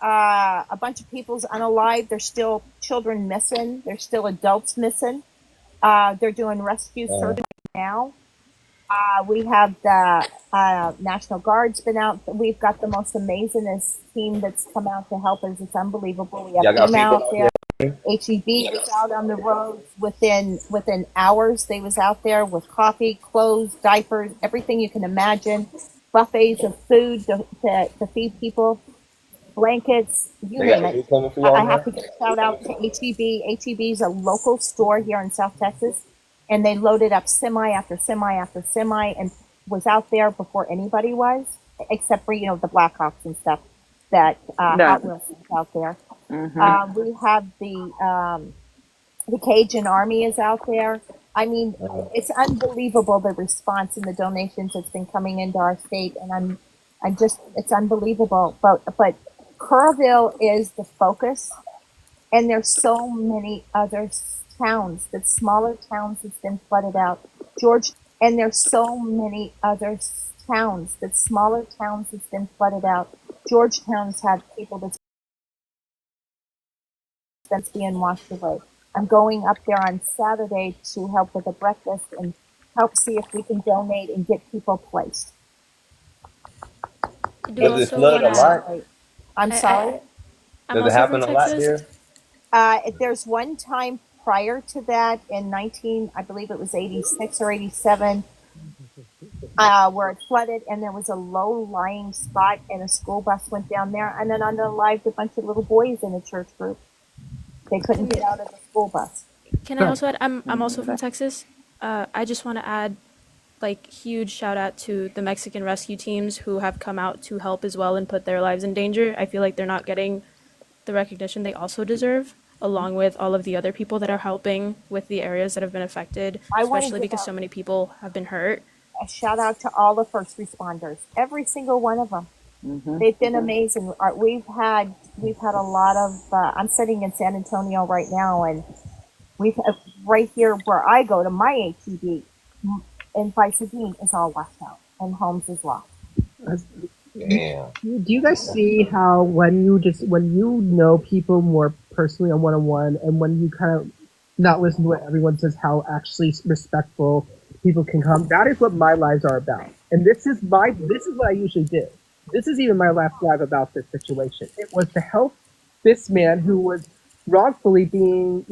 A bunch of people's unalive. There's still children missing. There's still adults missing. They're doing rescue search now. We have the National Guard's been out. We've got the most amazingest team that's come out to help us. It's unbelievable. We Y'all have got them people out out there. there? HEB was out on the roads within hours. They was out there with coffee, clothes, diapers, everything you can imagine. Buffets of food to feed people, blankets, you They name got it. food coming for y'all I now? have to give a shout out to HEB. HEB is a local store here in South Texas, and they loaded up semi after semi after semi and was out there before anybody was, except for the Blackhawks and stuff that No. Hot Wheels is out there. Mhm. We have the Cajun Army is out there. I mean, it's unbelievable the response and the donations that's been coming into our state, and it's unbelievable. But Kerrville is the focus, and there's so many other towns, that smaller towns that's been flooded out. And there's so many other towns, that smaller towns that's been flooded out. Georgetown's had people that's being washed away. I'm going up there on Saturday to help with a breakfast and help see if we can donate and get people placed. Does it flood a lot? I'm sorry? Does it happen a lot there? There's one time prior to that in I believe it was 86 or 87, where it flooded and there was a low-lying spot and a school bus went down there and then unalived a bunch of little boys in a church group. They couldn't get out of the school bus. Can I also add? I'm also from Texas. I just want to add, huge shout out to the Mexican rescue teams who have come out to help as well and put their lives in danger. I feel like they're not getting the recognition they also deserve, along with all of the other people that are helping with the areas that have been affected, I wanna especially give because out so many people have been hurt. a shout out to all the first responders, every single one of them. Mhm. They've been amazing. We've had a lot of. I'm sitting in San Antonio right now, and we've right here where I go to my HEB in Pasadena is all washed out, and homes is lost. Damn. Do you guys see how when you know people more personally on one-on-one, and when you kind of not listen to what everyone says, how actually respectful people can come? That is what my lives are about, and this is what I usually do. This is even my last live about this situation. It was to help this man who was wrongfully being,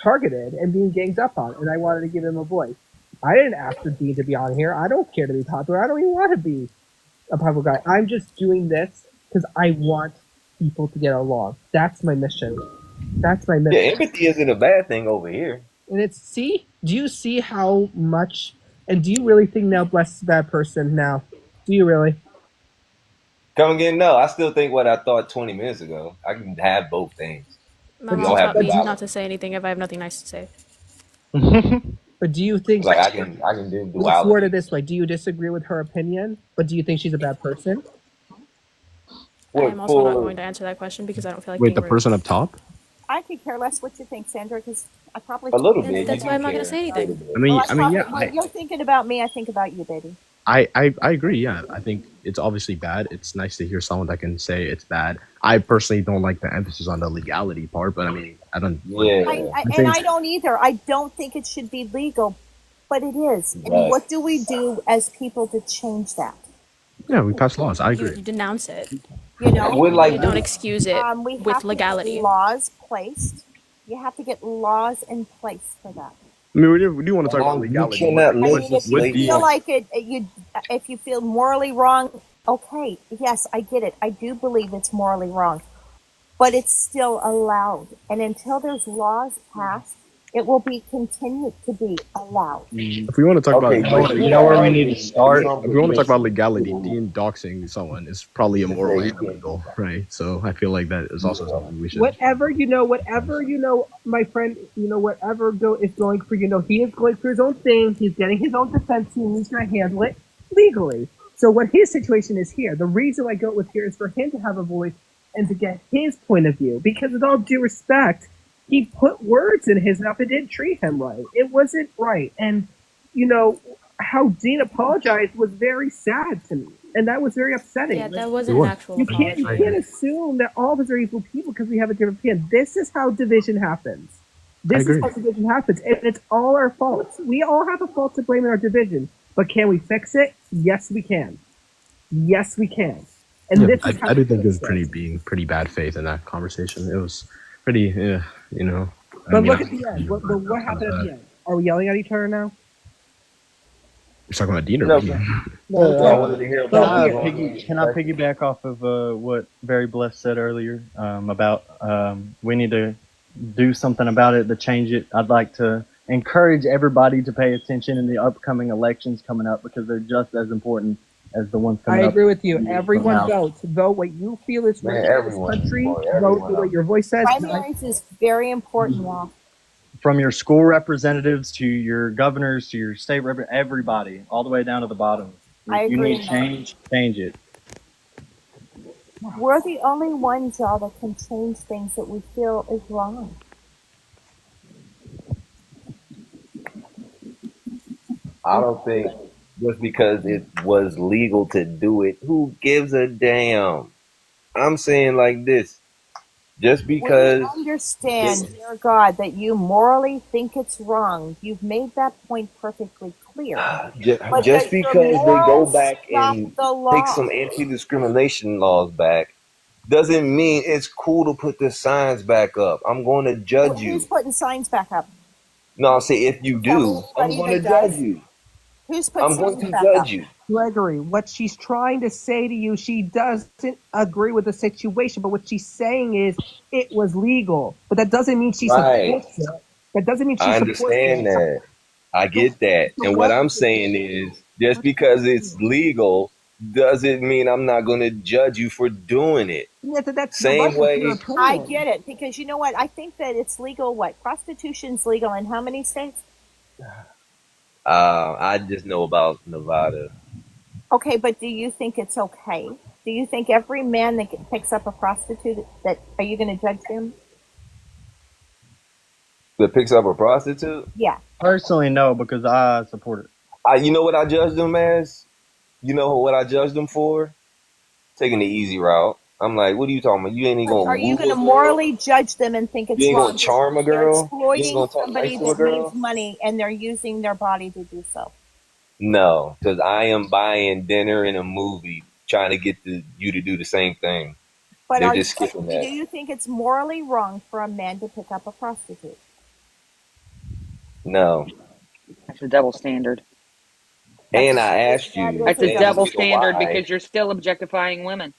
targeted and being ganged up on, and I wanted to give him a voice. I didn't ask for Dean to be on here. I don't care to be popular. I don't even want to be a popular guy. I'm just doing this because I want people to get along. That's my mission. That's my mission. Yeah, empathy isn't a bad thing over here. And do you see how much, and do you really think now Bless is a bad person now? Do you really? Come again? No, I still think what I thought 20 minutes ago. I can have both things. My We mom don't have taught to me balance. not to say anything if I have nothing nice to say. But do you think, Like I can do let's word duality. it this way, do you disagree with her opinion, but do you think she's a bad person? I am also not going to answer that question because I don't feel like being rude. up top? I could care less what you think, Sandra, because I probably A little bit. That's why I'm not going to say anything. When you're thinking about me, I think about you, baby. I agree. Yeah, I think it's obviously bad. It's nice to hear someone that can say it's bad. I personally don't like the emphasis on the legality part, but I don't. I don't either. I don't think it should be legal, but it is. And Right. what do we do as people to change that? Yeah, we pass laws. I agree. You denounce it. You know, You don't excuse it we with have legality. To get laws placed. You have to get laws in place for that. I mean, we do want to talk about legality. cannot I mean, if you With the- feel like if you feel morally wrong, okay, yes, I get it. I do believe it's morally wrong, but it's still allowed. And until there's laws passed, it will be continued to be allowed. If we want to talk Okay, about, you know where we need to start? If we want to talk about legality, Dean doxing someone is probably immoral and illegal, right? So I feel like that is also something we should. Whatever my friend, whatever is going for, he is going for his own thing. He's getting his own defense team. He's going to handle it legally. So what his situation is here, the reason I go with here is for him to have a voice and to get his point of view. Because with all due respect, he put words in his mouth and didn't treat him right. It wasn't right. And, how Dean apologized was very sad to me. and that was very upsetting. Yeah, Like, that wasn't an actual you apology. can't assume that all of us are equal people because we have a different opinion. This is how division happens. This is agree. how division happens, and it's all our faults. We all have a fault to blame in our division, but can we fix it? Yes, we can. Yes, we can. And Yeah, this is how I do we think it was fix pretty bad faith in that conversation. It was pretty, you know. But look at the end. What happened at the end? Are we yelling at each other now? You're talking about Dean or No, me? Can I piggyback off of what Very Blessed said earlier about we need to do something about it to change it? I'd like to encourage everybody to pay attention in the upcoming elections coming up because they're just as important as the ones coming I up. agree with you. Everyone now. votes. Vote what you feel is right in this country. everyone Vote what your voice says. Primaries is very important now. From your school representatives to your governors to your state everybody, all the way down to the bottom. I If you agree need on that. change it. We're the only ones, y'all, that can change things that we feel is wrong. I don't think just because it was legal to do it, who gives a damn? I'm saying like this. Just because We understand, dear God, that you morally think it's wrong. You've made that point perfectly clear. But just does your because they go morals back stop and the law? take some anti-discrimination laws back doesn't mean it's cool to put the signs back up. I'm going to judge you. Who's putting signs back up? No, I'll say if you do, I'm Anybody going to that does? judge you. Who's putting I'm going signs to back judge up? you. Gregory, what she's trying to say to you, she doesn't agree with the situation, but what she's saying is it was legal. But that doesn't mean she Right. supports it. That doesn't mean she I supports understand it. that. I get that. And what I'm saying is just because it's legal doesn't mean I'm not going to judge you for doing it. Yeah, that's Same way. I get it because you know what? I think that it's legal. What prostitution's legal in how many states? I just know about Nevada. Okay, but do you think it's okay? Do you think every man that picks up a prostitute that are you going to judge them? That picks up a prostitute? Yeah. Personally, no, because I support it. You know what I judge them as? You know what I judge them for? Taking the easy route. I'm like, what are you talking about? You ain't even Are going you to going to morally judge them and think it's You ain't wrong? gonna charm a They're girl? You ain't exploiting gonna talk somebody nice to a that girl? needs money and they're using their body to do so. No, because I am buying dinner and a movie trying to get you to do the same thing. But They're are just skipping do that. you think it's morally wrong for a man to pick up a prostitute? No. That's a double standard. And I asked you. That's a and double you know standard why. because you're still objectifying women.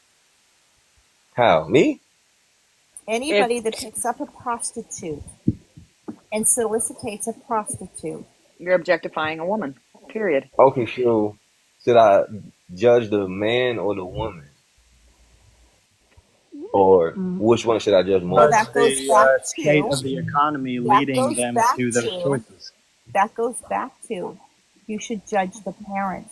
How? Me? Anybody that picks up a prostitute and solicitates a prostitute. You're objectifying a woman. Period. Okay, so should I judge the man or the woman? Or which one should I judge more? Well, that goes back state to of the economy that leading goes them back to those to- choices. That goes back to you should judge the parent.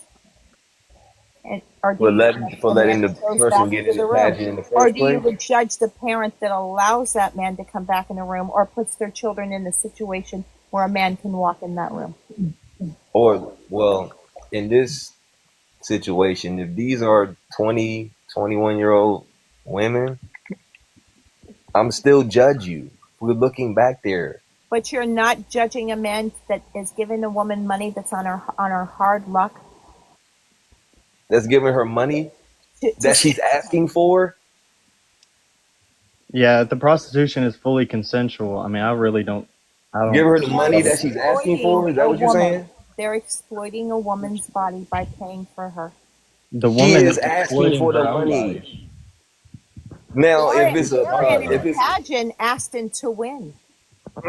And, or do For you letting- judge for the letting man the that goes person back get into in the room? pageant in the Or first do you place? judge the parent that allows that man to come back in the room or puts their children in the situation where a man can walk in that room? Or, well, in this situation, if these are 20, 21-year-old women, I'm still judge you. We're looking back there. But you're not judging a man that is giving a woman money that's on her hard luck. That's giving her money that she's asking for. Yeah, the prostitution is fully consensual. I mean, I don't. Give her the money that she's asking for? Is that what you're saying? They're exploiting a woman's body by paying for her. The She woman is asking for the money. Now, if it's They're in if a it's pageant asking to win.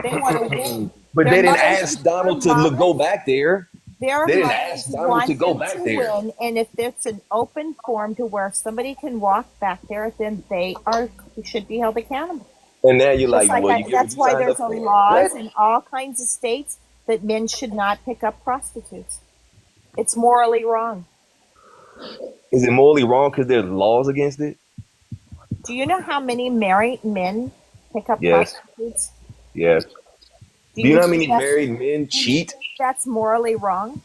They want to win. but Their they didn't mothers ask and Donald to grandmothers- go back there. Their They didn't mothers ask Donald want to go them back to there. win, and if it's an open forum to where somebody can walk back there, then they should be held accountable. And now you're Just like, well, that- you give that's you why signed there's up a for it. laws in all kinds of states that men should not pick up prostitutes. It's morally wrong. Is it morally wrong because there's laws against it? Do you know how many married men pick up Yes. prostitutes? Yes. Do you know how many think that's- married men cheat? That's morally wrong.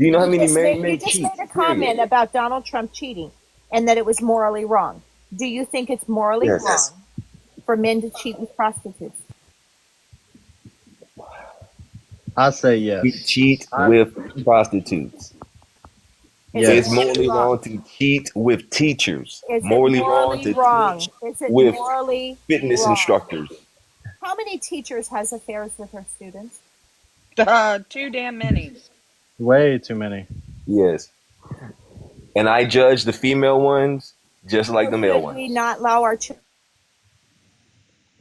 Do you know how many married You men just cheat? made a comment Period. about Donald Trump cheating and that it was morally wrong. Do you think it's morally Yes. wrong for men to cheat with prostitutes? I say yes. We cheat with prostitutes. Is Yes. it It's morally wrong? wrong to cheat with teachers. Is it Morally wrong morally to wrong? cheat Is it with morally fitness wrong? instructors. How many teachers has affairs with her students? Too damn many. Way too many. Yes. And I judge the female ones just like the male Should ones. we not allow our children?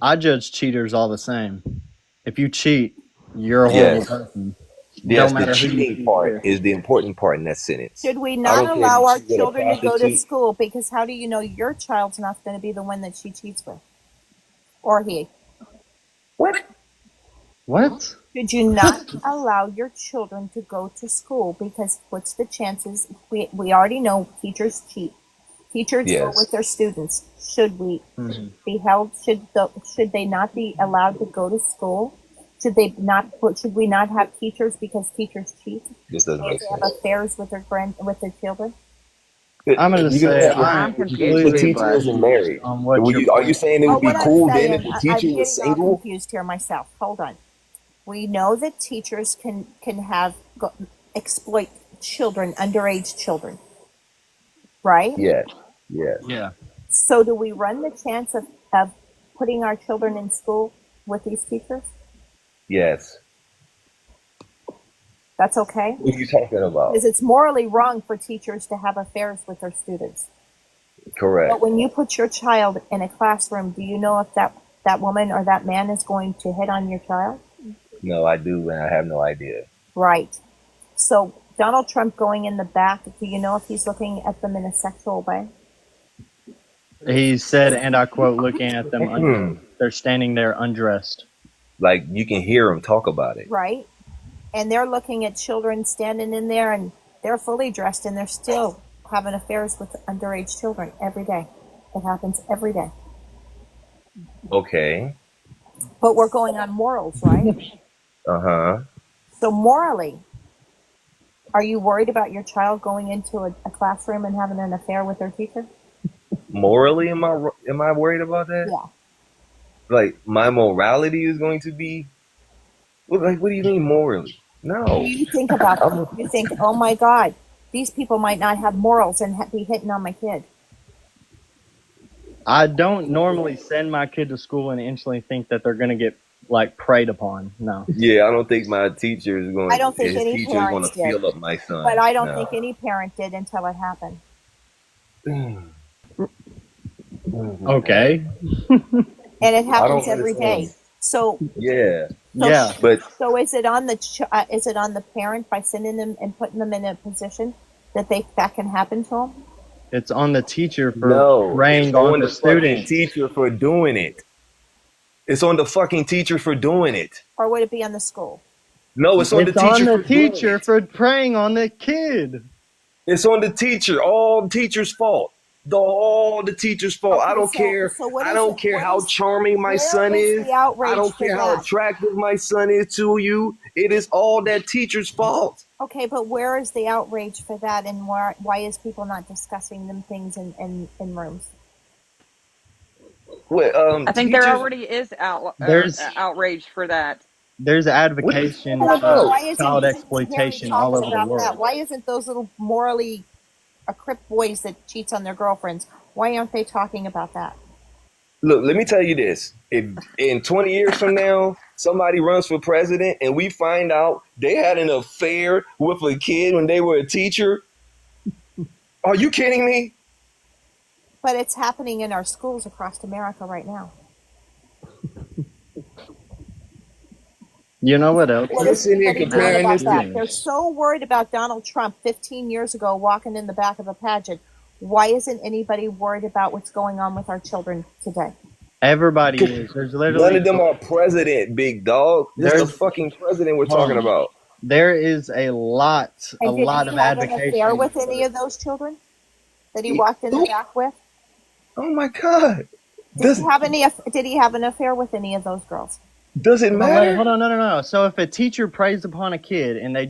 I judge cheaters all the same. If you cheat, you're a horrible Yes. person. Yes, No the matter who you cheating cheat part with. is the important part in that sentence. Should we I not don't care if allow you our cheat with a children to go to prostitute. school? Because how do you know your child's not going to be the one that she cheats with, or he? What? Should you not allow your children to go to school? Because what's the chances? We already know teachers cheat. Teachers go Yes. with their students. Should we Mm-hmm. be held? Should they not be allowed to go to school? Should they not? Should we not have teachers because teachers cheat? This doesn't And make they have sense. affairs with their children. I'm going to You can say have a- I'm if the completely teacher isn't married, on what are your you point. saying it would be What I'm cool then saying, if the I'm teacher getting was all single? confused here myself. Hold on. We know that teachers can exploit children, underage children, right? Yes. Yes. Yeah. So do we run the chance of putting our children in school with these teachers? Yes. That's okay? What are you talking about? Because it's morally wrong for teachers to have affairs with their students. Correct. But when you put your child in a classroom, do you know if that woman or that man is going to hit on your child? No, I do, and I have no idea. Right. So Donald Trump going in the back, do you know if he's looking at them in a sexual way? He said, and I quote, looking at them, Mhm. they're standing there undressed. Like you can hear him talk about it. Right. And they're looking at children standing in there and they're fully dressed and they're still having affairs with underage children every day. It happens every day. Okay. But we're going on morals, right? Uh-huh. So morally, are you worried about your child going into a classroom and having an affair with their teacher? Morally, am I worried about that? Yeah. Like my morality is going to be what do you mean morally? No. You think about I'm- that. You think, oh my God, these people might not have morals and be hitting on my kid. I don't normally send my kid to school and instantly think that they're going to get like preyed upon. No. Yeah, I don't think my teacher is going I don't think his any teacher is going parents to did. feel up my son. But I don't No. think any parent did until it happened. Okay. And it I happens don't every understand. day. So Yeah. Yeah. But So is it on the parent by sending them and putting them in a position that can happen to them? It's on the teacher for no, preying it's on on the the fucking students. teacher for doing it. It's on the fucking teacher for doing it. Or would it be on the school? No, it's on the It's teacher on the for doing teacher it. for preying on the kid. It's on the teacher. All the teacher's fault. All the teacher's fault. I Okay, don't care. so what I is don't it- care what how is- charming my where son is is. the outrage I don't for care how that? attractive my son is to you. It is all that teacher's fault. Okay, but where is the outrage for that, and why is people not discussing them things in rooms? Well, I think there teachers- already is There's- outrage for that. There's advocation What- of Why isn't child Harry exploitation all talking over the about that? world. Why isn't those little morally crip boys that cheats on their girlfriends? Why aren't they talking about that? Look, let me tell you this. If in 20 years from now, somebody runs for president and we find out they had an affair with a kid when they were a teacher, are you kidding me? But it's happening in our schools across America right now. You know what else? Well, listen here, Anybody comparing worried this about to- that? They're so worried about Donald Trump 15 years ago walking in the back of a pageant. Why isn't anybody worried about what's going on with our children today? Everybody is. There's literally None of them are president, big dog. This is the There's- fucking president we're talking about. There is a lot And did of he have an advocation. affair with any of those children that he walked in the back with? Oh my God. Did he have an affair with any of those girls? Does it Oh, wait, matter? hold on, no. So if a teacher preys upon a kid and they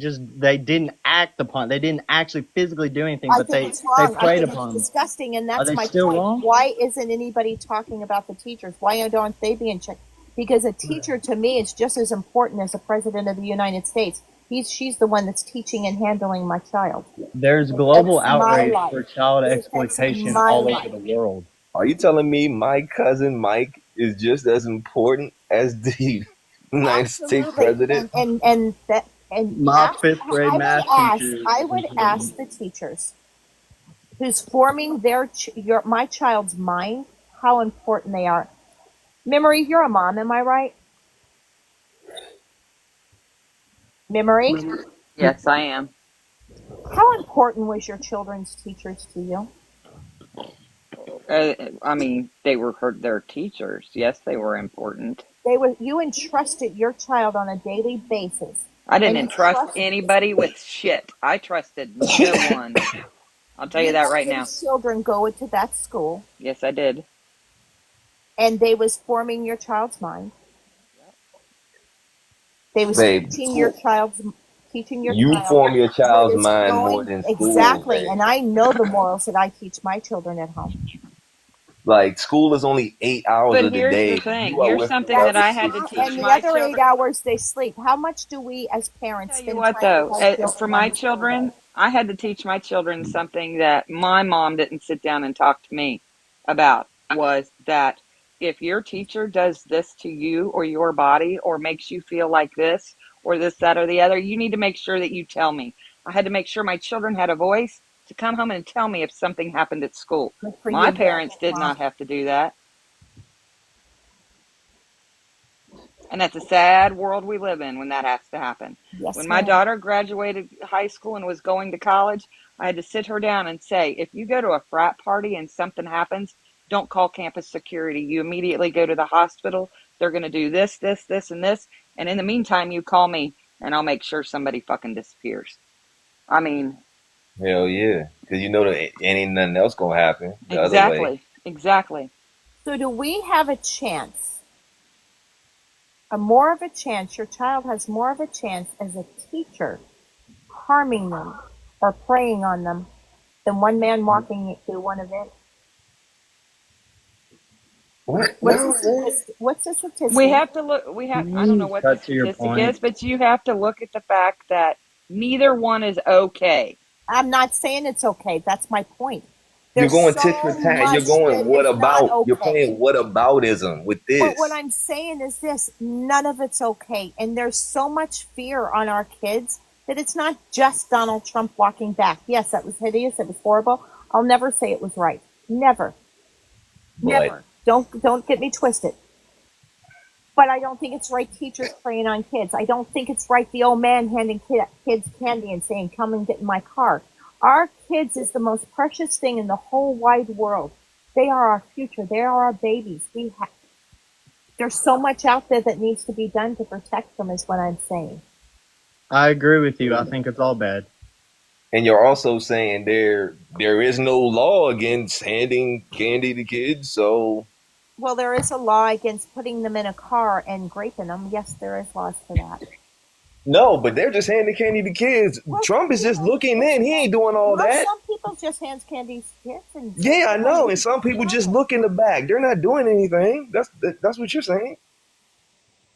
didn't act upon, they didn't actually physically do anything, I but think they it's wrong. I preyed think upon it's them, disgusting, and are that's they my still point. wrong? Why isn't anybody talking about the teachers? Why don't they be in check? Because a teacher, to me, is just as important as the president of the United States. She's the one that's teaching and handling my child. There's It global affects my outrage life. for child It affects exploitation my all life. over the world. Are you telling me my cousin Mike is just as important as the United States Absolutely, president? My fifth grade math teacher. I would ask the teachers who's forming my child's mind how important they are. Memory, you're a mom, am I right? Memory, Yes, I am. how important was your children's teachers to you? I mean, they were their teachers. Yes, they were important. You entrusted your child on a daily basis. I didn't and you entrust trust- anybody with shit. I trusted no one. I'll tell you that right now. Children go into that school, Yes, I did. and they was forming your child's mind. They was Babe, teaching your child's you child form your child's what is mind going- more than school. exactly. babe. And I know the morals that I teach my children at home. Like school is only 8 hours But of the here's day. the thing. You are Here's with something them that I had to teach And the my other children. 8 hours they sleep. How much do we as parents Tell you spend what time though, with our children for on my the school children, I had to teach my children something that my mom didn't sit down and talk to me about, was that if your teacher does this to you or your body or makes you feel like this or this, that, or the other, you need to make sure that you tell me. I had to make sure my children had a voice to come home and tell me if something happened at school. for My you, parents did Mom. not have to do that. And that's a sad world we live in when that has to happen. Yes, When my ma'am. daughter graduated high school and was going to college, I had to sit her down and say, if you go to a frat party and something happens, don't call campus security. You immediately go to the hospital. They're going to do this, this, this, and this. And in the meantime, you call me and I'll make sure somebody fucking disappears. I mean, Hell yeah, because you know that ain't nothing else gonna happen the other way. exactly. So do we have a chance, more of a chance, your child has more of a chance as a teacher harming them or preying on them than one man walking through one event? What's the statistic? We have to look. I don't know what the Cut to your statistic point. is, but you have to look at the fact that neither one is okay. I'm not saying it's okay. That's my point. You're There's going so tit for tat. You're much going that what is not about? You're okay. playing what aboutism with this. But what I'm saying is this: none of it's okay, and there's so much fear on our kids that it's not just Donald Trump walking back. Yes, that was hideous. It was horrible. I'll never say it was right. Never. Never. Don't get me twisted. But I don't think it's right teachers preying on kids. I don't think it's right the old man handing kids candy and saying, come and get in my car. Our kids is the most precious thing in the whole wide world. They are our future. They are our babies. There's so much out there that needs to be done to protect them is what I'm saying. I agree with you. I think it's all bad. And you're also saying there is no law against handing candy to kids, so Well, there is a law against putting them in a car and graping them. Yes, there is laws for that. no, but they're just handing candy to kids. Trump is just looking in. He ain't doing all Well, that. some people just hand candy to kids. And Yeah, I know. And some people just look in the back. They're not doing anything. That's what you're saying.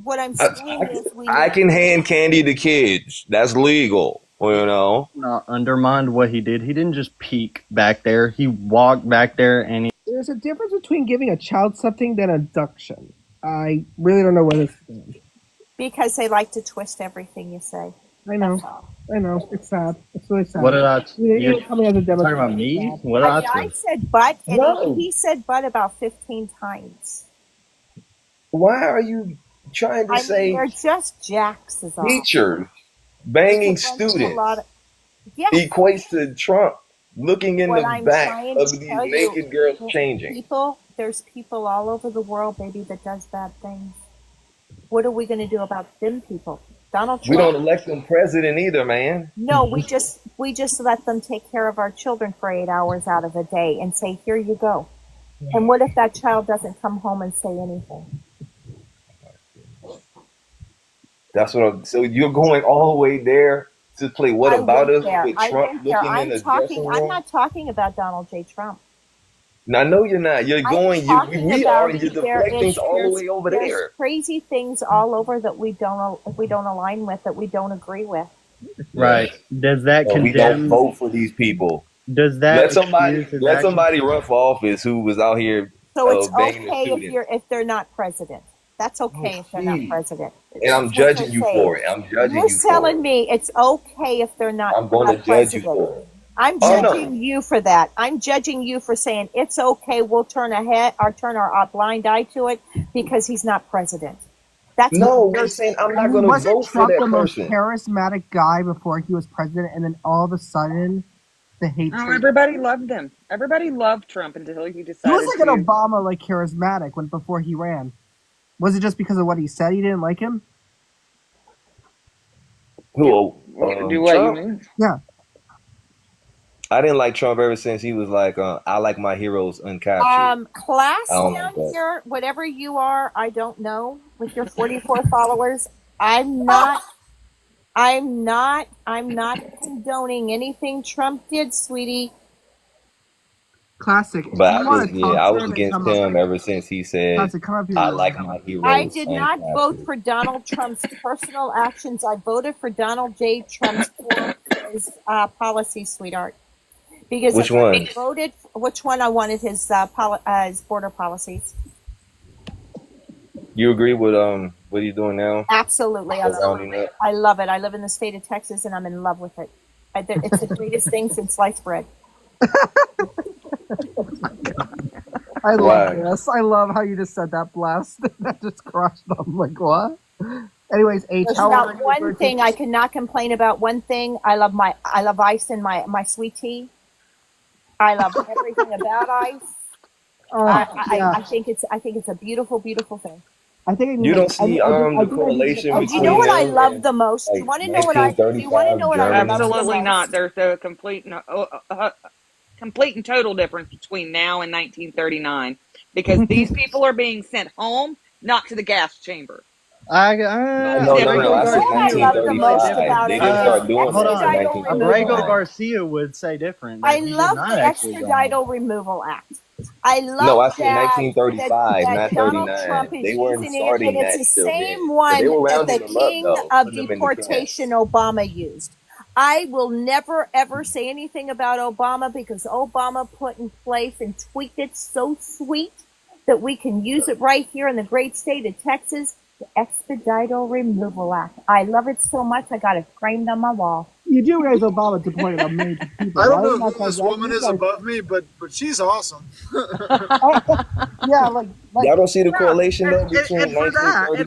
What I'm saying is I can hand candy to kids. That's legal. You know. Not undermined what he did. He didn't just peek back there. He walked back there and he. There's a difference between giving a child something than abduction. I really don't know what it's doing. because they like to twist everything you say. I know. I know. It's sad. It's really sad. What did I? You're coming as a Democrat. Talking about me? What did I I say? said but, and No. he said but about 15 times. Why are you trying to I say mean, they're just jacks is all. teachers banging It's a bunch of students a lot of- yeah. equates to Trump looking in What the I'm back trying of to these tell naked you, girls changing? There's people all over the world, baby, that does bad things. What are we going to do about them people? Donald We Trump. don't elect them president either, man. No, we just let them take care of our children for 8 hours out of a day and say, here you go. And what if that child doesn't come home and say anything? That's what I'm. So you're going all the way there to play What I About went Us there. with I Trump went there. looking in the dressing I'm room? not talking about Donald J. Trump. Now, I know you're not. You're I'm going. talking We are. about You're there deflecting is all the way over there's there. crazy things all over that we don't align with, that we don't agree with. Right. Does that We don't condemn? vote for these people. Does that Let somebody excuse his let actions? somebody run for office who was out here So it's banging the okay students. if they're not president. That's okay if they're not president. And I'm That's what judging they're you saying. for it. I'm judging You're you for telling it. me it's okay if they're not, I'm going not to judge you president. for it. I'm Oh, no. judging you for that. I'm judging you for saying it's okay. We'll turn our blind eye to it because he's not president. That's No, what we're saying I'm not going to Wasn't vote for Trump that the most person. charismatic guy before he was president, and then all of a sudden, the hatred? Oh, everybody loved him. Everybody loved Trump until he He decided was like to. an Obama, like charismatic before he ran. Was it just because of what he said? You didn't like him? Who? Do what Trump? you mean? Yeah. I didn't like Trump ever since he was like, I like my heroes uncaptured. Class I don't down like that. here, whatever you are, I don't know. With your 44 followers, I'm not condoning anything Trump did, sweetie. Classic. But You want to talk I to was him and against come up him ever since he said, Classic, come up here. I like my heroes I did not uncaptured. vote for Donald Trump's personal actions. I voted for Donald J. Trump's his policies, sweetheart. Because Which if I one? voted, which one I wanted his border policies. You agree with what he's doing now? Absolutely, I love Rounding it. up? I love it. I live in the state of Texas, and I'm in love with it. It's the greatest thing since sliced bread. I Why? love this. I love how you just said that, blast. That just crushed them. Like, what? Anyways, H, There's how not old are you? one thing I cannot complain about. One thing I love ice in my sweet tea. I love everything about ice. I think it's a beautiful, beautiful thing. I think You don't see the correlation And between you know what I them love and, the most? like, You want to know what I? You want to know what I love the Absolutely most? not. There's a complete and total difference between now and 1939 because these people are being sent home, not to the gas chamber. No. I said What I love the most about 1935. They it didn't start is doing that extradital until removal. Abrego 1939. Garcia would say different. I That he did love not the actually go home. extradital removal act. I love No, I said that 1935, that not Donald 39. Trump is They weren't using it, starting and it's that the still then. same But one they were that rounding the them up, king though, of putting them in the camps. deportation Obama used. I will never ever say anything about Obama because Obama put in place and tweaked it so sweet that we can use it right here in the great state of Texas. The Expedital Removal Act. I love it so much. I got it framed on my wall. You do realize Obama deported a million people. I don't right? know who this woman is above me, but she's awesome. Yeah, like Y'all don't see the correlation though and between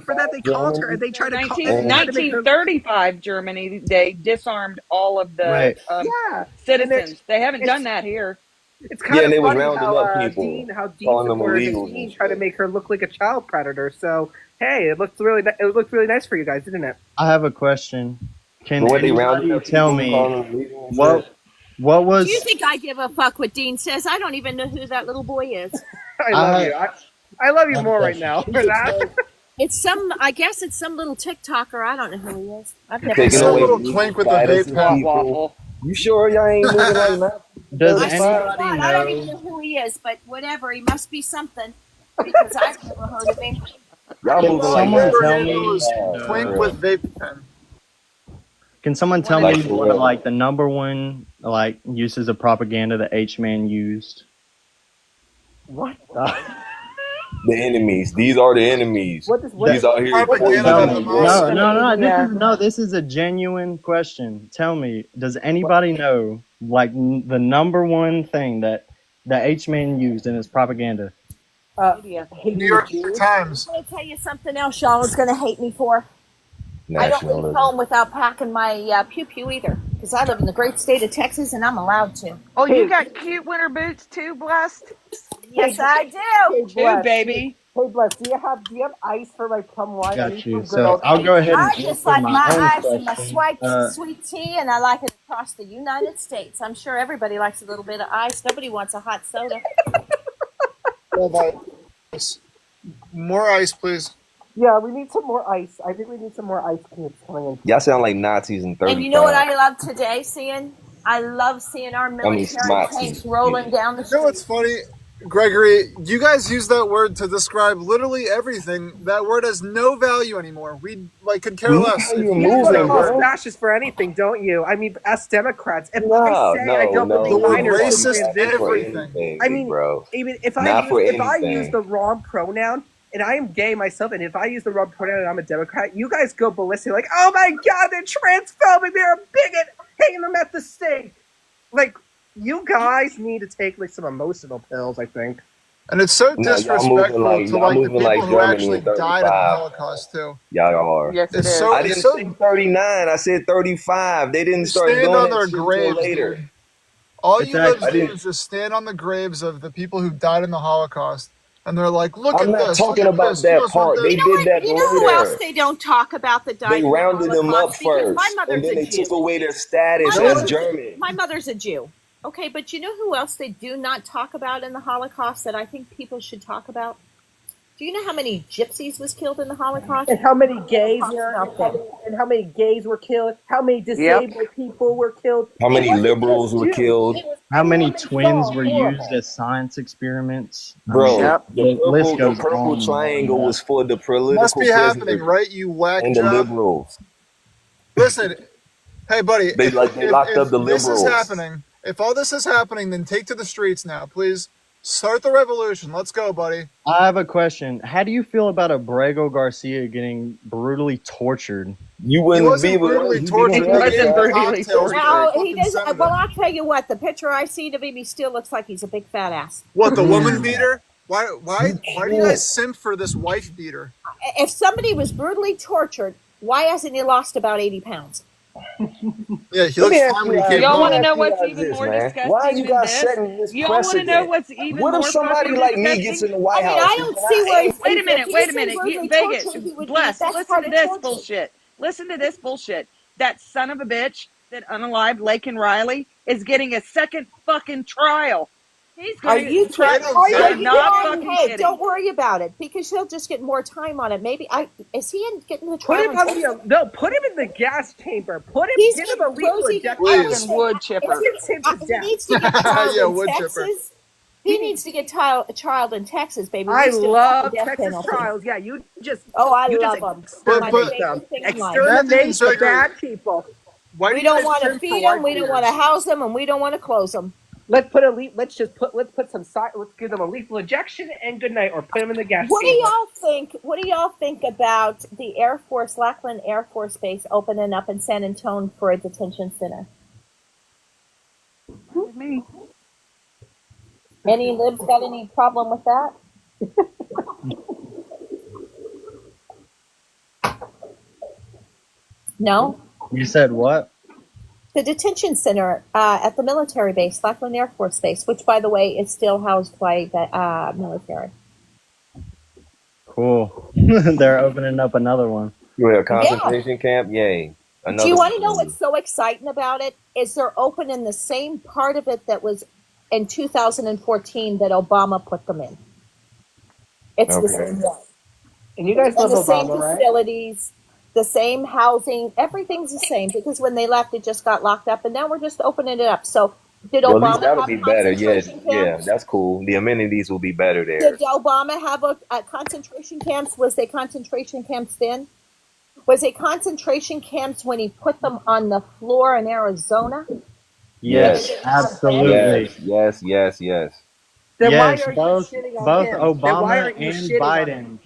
for that they called her Germany and they tried to call 1935 Germany, they disarmed all of the Right. citizens. They haven't done that here. It's kind Yeah, of and they was funny rounding how, up people, Dean calling them supported illegals Dean and tried to make her look like a child predator. So hey, it looked really nice for you guys, didn't it? I have a question. Can But when they rounded anybody up tell people, me calling them illegals and what shit, was Do you think I give a fuck what Dean says? I don't even know who that little boy is. I love you. I love you more right now for that. I guess it's some little TikToker. I don't know who he is. I've never taking seen away little legal twink with the status vape of pen. people. You sure y'all ain't moving like that? Does I swear to anybody God, I don't even know? know who he is, but whatever. He must be something because I've never heard of him. Y'all Can moving like someone that. tell Handle me? is twink with vape pen. Can someone tell Like me for what what? like the number one like uses of propaganda that H-Man used? What? The enemies. These are the enemies. What These out here. Propaganda Tell by the me. Mossad. No. This is a genuine question. Tell me, does anybody know like the number one thing that H-Man used in his propaganda? New York Times. I'm going to tell you something else y'all is going to hate me for. I don't leave Nationalism. home without packing my pew-pew either because I live in the great state of Texas and I'm allowed to. Oh, you got cute winter boots too, Blessed? Yes, I do. Too, baby. Hey, Bless, do you have ice for my plum wine? I Got need you. some good So old I'll ice. go ahead and I answer just like my my own ice and my question. sweet tea, and I like it across the United States. I'm sure everybody likes a little bit of ice. Nobody wants a hot soda. More ice, please. Yeah, we need some more ice. I think we need some more ice cubes coming in. Y'all sound like Nazis in 35. And you know what I love today seeing? I love seeing our military Smots. tanks rolling down the You know what's funny, Gregory? You guys use that word to describe literally everything. That word has no value anymore. We could care less. You don't call fascists for anything, don't you? I mean, us Democrats. If I say I don't believe minors racist everything. I mean, even if I use the wrong pronoun, and I am gay myself, and if I use the wrong pronoun and I'm a Democrat, you guys go ballistic, like, oh my God, they're transphobic, they're a bigot, hanging them at the stake. Like, you guys need to take some emotional pills, I think. And it's so disrespectful to the people who actually died in the Holocaust too. Y'all are. Yes, it is. I didn't say 39. I said 35. They didn't start doing on their that shit graves till later. dude. All you libs do is just stand on the graves of the people who died in the Holocaust, and they're like, "Look I'm at not this." talking look at about this, that look at part. this. They did that You know who else later. they don't talk about that died They in the rounded them up Holocaust? Because first, my mother's and then a they Jew. took away their status My as mother's- German. My mother's a Jew. Okay, but you know who else they do not talk about in the Holocaust that I think people should talk about? Do you know how many gypsies was killed in the Holocaust? And how many gays and how many gays were killed? How many disabled people were killed? How many liberals were killed? How many twins were used as science experiments? Bro, the list goes purple on. triangle was for the political Must be happening, prisoners right? You whack and the job. liberals. Listen, hey buddy, They locked up the this is liberals. happening, if all this is happening, then take to the streets now, please. Start the revolution. Let's go, buddy. I have a question. How do you feel about Abrego Garcia getting brutally tortured? You wouldn't be brutally tortured. No, he doesn't. Well, I'll tell you what. The picture I see of him, he still looks like he's a big fat ass. What, the woman beater? Why do you guys simp for this wife beater? If somebody was brutally tortured, why hasn't he lost about 80 pounds? Yeah, he looks fine when he came Y'all home. want to know what's even more disgusting Why are you than guys this? setting this Y'all want to precedent? know what's even What more if somebody fucking like me disgusting? gets in the White I mean, House? I don't see where he's. Wait a minute, if wait a he's minute. brutally Vegas, tortured, he would be- Bless, that's listen part to of this torture. bullshit. Listen to this bullshit. That son of a bitch, that unalived Laken Riley, is getting a second fucking trial. He's Are going you to try. kidding? Are I'm you not kidding? fucking Hey, kidding. don't worry about it because he'll just get more time on it. Maybe is he getting the Put trial? him on no, put him in the gas chamber. Put him. He's Give him a lethal Rosie, injection. I would say- wood chipper. He needs to get trialed Yeah, in wood chipper. Texas. He needs to get trialed in Texas, baby. I We still love have the death Texas penalty. trials. Yeah, you just. Oh, I you love just them. exterminate My them. favorite thing in life. Exterminate the bad people. Why We don't want to feed them. We don't want to house them, and we don't want to close them. Let's put some let's give them a lethal injection and good night, or put them in the gas What do chamber. y'all think? What do y'all think about the Air Force, Lackland Air Force Base, opening up in San Antonio for a detention center? Me. Any libs got any problem with that? No. You said what? The detention center at the military base, Lackland Air Force Base, which, by the way, is still housed by the military. Cool. They're opening up another one. You had a concentration camp? Yay. Do you want to know what's so exciting about it? Is they're opening the same part of it that was in 2014 that Obama put them in. It's the same one. And you guys love the same Obama, right? facilities, the same housing, everything's the same because when they left, it just got locked up, and now we're just opening it up. So, did Well, at Obama least that'll have be better. Yeah, concentration yeah, camps? that's cool. The amenities will be better there. Did Obama have a concentration camps? Was they concentration camps then? Was it concentration camps when he put them on the floor in Arizona? Yes, absolutely. Yes. Then yes, why are both you shitting on both him? Then Obama why aren't you and shitting on Biden him?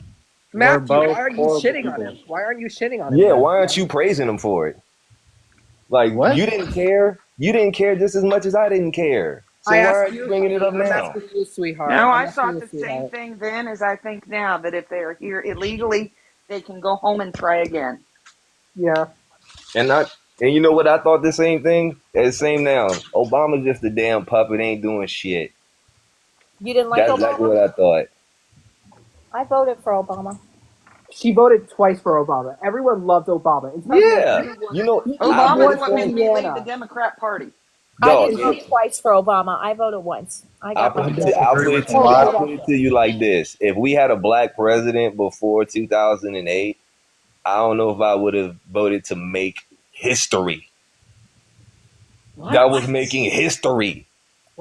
were Matthew, both why are you horrible shitting on people. him? Why aren't you shitting on him? Yeah, why aren't you praising him for it? Like, What? you didn't care. You didn't care just as much as I didn't care. So why are you bringing it up I'm now? asking you, sweetheart. No, I'm I asking thought you, the same sweetheart. thing then as I think now, that if they're here illegally, they can go home and try again. Yeah. And you know what? I thought the same thing. It's the same now. Obama's just a damn puppet, ain't doing shit. You didn't like That's Obama? exactly what I thought. I voted for Obama. She voted twice for Obama. Everyone loved Obama. It's not Yeah, everyone- you know, Obama is what made me leave Indiana. the Democrat Party. I Dog, didn't vote twice for Obama. I voted once. I I'll got put my it I'll put it to you like this: if we had a black president before 2008, I don't know if I would have voted to make history. That was making history,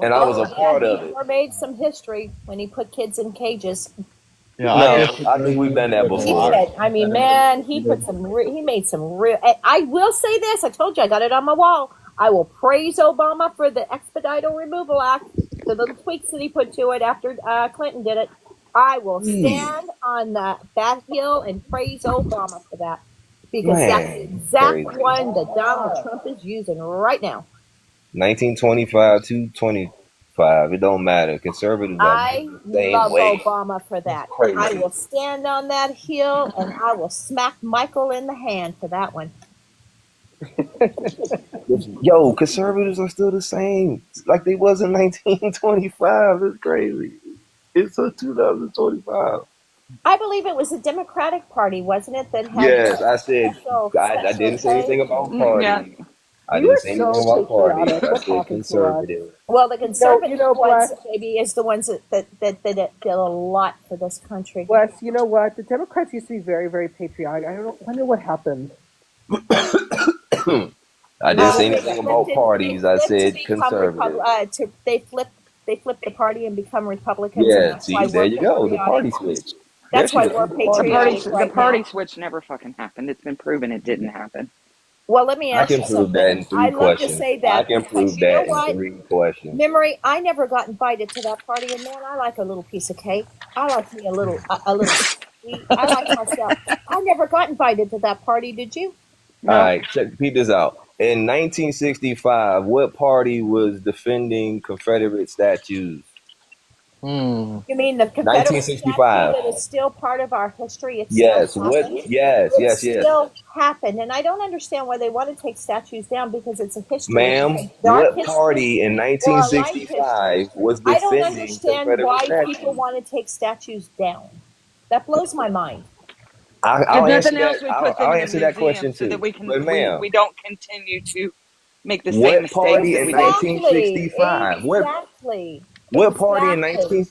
and I was a part of it. He made some history when he put kids in cages. No, I think we've done that He before. did. I mean, man, he put some. He made some real. I will say this. I told you I got it on my wall. I will praise Obama for the Expediter Removal Act, the little tweaks that he put to it after Clinton did it. I will stand on that hill and praise Obama for that, because that's the exact crazy. one that Donald Trump is using right now. 1925 to 25, it don't matter. Conservatives are I the same love way. Obama for that. Crazy. I will stand on that hill and I will smack Michael in the hand for that one. Yo, conservatives are still the same, like they was in 1925. It's crazy. It's a 2025. I believe it was the Democratic Party, wasn't it, that had Yes, I said special I didn't say anything about party. Yeah. I You didn't are say anything so about party. patriotic. I We're said talking to conservative. Well, the conservative ones, Wes, maybe, is the ones that did a lot for this country. Wes, you know what? The Democrats used to be very, very patriotic. I wonder what happened. I didn't say anything about parties. I said conservative. They flipped the party and become Republicans. Yeah, and that's see, why there we're you go. The patriotic. party switch. That's There why she we're is. patriotic The right party now. switch never fucking happened. It's been proven it didn't happen. Well, let me I ask you can prove that in something. I 3 love to questions. say I that can because prove you know that in what? 3 questions. Memory, I never got invited to that party, and man, I like a little piece of cake. I like me a little sweet. I like myself. I never got invited to that party. Did you? All right, peep this out. In 1965, what party was defending Confederate statues? You mean the Confederate statue 1965. that is still part of our history? It Yes. still What? happened. Yes. It Yes. Yes. still happened, and I don't understand why they want to take statues down because it's a history. Ma'am, It's a dark what history party in or a life 1965 history. was I don't defending understand Confederate why statues? people want to take statues down. That blows my mind. I'll If answer nothing else, that. we I'll, put them I'll in a answer that museum question so that too. we can But ma'am, we don't continue to make the same what mistakes party that in we did. 1965? Exactly. What party in Exactly.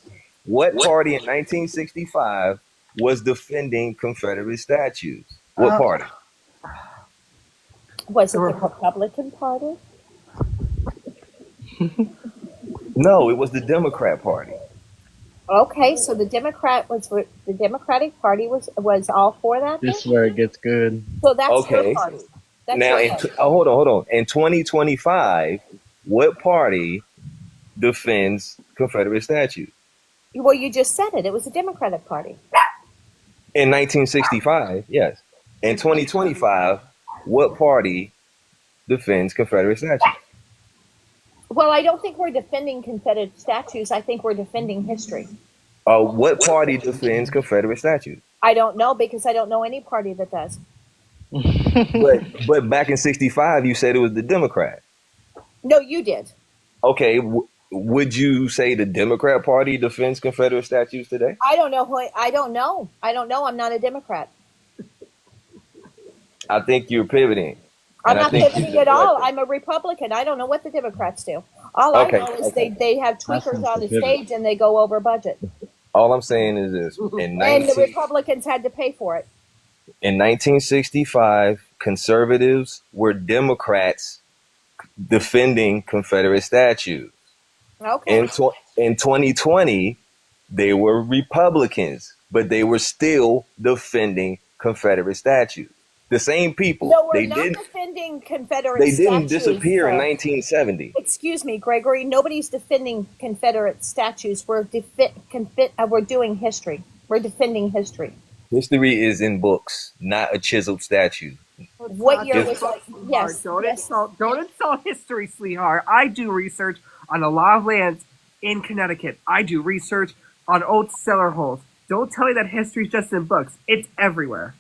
What party in 1965 was defending Confederate statues? What party? Was it the Republican Party? No, it was the Democrat Party. Okay, so the Democratic Party was all for that. This is where it gets good. So that's Okay. your party. That's Now, your party. hold on. In 2025, what party defends Confederate statues? Well, you just said it. It was the Democratic Party. In 1965, yes. In 2025, what party defends Confederate statues? Well, I don't think we're defending Confederate statues. I think we're defending history. What party defends Confederate statues? I don't know because I don't know any party that does. But back in 65, you said it was the Democrat. No, you did. Okay, would you say the Democrat Party defends Confederate statues today? I don't know. I don't know. I don't know. I'm not a Democrat. I think you're pivoting. I'm And I not think pivoting you're at all. deflecting. I'm a Republican. I don't know what the Democrats do. All Okay, I know is okay. they have tweakers on the stage and they go over budget. All I'm saying is this. And the Republicans had to pay for it. In 1965, conservatives were Democrats defending Confederate statues. Okay. In 2020, they were Republicans, but they were still defending Confederate statues. The same people. No, we're they not didn't. Defending Confederate They didn't statues, disappear in sir. 1970. Excuse me, Gregory. Nobody's defending Confederate statues. We're doing history. We're defending history. History is in books, not a chiseled statue. What year Yes. was it? Yes. Don't insult history, sweetheart. I do research on a lot of lands in Connecticut. I do research on old cellar holes. Don't tell me that history's just in books. It's everywhere.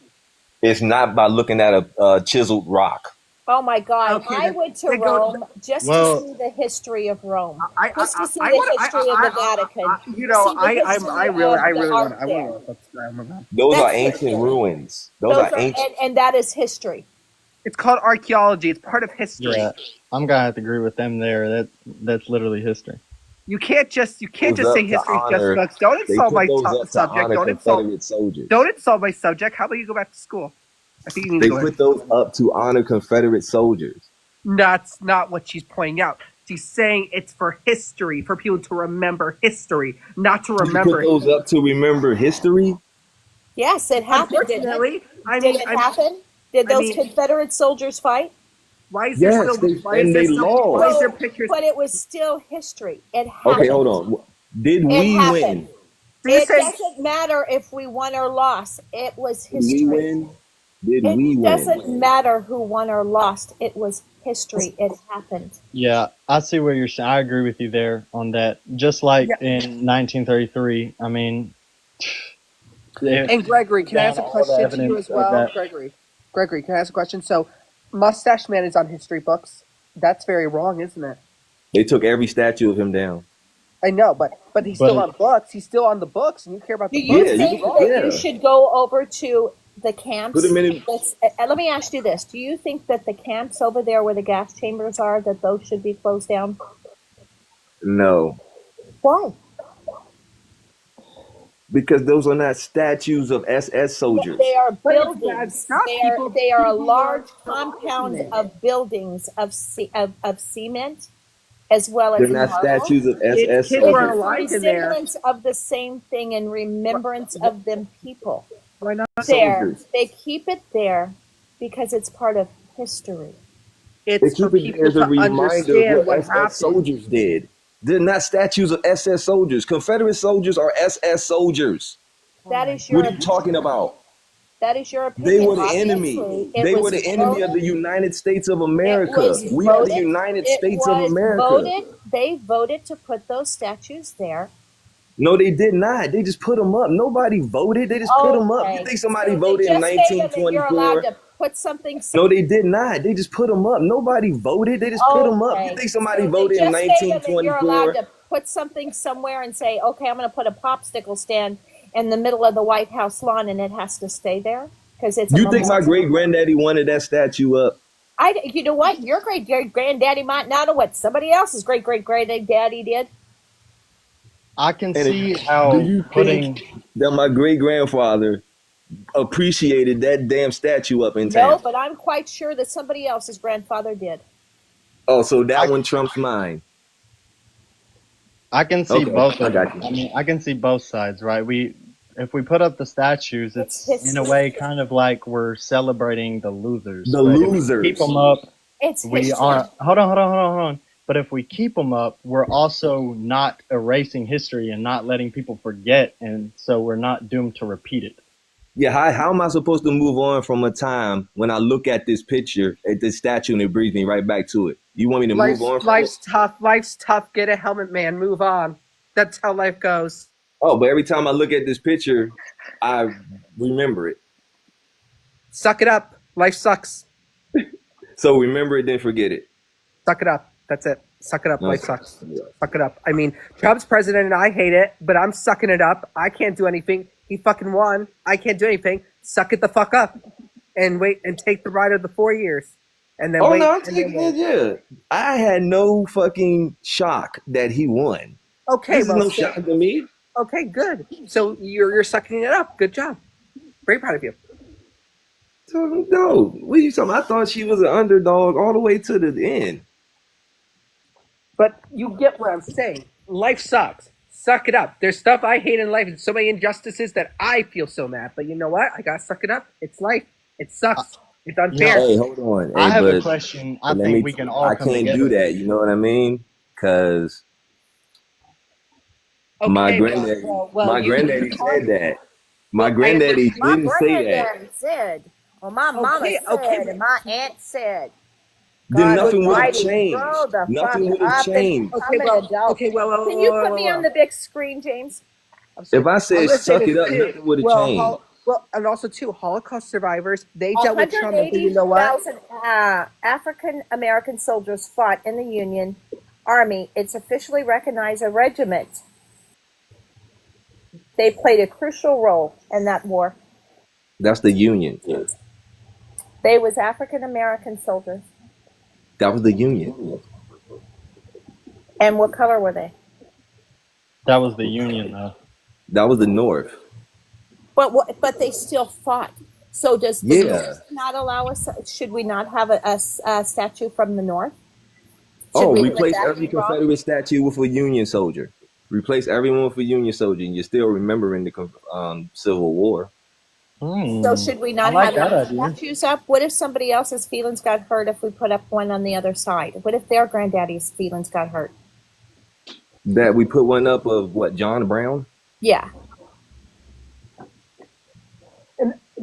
It's not by looking at a chiseled rock. Oh my God! Okay, I went to then go- Rome just Well- to see the history of Rome, I just to see I the wanna- history of the Vatican. You know, to see the history I really of the want art to. there. Those That's are ancient history. ruins. Those are ancient. and that is history. It's called archaeology. It's part of history. Yeah, I'm gonna have to agree with them there. That's literally history. You can't just Those say up to history is just honor. books. Don't They insult put my those up to subject. honor Confederate soldiers. Don't insult my subject. How about you go back to school? I think you need They to go put ahead. those up to honor Confederate soldiers. That's not what she's pointing out. She's saying it's for history, for people to remember history, not to You remember. put those up to remember history. Yes, it happened. Unfortunately, Did it happen? Did those Confederate soldiers fight? Why is Yes, there still? they- Why and is there they still? lost. Why is there pictures? But it was still history. It happened. Okay, hold on. Did It we happened. win? It doesn't matter if we won or lost. It was Did we history. win? Did It we doesn't win? matter who won or lost. It was history. It happened. Yeah, I see what you're saying. I agree with you there on that. Just like in 1933, I mean, And Gregory, can I ask a all the question to you evidence as of well? that. Gregory, can I ask a question? So, Mustache Man is on history books. That's very wrong, isn't it? They took every statue of him down. I know, but he's But- still on books. He's still on the books, and you care about Do the you books. think that you should go over to the camps? Put 'em in- Let me ask you this. Do you think that the camps over there where the gas chambers are, that those should be closed down? No, Why? because those are not statues of SS soldiers. They are But it's bad buildings. stuff. They are a People large are compound listening. of buildings of cement, as well as They're not marble. statues of SS kids were soldiers. alive in there. Resemblance of the same thing in remembrance of them people. Why not? There, Soldiers. they keep it there because it's part of history. They It's keep for it people as a to reminder understand of what what SS happened. soldiers did. They're not statues of SS soldiers. Confederate soldiers are SS soldiers. That is your What are you talking about? that is your opinion. They were the Obviously, enemy. it They was were the enemy of voted- the United States of it America. was We are the voted- United it States of was America. voted- They voted to put those statues there. No, they did not. They just put them up. Nobody voted. They just put them up. You think somebody voted in Just say them and you're 1924? allowed to put something. No, they did not. They just put them up. Nobody voted. They just put them up. You think somebody voted in Just say them and you're 1924? allowed to put something somewhere and say, okay, I'm going to put a popsicle stand in the middle of the White House lawn, and it has to stay there because it's. You think my great granddaddy wanted that statue up? You know what? Your great granddaddy might not know what somebody else's great granddaddy did. I can And see how do you putting think that my great grandfather appreciated that damn statue up in No, town? but I'm quite sure that somebody else's grandfather did. Oh, so that one trumps mine. I can see Okay, both. I got you. I mean, I can see both sides, right? If we put up the statues, it's in a way kind of like we're celebrating the losers. The But if we losers. keep them up. It's We history. are. Hold on. But if we keep them up, we're also not erasing history and not letting people forget, and so we're not doomed to repeat it. Yeah, how am I supposed to move on from a time when I look at this picture, at this statue, and it brings me right back to it? You want me to move on from it? Life's tough. Life's tough. Get a helmet, man. Move on. That's how life goes. Oh, but every time I look at this picture, I remember it. Suck it up. Life sucks. So remember it, then forget it. Suck it up. That's it. Suck it up. Life Okay. sucks. Suck it up. I mean, Trump's president and I hate it, but I'm sucking it up. I can't do anything. He fucking won. I can't do anything. Suck it the fuck up and wait and take the ride of the 4 years. And then Oh, wait. no, I'm and then taking wait. it, yeah. I had no fucking shock that he won. Okay, This is well, no so- shock to me. Okay, good. So you're sucking it up. Good job. Very proud of you. No, what are you talking about? I thought she was an underdog all the way to the end. But you get what I'm saying. Life sucks. Suck it up. There's stuff I hate in life and so many injustices that I feel so mad. But you know what? I gotta suck it up. It's life. It sucks. It's unfair. Hey, hold on. I Hey, have a but question. I let think me- we can all I come can't together. do that. You know what I mean? Because my Okay, granddaddy, well, my you- granddaddy said that. My granddaddy My didn't say that. granddaddy said, well, my mama Okay, said, okay. and my aunt said. Then God nothing would have Almighty, changed. grow the Nothing fuck would have up and changed. become Okay, an well, adult. okay, well, Can you put me on the big screen, James? If I I'm said gonna say suck this it up, too. nothing would have Well, changed. well, and also too, Holocaust survivors, they dealt with trauma. But you know what? 180,000 African American soldiers fought in the Union Army. It's officially recognized a regiment. They played a crucial role in that war. That's the Union. Yes. They was African American soldiers. That was the Union. And what color were they? That was the Union, though. That was the North. But they still fought. So does the Yeah. North not allow us? Should we not have a statue from the North? Oh, we let replace that every be wrong? Confederate statue with a Union soldier. Replace everyone with a Union soldier, and you're still remembering the Civil War. So should we not I like have that any idea. statues up? What if somebody else's feelings got hurt if we put up one on the other side? What if their granddaddy's feelings got hurt? That we put one up of what, John Brown? Yeah.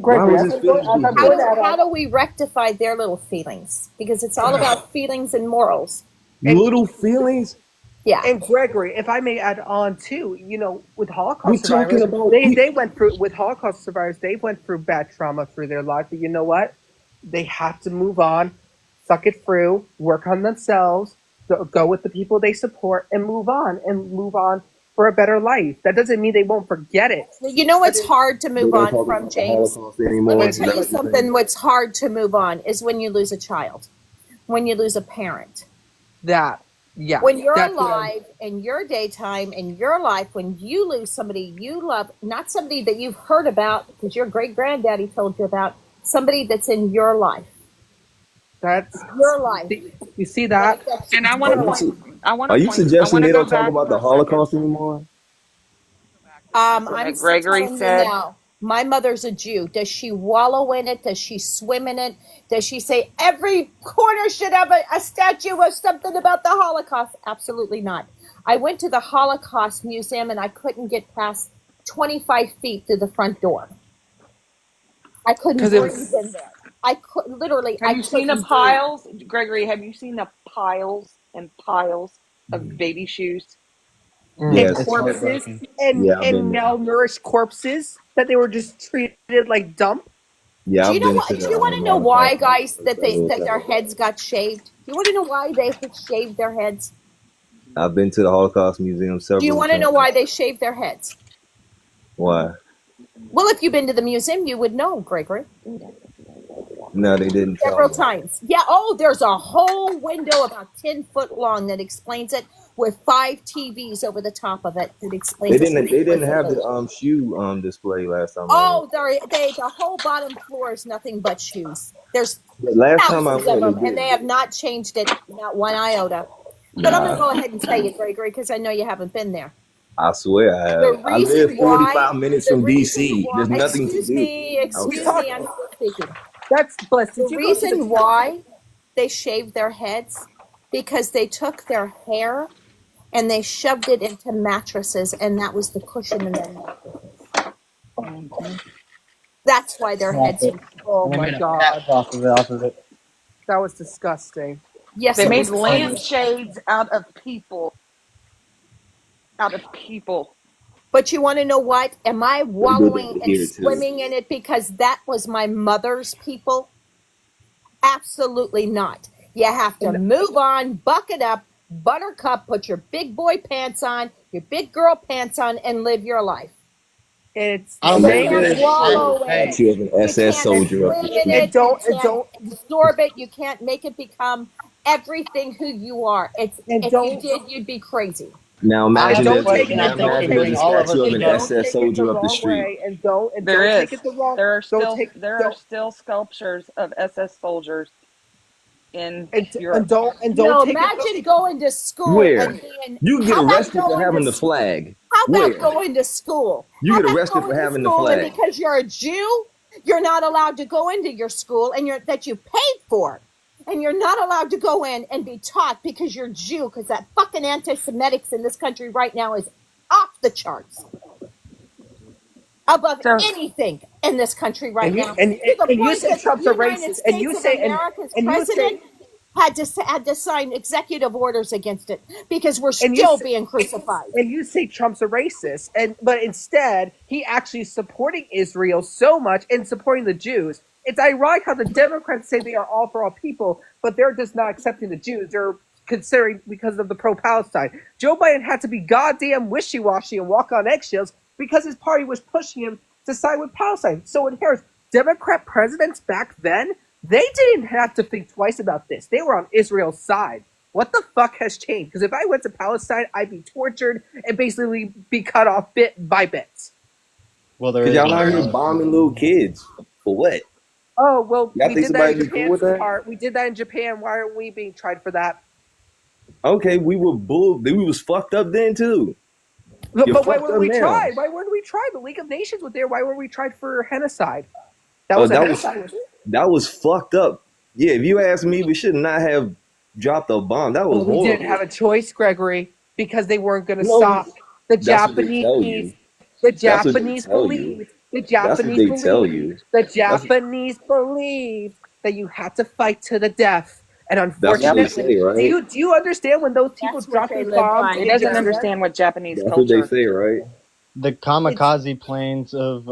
Gregory, Why was his feelings being hurt? How do we rectify their little feelings? Because it's all about feelings and morals. Little feelings? Yeah. And Gregory, if I may add on too, with We're Holocaust talking survivors, about they went through bad trauma through their life. But you know what? They have to move on, suck it through, work on themselves, go with the people they support, and move on for a better life. That doesn't mean they won't forget it. You know what's hard to move They don't on talk from, about the James? Holocaust anymore. Let me Is tell that you what you're something. saying? What's hard to move on is when you lose a child, when you lose a parent. Yeah. When you're that's what alive in your daytime, in your life, when you lose somebody you love, not somebody that you've heard about because your great granddaddy told you about, somebody that's in your life. That's your life. You see that? And I want Are you suggesting they don't talk about the Holocaust anymore? I'm Gregory telling said- you now, my mother's a Jew. Does she wallow in it? Does she swim in it? Does she say every corner should have a statue of something about the Holocaust? Absolutely not. I went to the Holocaust Museum and I couldn't get past 25 feet to the front door. I couldn't 'Cause it breathe was- in there. I could literally. Have I you seen the couldn't piles, Gregory? Have you seen the piles and piles of baby shoes? Yes. And It's corpses heartbreaking. and Yeah, I've been there. malnourished corpses that they were just treated like dump. Yeah, Do I've you know been what? to Do the you want to know why, guys, that their heads got shaved? Do you want to know why they shaved their heads? I've been to the Holocaust Museum several times. Do you want to know why they shaved their heads? Why? Well, if you've been to the museum, you would know, Gregory. No, they didn't tell Several me. times. Yeah. Oh, there's a whole window about 10 foot long that explains it, with 5 TVs over the top of it that explains They it. didn't have the shoe display last time. Oh, the whole bottom floor is nothing but shoes. There's The last time I thousands went, of they them, and did. they have not changed it, not one iota. But I'm going to go ahead and tell you, Gregory, because I know you haven't been there. I swear I have. The I reason live 45 minutes the from reason DC. why- There's nothing to excuse do. me, excuse me, I'm still speaking. That's blessed. The reason why they shaved their heads, because they took their hair and they shoved it into mattresses, and that was the cushion in their mattresses. That's why their heads. Oh And they my made a God, patch off of it. that was disgusting. Yes, They it made was funny. lampshades out of people. Out of people. But you want to know what? Am I wallowing here, and too. swimming in it because that was my mother's people? Absolutely not. You have to move on, buck it up, buttercup, put your big boy pants on, your big girl pants on, and live your life. It's I don't you think can't there's wallow in it. statue of an SS soldier up Swim the in it. street. You can't absorb it. You can't make it become everything who you are. If you did, you'd be crazy. Now imagine don't there's take it. Don't take a it. statue of an Don't SS take it the soldier up the wrong street. way, and don't There take is. it the wrong. There are don't still take, there don't- are still sculptures of SS soldiers in Europe. and don't No, take imagine going to school Where? and being. You get how about arrested for going having to the flag. How about Where? going to school? You How get about arrested going for to having the school and flag. because you're a Jew, you're not allowed to go into your school and that you paid for. And you're not allowed to go in and be taught because you're Jew, because that fucking anti-Semitics in this country right now is off the charts. Above anything in this country right And you- now. and- To the and you point say that Trump's the a United racist, States and you of say- and- America's and you say- president had to sign executive orders against it because we're And you still say- being crucified. And you say Trump's a racist, but instead he actually is supporting Israel so much and supporting the Jews. It's ironic how the Democrats say they are all for all people, but they're just not accepting the Jews. They're considering because of the pro-Palestine. Joe Biden had to be goddamn wishy-washy and walk on eggshells because his party was pushing him to side with Palestine. So it inherits Democrat presidents back then, They didn't have to think twice about this. They were on Israel's side. What the fuck has changed? Because if I went to Palestine, I'd be tortured and basically be cut off bit by bit. Well, there Because is y'all out here bombing little kids. For what? Oh, well, Y'all we think did that in somebody be cool Japan, with that? sweetheart. We did that in Japan. Why aren't we being tried for that? Okay, we was fucked up then too. But You're why fucked weren't up we now. tried? Why weren't we tried? The League of Nations was there. Why weren't we tried for genocide? That Oh, was a that was genocide. that was fucked up. Yeah, if you ask me, we should not have dropped a bomb. That was Well, we horrible. didn't have a choice, Gregory, because they weren't going to No, stop. The that's what they tell Japanese, you. the That's what they Japanese tell you. believed. The That's what Japanese they tell believed. you. The That's Japanese believed that you had to fight to the death. And that's what they unfortunately, say, right? do you understand when those people drop those bombs? He in doesn't Japan? understand what Japanese That's what they culture. say, right? the kamikaze planes of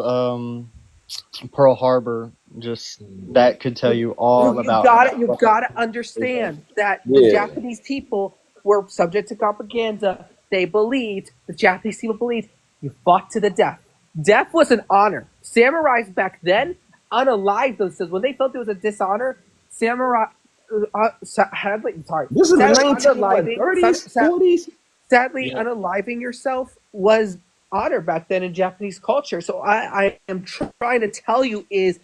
Pearl Harbor. Just that could tell you all about. You've got to understand that the Yeah. Japanese people were subject to propaganda. They believed, the Japanese people believed, you fought to the death. Death was an honor. Samurais back then unalived themselves. When they felt there was a dishonor, samurai This is sadly, 1930s, 40s. sadly, Yeah. unaliving yourself was honor back then in Japanese culture. So I am trying to tell you is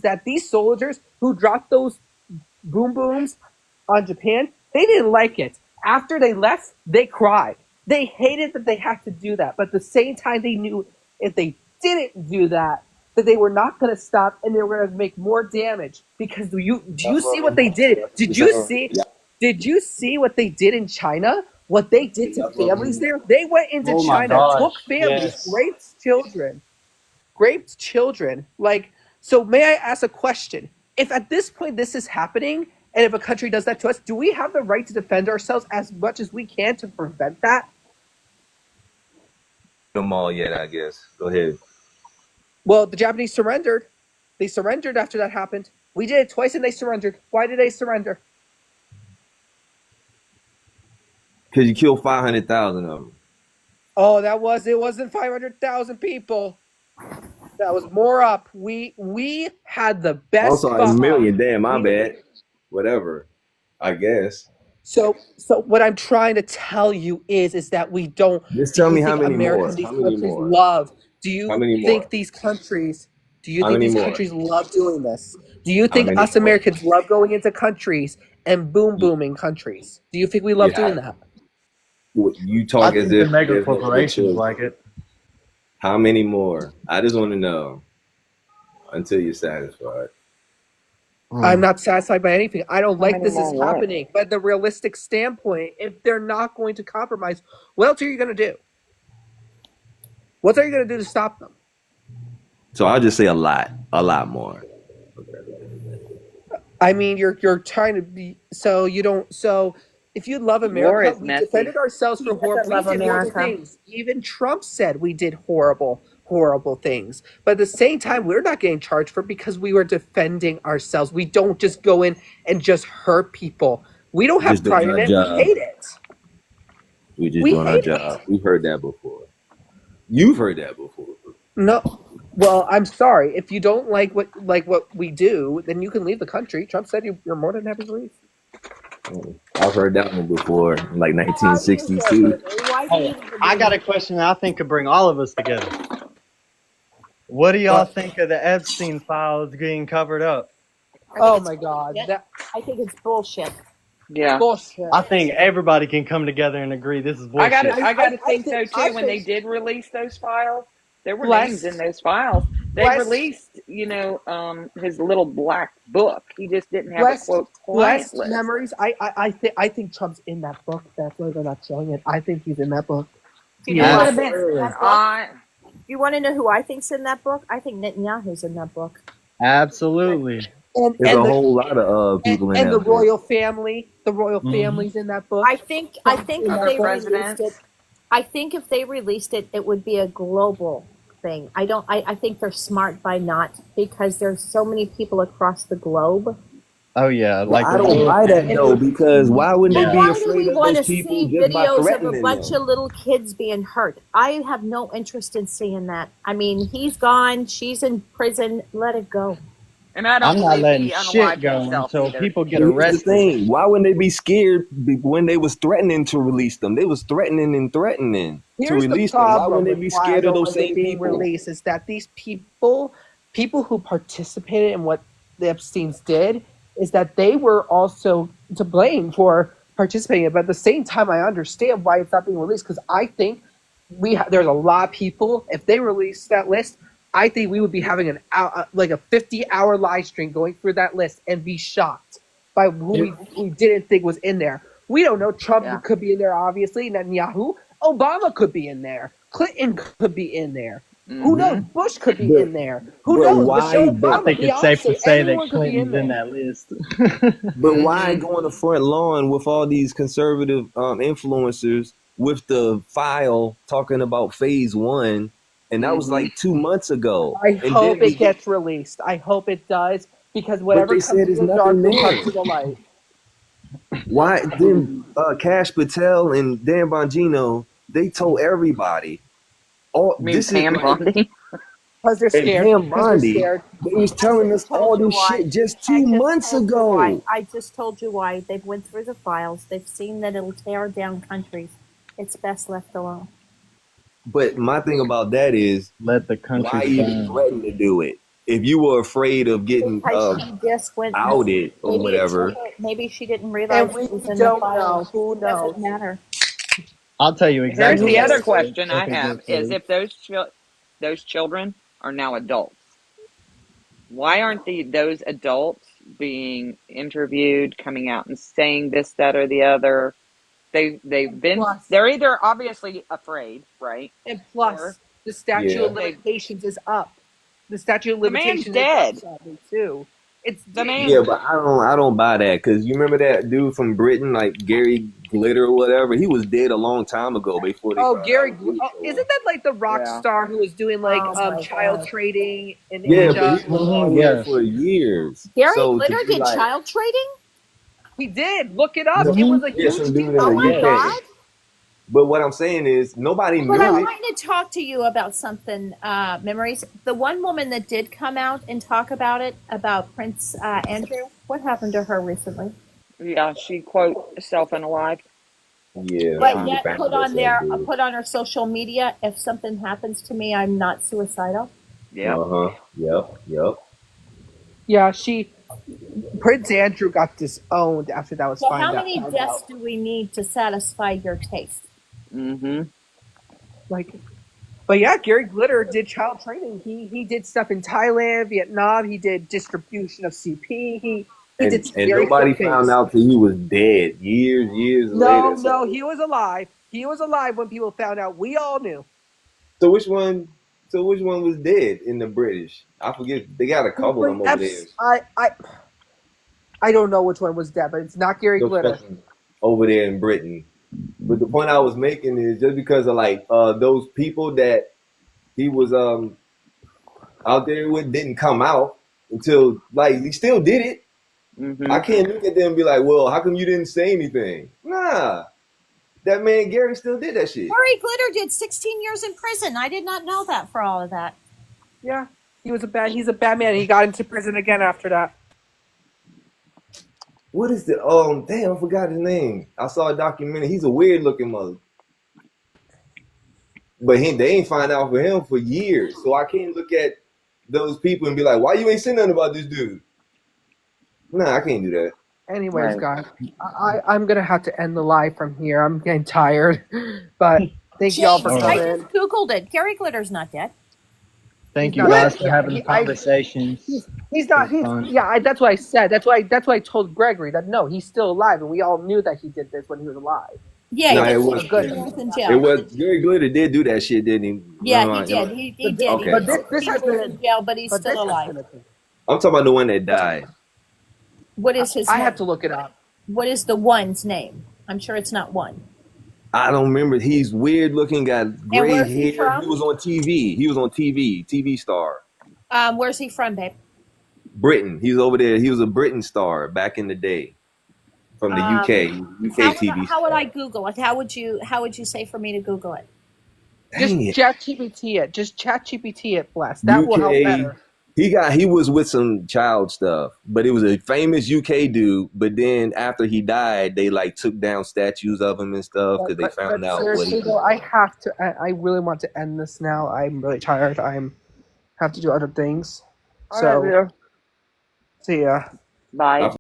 that these soldiers who dropped those boom booms on Japan, they didn't like it. After they left, they cried. They hated that they had to do that. But at the same time, they knew if they didn't do that, that they were not going to stop and they were going to make more damage. Because do you see what they did? Did you see what they did in China? What they did to families there? They went into Oh my China, gosh, took families, yes. raped children. Like, so may I ask a question? If at this point this is happening, and if a country does that to us, do we have the right to defend ourselves as much as we can to prevent that? Them all yet, I guess. Go ahead. Well, the Japanese surrendered. They surrendered after that happened. We did it twice and they surrendered. Why did they surrender? Because you killed 500,000 of them. Oh, it wasn't 500,000 people. That was more up. We had the best. Also, a bomb. million. Damn, my bad. Whatever. I guess. So what I'm trying to tell you is that we don't. Just tell do you me how think many Americans, more. these How many countries more? love? Do you How many think more? these countries? Do you How think many these more? countries love doing this? Do you How think many us more? Americans love going into countries and booming countries? Do you think we love Yeah. doing that? You I talk as think the if mega there's no corporations choice. like it. How many more? I just want to know until you're satisfied. I'm not satisfied by anything. I don't like many this is more what? happening. But the realistic standpoint, if they're not going to compromise, what else are you going to do? What are you going to do to stop them? So I'll just say a lot more. I mean, you're trying to be so you don't. So if you love War America, is we messy. defended ourselves for He horrible. doesn't love We did horrible America. things. Even Trump said we did horrible things. But at the same time, we're not getting charged for it because we were defending ourselves. We don't just go in and just hurt people. We don't have Just doing pride in our it. job. We hate it. We're just We doing our hate job. We've heard that before. You've heard that before. No. Well, I'm sorry. If you don't like what we do, then you can leave the country. Trump said you're more than happy to leave. I've heard that one before, in like 1962. Hey, I got a question that I think could bring all of us together. What do y'all think of the Epstein files getting covered up? Oh my God. I think it's bullshit. Yeah. Bullshit. I think everybody can come together and agree this is I bullshit. gotta think so think- too. I When they think- did release those files, there were Bless- names in those files. They Bless- released, his little black book. He just didn't have Blessed, a quote client blessed list. memories. I think Trump's in that book. That's why they're not showing it. I think he's in that book. You know what Absolutely. You want to know who I think's in that book? I think Netanyahu's in that book. Absolutely. And, There's and a the, whole lot of people in and that the book. royal family. The royal Mhm. family's in that book. I think if Other they released presidents. it, I think if they released it, it would be a global thing. I think they're smart by not, because there's so many people across the globe. Oh yeah, But like I the don't royal buy that family. though, because why wouldn't But they be why do afraid we of want to those people see just by videos of a threatening bunch them? of little kids being hurt? I have no interest in seeing that. I mean, he's gone. She's in prison. Let it go. And I I'm don't not believe letting he shit unalived go himself until either. people get Here's the arrested. thing: why wouldn't they be scared when they was threatening to release them? They was threatening to Here's the release them. Why problem wouldn't they with be why I scared of don't those like it same being people? released is that these people who participated in what the Epsteins did, is that they were also to blame for participating. But at the same time, I understand why it's not being released, because I think there's a lot of people. If they release that list, I think we would be having like a 50-hour live stream going through that list and be shocked by who we didn't think was in there. We don't know. Trump could be in there, obviously. Netanyahu. Obama could be in there. Clinton could be in there. Who knows? Bush could be in there. Who knows? Michelle Obama, I think it's safe to Beyonce, say that anyone could be in Clinton's in there. that list. But why go on the front lawn with all these conservative influencers with the file talking about phase one? And that was like 2 months ago. I And hope then it gets released. I hope it does, because but whatever they comes said to there's the dark nothing will come there. to the light. Why then Cash Patel and Dan Bongino, they told everybody. You mean Pam Bondi? Because they're And scared. Pam Because they're Bondi, scared. they was telling us all told you this why. shit just I 2 just months told you why. ago. I just told you why. They've went through the files. They've seen that it'll tear down countries. It's best left alone. But my thing about that is, let the why country even burn. threaten to do it? If you were afraid of getting Because she just went outed or maybe whatever, maybe she didn't realize And we it was in don't the know. files. Who It doesn't knows? matter. I'll tell you Here's exactly. the what other it is question I if it have: gets is released. if those children are now adults, why aren't those adults being interviewed, coming out and saying this, that, or the other? They're either obviously afraid, right? And plus, the statute of Yeah. limitations is up. The statute of The man's limitations dead. is up, sadly, too. It's The man. yeah, but I don't buy that, because you remember that dude from Britain, like Gary Glitter or whatever. He was dead a long time ago before they. Gary. Isn't that like the rock Yeah. star who was doing like Oh my child God. trading in Yeah, Asia? but he was on here Yes. for years. Gary So to Glitter be did like, child trading? He did. Look it up. It was a yeah, huge some dude in deal. Oh the my UK. God. But what I'm saying is, nobody But I knew it. wanted to talk to you about something, Memories. The one woman that did come out and talk about it, about Prince Andrew, what happened to her recently? Yeah, she quote self-unalived. Yeah, But she yet found put on herself dead. put on her social media, if something happens to me, I'm not suicidal. Yeah. Yep. Yeah, Prince Andrew got disowned after that was So found how out. many deaths do we need to satisfy your taste? Mm-hmm. But yeah, Gary Glitter did child trading. He did stuff in Thailand, Vietnam. He did distribution of CP. He did And scary nobody things. found out till he was dead years later. No, he was alive. He was alive when people found out. We all knew. So which one was dead in the British? I forget. They got a couple of them over there. I don't know which one was dead, but it's not Gary Glitter. Over there in Britain. But the point I was making is just because of like those people that he was out there with didn't come out until like he still did it. Mm-hmm. I can't look at them and be like, well, how come you didn't say anything? Nah. That man Gary still did that shit. Gary Glitter did 16 years in prison. I did not know that for all of that. Yeah. He's a bad man. He got into prison again after that. What is the damn, I forgot his name. I saw a documentary. He's a weird looking mother. But they ain't find out for him for years. So I can't look at those people and be like, why you ain't saying nothing about this dude? Nah, I can't do that. Anyways, guys, I'm going to have to end the live from here. I'm getting tired. But thank y'all for I coming just in. Googled it. Gary Glitter's not dead. Thank you guys for having conversations. He's not. That's what I said. That's why I told Gregory that no, he's still alive, and we all knew that he did this when he was alive. Yeah, No, he it did was 16 years in jail. It was Gary Glitter did do that shit, didn't he? Yeah, he did. He did. Okay. He did 16 years in jail, but he's still alive. I'm talking about the one that died. What is his name? I have to look it up. What is the one's name? I'm sure it's not one. I don't remember. He's weird looking, got gray where's he hair. from? He was on TV. TV star. Where's he from, babe? Britain. He's over there. He was a Britain star back in the day. From the UK TV. How would I Google it? How would you say for me to Google it? Just ChatGPT it. Just ChatGPT it, Bless. That will help better. He was with some child stuff, but it was a famous UK dude. But then after he died, they like took down statues of him and stuff because they found out what seriously he. though, I have to. I really want to end this now. I'm really tired. Have to do other things. All So, right, Leo. see ya. Bye.